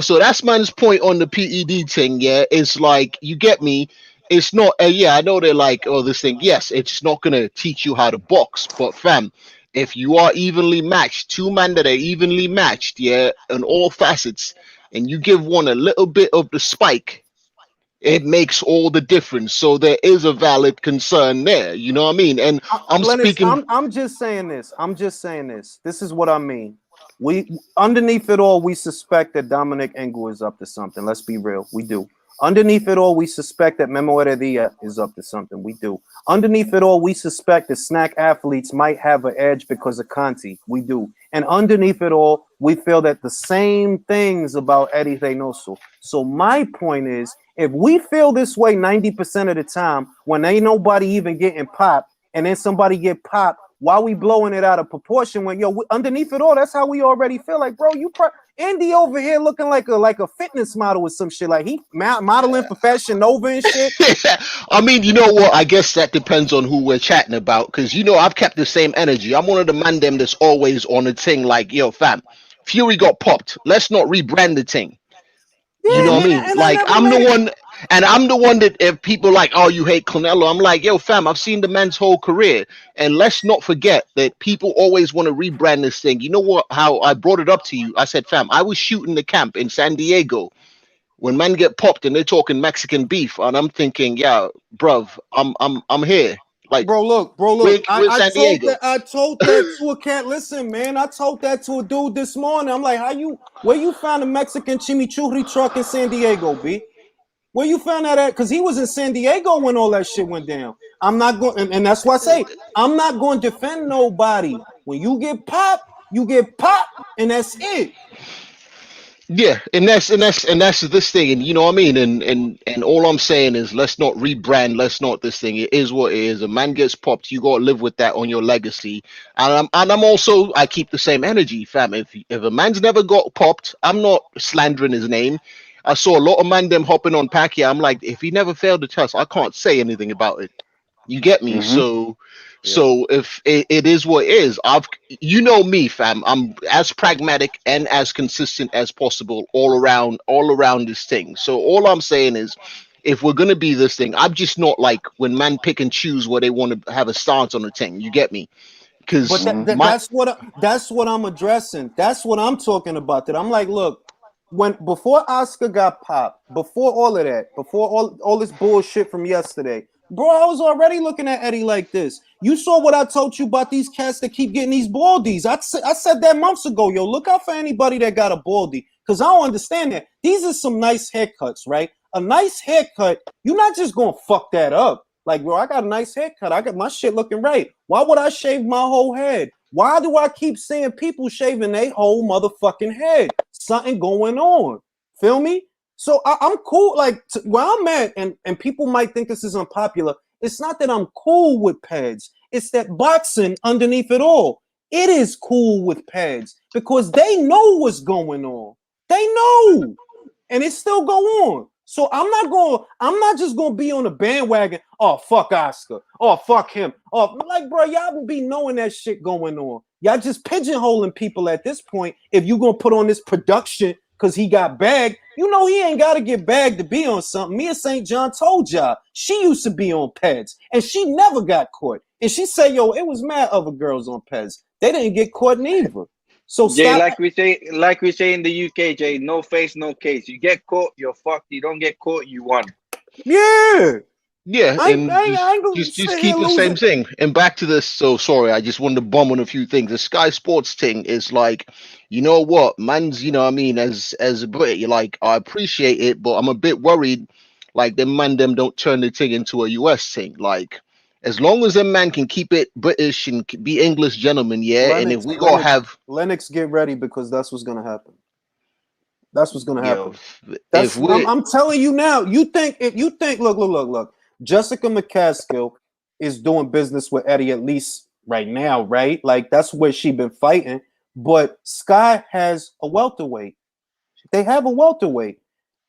so that's man's point on the PED thing. Yeah, it's like you get me. It's not. Yeah, I know they're like, oh, this thing. Yes, it's not gonna teach you how to box, but fam, if you are evenly matched, two men that are evenly matched, yeah, in all facets, and you give one a little bit of the spike, it makes all the difference. So there is a valid concern there. You know what I mean? And I'm Lennox, speaking. I'm just saying this. This is what I mean. We underneath it all, we suspect that Dominic Engel is up to something. Let's be real. We do. Underneath it all, we suspect that Memo Heredia is up to something. We do. Underneath it all, we suspect that snack athletes might have an edge because of Conti. We do. And underneath it all, we feel that the same things about Eddie Reynoso. So my point is, if we feel this way 90% of the time, when ain't nobody even getting popped, and then somebody get popped, why we blowing it out of proportion? When underneath it all, that's how we already feel. Like, bro, Andy over here looking like a fitness model or some shit. Like he modeling for Fashion Nova and shit. I mean, you know what? I guess that depends on who we're chatting about. Because I've kept the same energy. I'm one of the man them that's always on the thing. Like, yo, fam, Fury got popped. Let's not rebrand the thing. You know what I mean? Like I'm the one that if people like, oh, you hate Canelo, I'm like, yo, fam, I've seen the man's whole career, and let's not forget that people always want to rebrand this thing. You know what? How I brought it up to you? I said, fam, I was shooting the camp in San Diego when men get popped and they're talking Mexican beef, and I'm thinking, yeah, bruv, I'm here. Like, Bro, look. we're San Diego. I told that to a cat. Listen, man, I told that to a dude this morning. I'm like, where you found a Mexican chimichurri truck in San Diego, B? Where you found that at? Because he was in San Diego when all that shit went down. I'm not going, and that's why I say I'm not going to defend nobody. When you get popped, and that's it. Yeah, and that's this thing, and you know what I mean, and all I'm saying is let's not rebrand, let's not this thing. It is what it is. A man gets popped, you gotta live with that on your legacy. And I'm also I keep the same energy, fam. If a man's never got popped, I'm not slandering his name. I saw a lot of man them hopping on Pacquiao. I'm like, if he never failed the test, I can't say anything about it. You get me? Mm-hmm. So if it is what it is, you know me, fam. I'm as pragmatic and as consistent as possible all around this thing. So all I'm saying is, if we're gonna be this thing, I'm just not like when man pick and choose where they want to have a stance on the thing. You get me? But Because my that's what I'm addressing. That's what I'm talking about. That I'm like, look, before Oscar got popped, before all of that, before all this bullshit from yesterday, bro, I was already looking at Eddie like this. You saw what I told you about these cats that keep getting these baldies. I said that months ago. Yo, look out for anybody that got a baldy, because I don't understand that. These are some nice haircuts, right? A nice haircut, you're not just gonna fuck that up. Like, bro, I got a nice haircut. I got my shit looking right. Why would I shave my whole head? Why do I keep seeing people shaving their whole motherfucking head? Something going on. Feel me? So I'm cool. Like, where I'm at, and people might think this is unpopular. It's not that I'm cool with pads. It's that boxing underneath it all. It is cool with pads because they know what's going on. They know. And it still go on. So I'm not just gonna be on the bandwagon. Oh, fuck Oscar. Oh, fuck him. Oh, like, bro, y'all be knowing that shit going on. Y'all just pigeonholing people at this point. If you gonna put on this production because he got bagged, you know he ain't gotta get bagged to be on something. Mia St. John told y'all she used to be on Peds and she never got caught. And she said, yo, it was mad other girls on Peds. They didn't get caught neither. So Jay, stop. like we say in the UK, Jay, no face, no case. You get caught, you're fucked. You don't get caught, you won. Yeah. Yeah, I and ain't gonna just sit here keep the same losing. thing. And back to this. So sorry, I just wanted to bomb on a few things. The Sky Sports thing is like, you know what, man's, you know what I mean, as a Brit, you're like, I appreciate it, but I'm a bit worried, like them don't turn the thing into a US thing. Like, as long as them man can keep it British and be English gentlemen, yeah. And if we gotta have, Lennox, get ready because that's what's gonna happen. That's what's gonna you know, happen. if we're I'm telling you now. You think look. Jessica McCaskill is doing business with Eddie at least right now, right? Like that's where she been fighting. But Sky has a welterweight. They have a welterweight.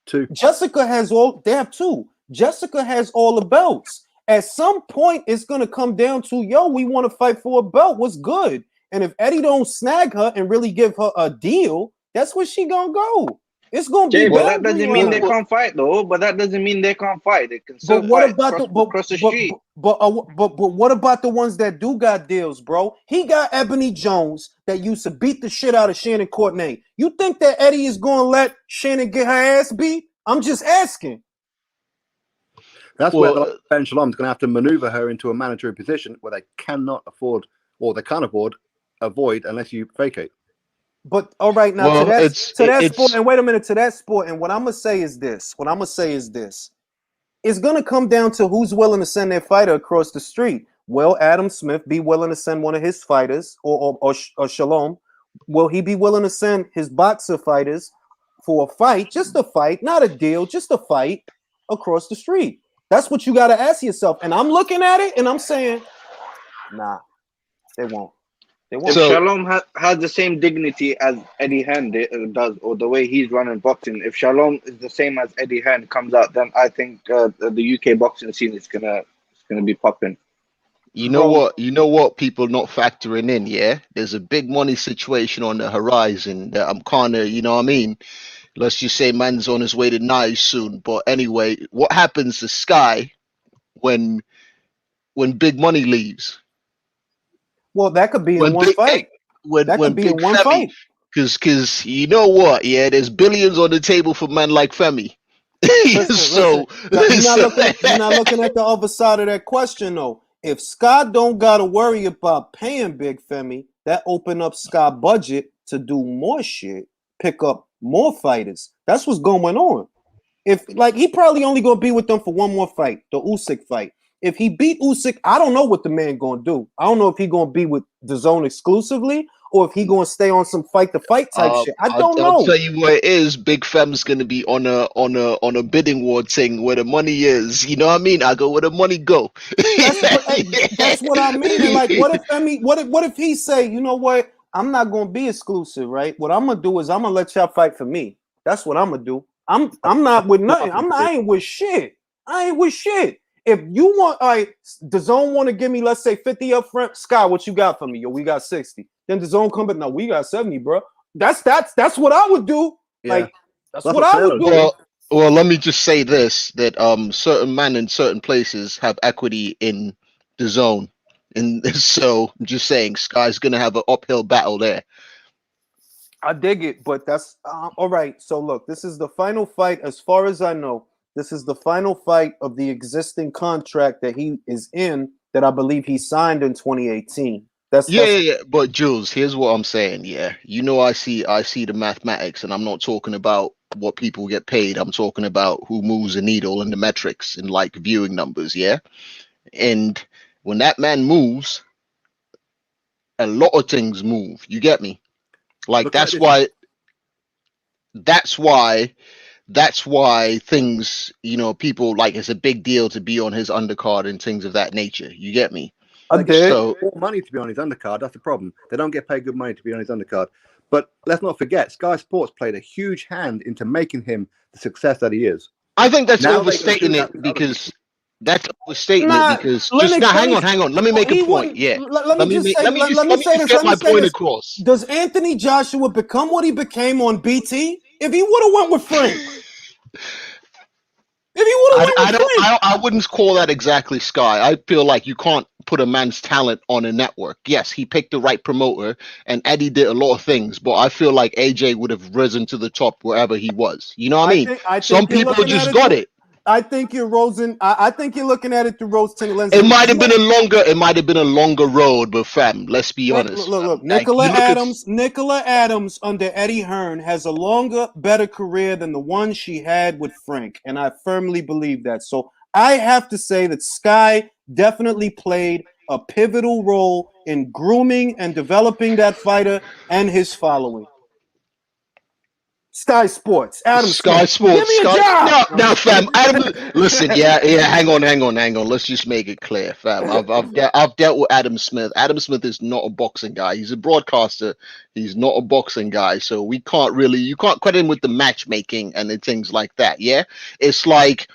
Two. Jessica has all. They have two. Jessica has all the belts. At some point, it's gonna come down to yo. We want to fight for a belt. What's good? And if Eddie don't snag her and really give her a deal, that's where she gonna go. It's gonna Jay, be but that boundary doesn't mean they line. can't fight, though. But that doesn't mean they can't fight. They can still But what fight about across the street. but what about the ones that do got deals, bro? He got Ebony Jones that used to beat the shit out of Shannon Courtney. You think that Eddie is gonna let Shannon get her ass beat? I'm just asking. That's where the Ben Shalom's going to have to maneuver her into a managerial position where they cannot afford, or they can't avoid unless you vacate. But all right, now well, to that it's sport, and wait a minute, to that sport, and what I'm gonna say is this. It's gonna come down to who's willing to send their fighter across the street. Will Adam Smith be willing to send one of his fighters, or Shalom? Will he be willing to send his boxer fighters for a fight, just a fight, not a deal, just a fight across the street? That's what you got to ask yourself. And I'm looking at it and I'm saying, nah, they won't. If Shalom has the same dignity as Eddie Hearn does, or the way he's running boxing, if Shalom is the same as Eddie Hearn comes out, then I think the UK boxing scene is gonna be popping. You know what people not factoring in, yeah? There's a big money situation on the horizon that I'm kind of, you know what I mean? Let's just say man's on his way to Nice soon. But anyway, what happens to Sky when big money leaves? Well, that could be in one fight. That could be in one fight. Because you know what? Yeah, there's billions on the table for man like Femi. Listen. You're not looking at the other side of that question, though. If Scott don't got to worry about paying Big Femi, that open up Scott budget to do more shit, pick up more fighters. That's what's going on. If like he probably only gonna be with them for one more fight, the Usyk fight. If he beat Usyk, I don't know what the man gonna do. I don't know if he gonna be with DAZN exclusively or if he gonna stay on some fight to fight type shit. I don't I'll know. tell you what it is. Big Fem's gonna be on a bidding war thing where the money is. You know what I mean? I go where the money go. That's what I mean. And like, what if he say, you know what? I'm not gonna be exclusive, right? What I'm gonna do is I'm gonna let y'all fight for me. That's what I'm gonna do. I'm not with nothing. I ain't with shit. I ain't with shit. If you want, all right, the zone want to give me, let's say 50 up front. Sky, what you got for me? Yo, we got 60. Then the zone come back. No, we got 70, bro. That's what I would do. Yeah. Like that's what I would do. Well, let me just say this: that certain men in certain places have equity in the zone, and so I'm just saying, Sky's gonna have an uphill battle there. I dig it, but that's all right. So look, this is the final fight, as far as I know. This is the final fight of the existing contract that he is in, that I believe he signed in 2018. Yeah. But Jules, here's what I'm saying. Yeah, you know, I see the mathematics, and I'm not talking about what people get paid. I'm talking about who moves the needle and the metrics and like viewing numbers. Yeah, and when that man moves, a lot of things move. You get me? Like that's why things, you know, people like it's a big deal to be on his undercard and things of that nature. You get me? They get more money to be on his undercard. That's the problem. They don't get paid good money to be on his undercard. But let's not forget, Sky Sports played a huge hand into making him the success that he is. I think that's overstating it because just now. Hang on. Let me make a point. Yeah. Let me just get my point across. Does Anthony Joshua become what he became on BT if he would have went with Frank? If he would have went with Frank, I wouldn't call that exactly Sky. I feel like you can't put a man's talent on a network. Yes, he picked the right promoter, and Eddie did a lot of things, but I feel like AJ would have risen to the top wherever he was. You know what I mean? Some people just got it. I think you're I think you're looking at it through rose-tinted lenses. It might have been a longer road, but fam, let's be honest. Look, Nicola Adams under Eddie Hearn has a longer, better career than the one she had with Frank, and I firmly believe that. So I have to say that Sky definitely played a pivotal role in grooming and developing that fighter and his following. Sky Sports, Adam Sky Smith. Sports. Give me a job. No, fam. Adam, listen, yeah. Hang on. Let's just make it clear, fam. I've dealt with Adam Smith. Adam Smith is not a boxing guy. He's a broadcaster. He's not a boxing guy. So you can't credit him with the matchmaking and the things like that. Yeah, it's like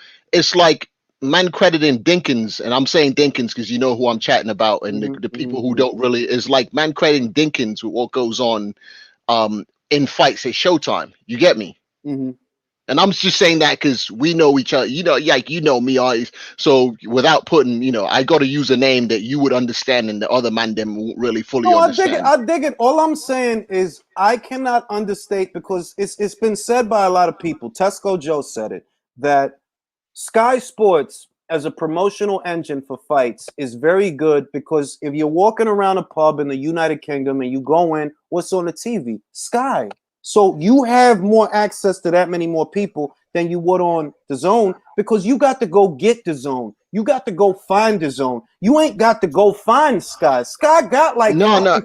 man crediting Dinkins, and I'm saying Dinkins because you know who I'm chatting about, and the people who don't really is like man crediting Dinkins with what goes on, in fights at Showtime. You get me? Mm-hmm. And I'm just saying that because we know each other. You know, like you know me, always. So without putting, you know, I got to use a name that you would understand, and the other man them won't really fully understand. I dig it. All I'm saying is I cannot understate, because it's been said by a lot of people. Tesco Joe said it, that Sky Sports as a promotional engine for fights is very good, because if you're walking around a pub in the United Kingdom and you go in, what's on the TV? Sky. So you have more access to that many more people than you would on the zone, because you got to go get the zone. You got to go find the zone. You ain't got to go find Sky. Sky got like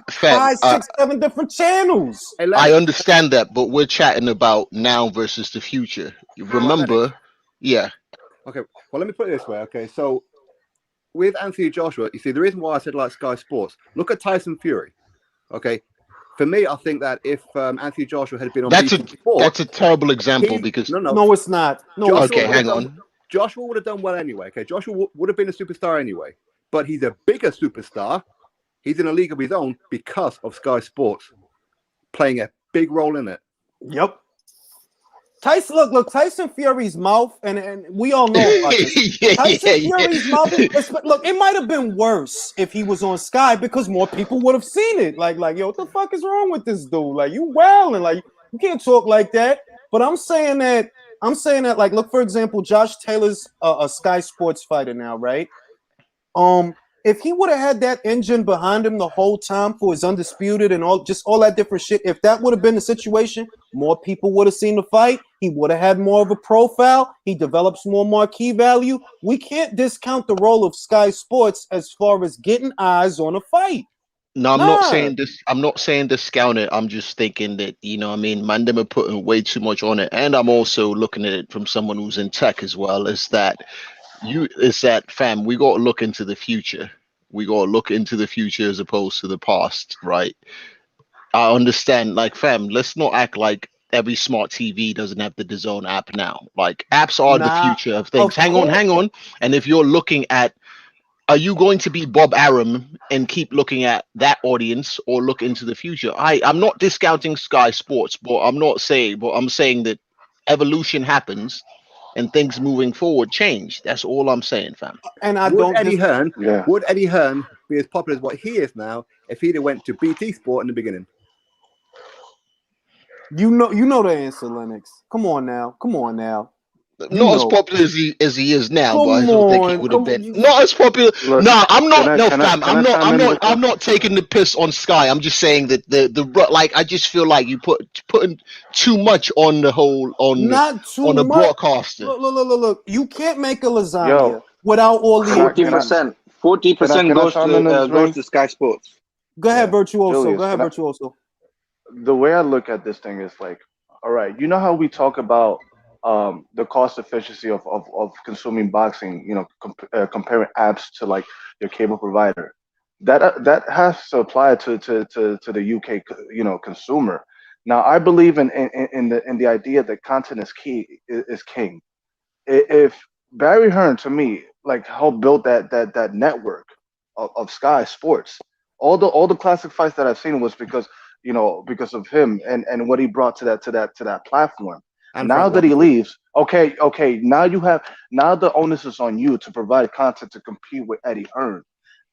five, 6, 7 different channels. I understand that, but we're chatting about now versus the future. Remember, yeah. Okay, well, let me put it this way. Okay, so with Anthony Joshua, you see, the reason why I said like Sky Sports, look at Tyson Fury. Okay, for me, I think that if Anthony Joshua had been on that's a terrible example because no, it's not. No, okay, hang on. Joshua would have done well anyway. Okay, Joshua would have been a superstar anyway, but he's a bigger superstar. He's in a league of his own because of Sky Sports playing a big role in it. Yep. Tyson Fury's mouth, and we all know about this. Tyson Fury's mouth. Look, it might have been worse if he was on Sky, because more people would have seen it. Like, yo, what the fuck is wrong with this dude? Like, you wilding, like, you can't talk like that. But I'm saying that, like, look, for example, Josh Taylor's a Sky Sports fighter now, right? if he would have had that engine behind him the whole time for his undisputed and all that different shit, if that would have been the situation, more people would have seen the fight. He would have had more of a profile. He develops more marquee value. We can't discount the role of Sky Sports as far as getting eyes on a fight. No, I'm not saying this. I'm not saying discount it. I'm just thinking that, you know, I mean, Mandem are putting way too much on it, and I'm also looking at it from someone who's in tech as well. Is that fam? We got to look into the future. We got to look into the future as opposed to the past, right? I understand, like, fam. Let's not act like every smart TV doesn't have the DAZN app now. Like, apps are the future of things. Hang on. And if you're looking at, are you going to be Bob Arum and keep looking at that audience or look into the future? I'm not discounting Sky Sports, but I'm saying that evolution happens and things moving forward change. That's all I'm saying, fam. And would Eddie Hearn be as popular as what he is now if he'd have went to BT Sport in the beginning? You know the answer, Lennox. Come on now. Not as popular as he is now, but I don't think he would have been. You... Not as popular. No, I'm not. Fam. I'm not taking the piss on Sky. I'm just saying that the like, I just feel like you putting too much on the whole on the broadcaster. Look. You can't make a lasagna without all the 40%. 40% goes to Sky Sports. Go ahead, Virtuoso. The way I look at this thing is like, all right, you know how we talk about the cost efficiency of consuming boxing, you know, comparing apps to like your cable provider. That has to apply to the UK, you know, consumer. Now, I believe in the idea that content is king. If Barry Hearn, to me, like, helped build that network of Sky Sports, all the classic fights that I've seen was because of him and what he brought to that platform. And now that he leaves, okay, now the onus is on you to provide content to compete with Eddie Hearn.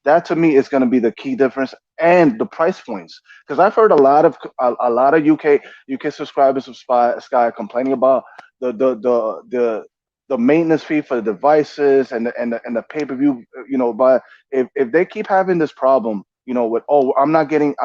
That to me is going to be the key difference, and the price points. Because I've heard a lot of UK subscribers of Sky complaining about the maintenance fee for the devices and the pay-per-view. You know, but if they keep having this problem, you know, with I'm not getting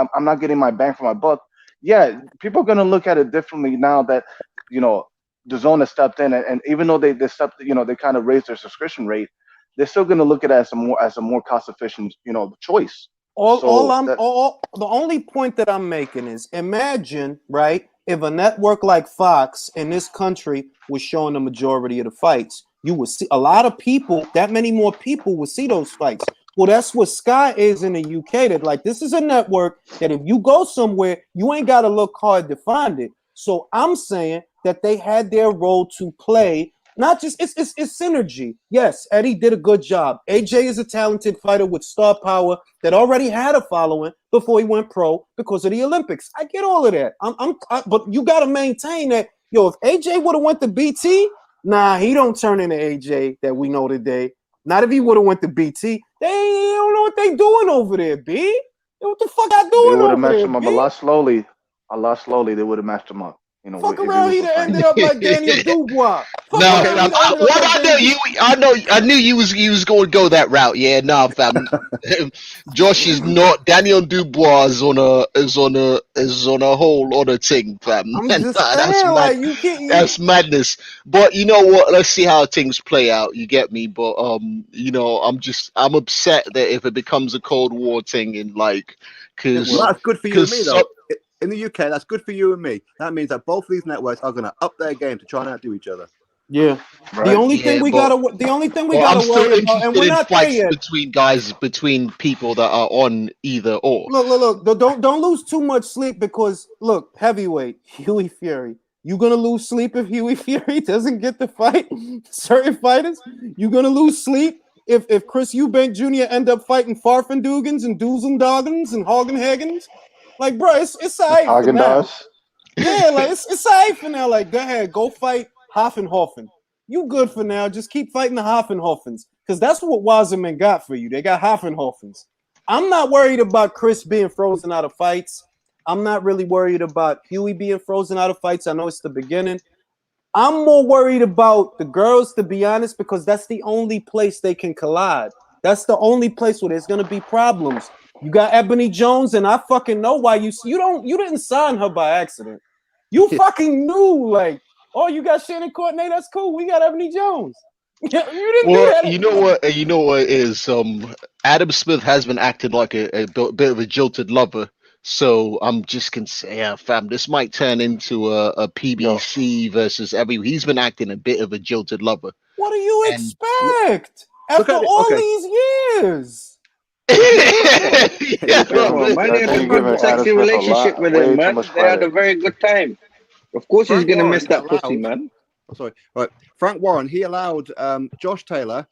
my bang for my buck. Yeah, people are going to look at it differently now that, you know, DAZN has stepped in, and even though they stepped, you know, they kind of raised their subscription rate, they're still going to look at it as a more cost efficient, you know, choice. The only point that I'm making is, imagine, right, if a network like Fox in this country was showing the majority of the fights, you would see a lot of people, that many more people would see those fights. Well, that's what Sky is in the UK. That, like, this is a network that if you go somewhere, you ain't got to look hard to find it. So I'm saying that they had their role to play. Not just it's synergy. Yes, Eddie did a good job. AJ is a talented fighter with star power that already had a following before he went pro because of the Olympics. I get all of that. But you got to maintain that. Yo, if AJ would have went to BT, nah, he don't turn into AJ that we know today. Not if he would have went to BT. They don't know what they doing over there, B. What the fuck I doing over there? They would have matched him up a lot slowly. They would have matched him up. You know, fuck around, he'd have ended up like Daniel Dubois. I knew you was going to go that route. Yeah, nah, fam. Josh is not. Daniel Dubois is on a whole other thing, fam. I'm just saying, like, you can't. That's madness. But you know what? Let's see how things play out. You get me? But you know, I'm upset that if it becomes a Cold War thing, and like, because that's good for you and me, though. In the UK, that's good for you and me. That means that both of these networks are going to up their game to try and outdo each other. Yeah. Right. The only thing we gotta worry about, and we're not there yet. between people that are on either or. Look. Don't lose too much sleep because look, heavyweight Huey Fury. You gonna lose sleep if Huey Fury doesn't get the fight. Certain fighters, you gonna lose sleep if Chris Eubank Jr. end up fighting Farfendugans and Doozendoggans and Hagenhagens. Like, bro, it's alright for now. Yeah, like it's alright for now. Like, go ahead, go fight Hoffenhofen. You good for now. Just keep fighting the Hoffenhofens. Because that's what Wasserman got for you. They got Hoffenhofens. I'm not worried about Chris being frozen out of fights. I'm not really worried about Huey being frozen out of fights. I know it's the beginning. I'm more worried about the girls, to be honest, because that's the only place they can collide. That's the only place where there's gonna be problems. You got Ebony Jones, and I fucking know why you didn't sign her by accident. You fucking knew, like, oh, you got Shannon Courtney, that's cool. We got Ebony Jones. You didn't do Well, that. you know what is Adam Smith has been acting like a bit of a jilted lover. So I'm just gonna say, yeah, fam, this might turn into a PBC versus every. He's been acting a bit of a jilted lover. What do you And expect after all these years? Yeah, Come on, man. He had a good, sexy relationship with him, man. They had a very good time. Of course, he's gonna miss that pussy, man. Oh, sorry. Right. Frank Warren, he allowed Josh Taylor,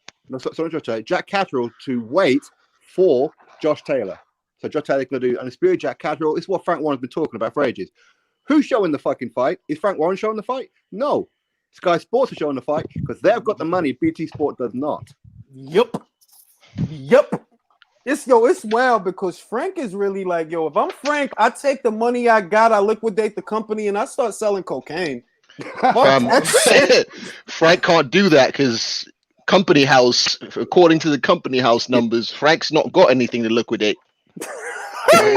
Jack Catterall to wait for Josh Taylor. So Josh Taylor's going to do Undisputed Jack Catterall. This is what Frank Warren's been talking about for ages. Who's showing the fucking fight? Is Frank Warren showing the fight? No. Sky Sports are showing the fight because they've got the money. BT Sport does not. Yep. It's wild because Frank is really like, yo, if I'm Frank, I take the money I got, I liquidate the company, and I start selling cocaine. Frank can't do that because Company House, according to the Company House numbers, Frank's not got anything to liquidate. Yo,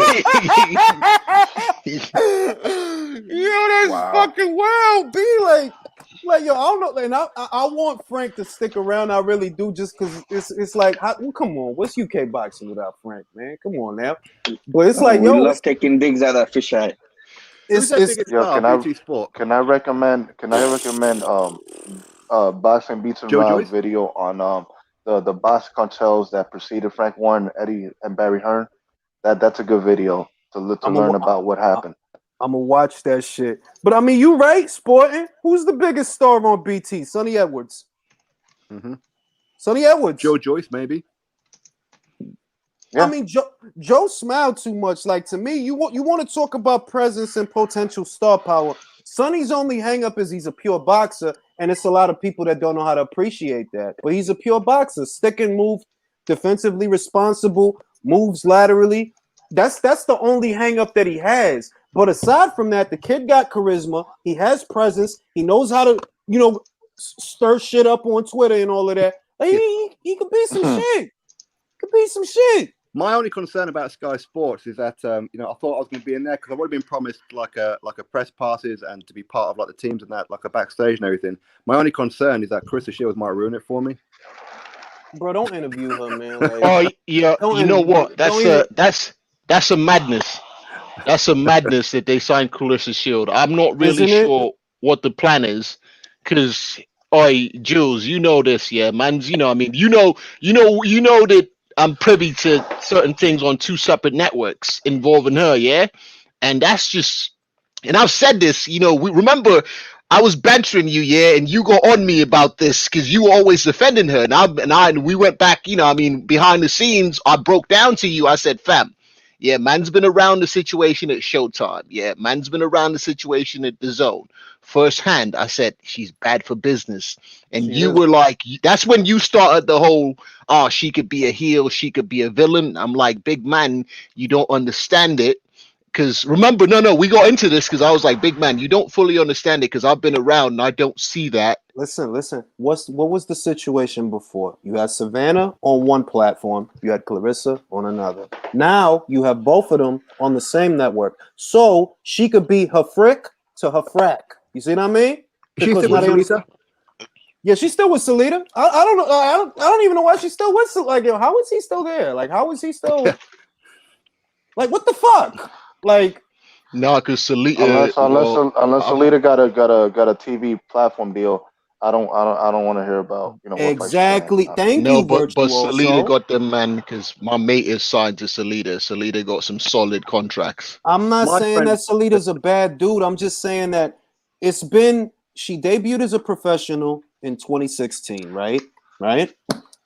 that's fucking wild. Be like, yo, I don't know, and I want Frank to stick around. I really do, just because it's like, come on, what's UK boxing without Frank, man? Come on now. But it's like, we yo, love taking digs out of fish eye. Can I recommend Boxing Beats and Round video on the box cartels that preceded Frank Warren, Eddie, and Barry Hearn? That's a good video to learn about what happened. I'm gonna watch that shit. But I mean, you right, Sporting. Who's the biggest star on BT? Sonny Edwards. Sonny Edwards. Joe Joyce, maybe. Yeah. I mean, Joe smiled too much. Like, to me, you want to talk about presence and potential star power. Sonny's only hang up is he's a pure boxer, and it's a lot of people that don't know how to appreciate that. But he's a pure boxer, stick and move, defensively responsible, moves laterally. That's the only hang up that he has. But aside from that, the kid got charisma. He has presence. He knows how to, stir shit up on Twitter and all of that. Like, he could be some shit. Could be some shit. My only concern about Sky Sports is that I thought I was going to be in there because I've already been promised like a press passes and to be part of like the teams and that, like a backstage and everything. My only concern is that Clarissa Shields might ruin it for me. Bro, don't interview her, man. Like, oh yeah, you know what? That's a madness. That's a madness that they signed Clarissa Shield. I'm not really sure what the plan is, because Jules, you know this, yeah, man. You know that I'm privy to certain things on two separate networks involving her, yeah? And that's just, and I've said this, we remember I was bantering you, yeah, and you got on me about this because you were always defending her. And we went back, behind the scenes, I broke down to you. I said, fam, yeah, man's been around the situation at Showtime. Yeah, man's been around the situation at The Zone. Firsthand, I said, she's bad for business. And you were like, that's when you started the whole, she could be a heel, she could be a villain. I'm like, big man, you don't understand it. Because remember, we got into this because I was like, big man, you don't fully understand it because I've been around and I don't see that. Listen. What was the situation before? You had Savannah on one platform, you had Clarissa on another. Now you have both of them on the same network. So she could be her frick to her frack. You see what I mean? She's still with Salita? Yeah, she's still with Salita. I don't know. I don't even know why she's still with Salita. Like, yo, how is he still there? Like, how is he still? Like, what the fuck? Like, no, because Salita, unless Salita got a TV platform deal, I don't want to hear about exactly. Thank you. But Salita got them, man, because my mate is signed to Salita. Salita got some solid contracts. I'm not saying that Salita's a bad dude. I'm just saying that she debuted as a professional in 2016, right?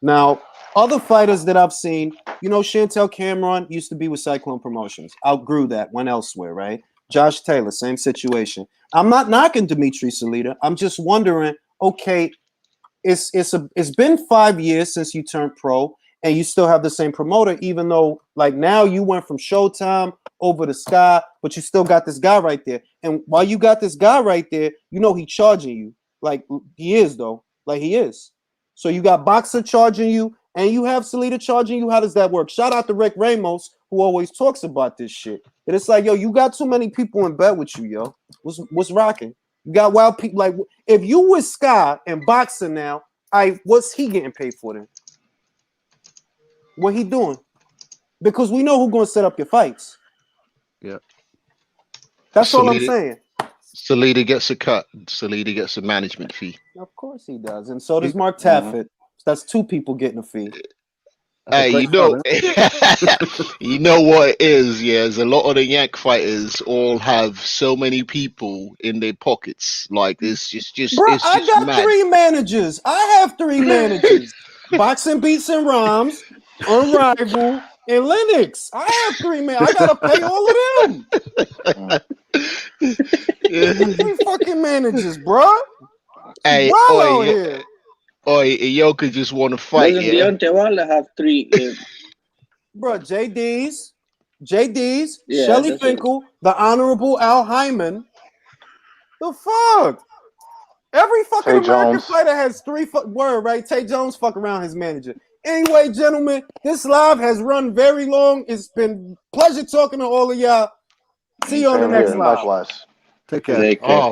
Now, other fighters that I've seen, Chantel Cameron used to be with Cyclone Promotions. Outgrew that, went elsewhere, right? Josh Taylor, same situation. I'm not knocking Dimitri Salita. I'm just wondering, okay, it's been 5 years since you turned pro, and you still have the same promoter, even though, like, now you went from Showtime over to Sky, but you still got this guy right there. And while you got this guy right there, he charging you. Like, he is, though. Like, he is. So you got Boxer charging you, and you have Salita charging you, how does that work? Shout out to Rick Ramos, who always talks about this shit. And it's like, yo, you got too many people in bed with you, yo. What's rocking? You got wild people. Like, if you with Sky and boxing now, what's he getting paid for then? What he doing? Because we know who's going to set up your fights. Yeah. That's all I'm saying. Salita gets a cut. Salita gets a management fee. Of course he does. And so does Mark Taffet. That's two people getting a fee. Hey, you know what it is, yeah. There's a lot of the Yank fighters all have so many people in their pockets. Like it's just Bro, it's I just got mad. 3 managers. I have 3 managers. Boxing Beats and Rhymes, Unrivaled, and Lennox. I have 3 men. I gotta pay all of them. 3 fucking managers, bro. Hey, Wow out here. Yoka just want to fight, Doesn't yeah. Deontay Wilder have 3? Bro, JD's, Yeah, Shelly that's it. Finkel, the Honorable Al Hyman. The fuck? Every fucking Tay American Jones. fighter has 3 word, right? Tay Jones fuck around his manager. Anyway, gentlemen, this live has run very long. It's been pleasure talking to all of y'all. See you on the next live. Likewise. Take care. Oh,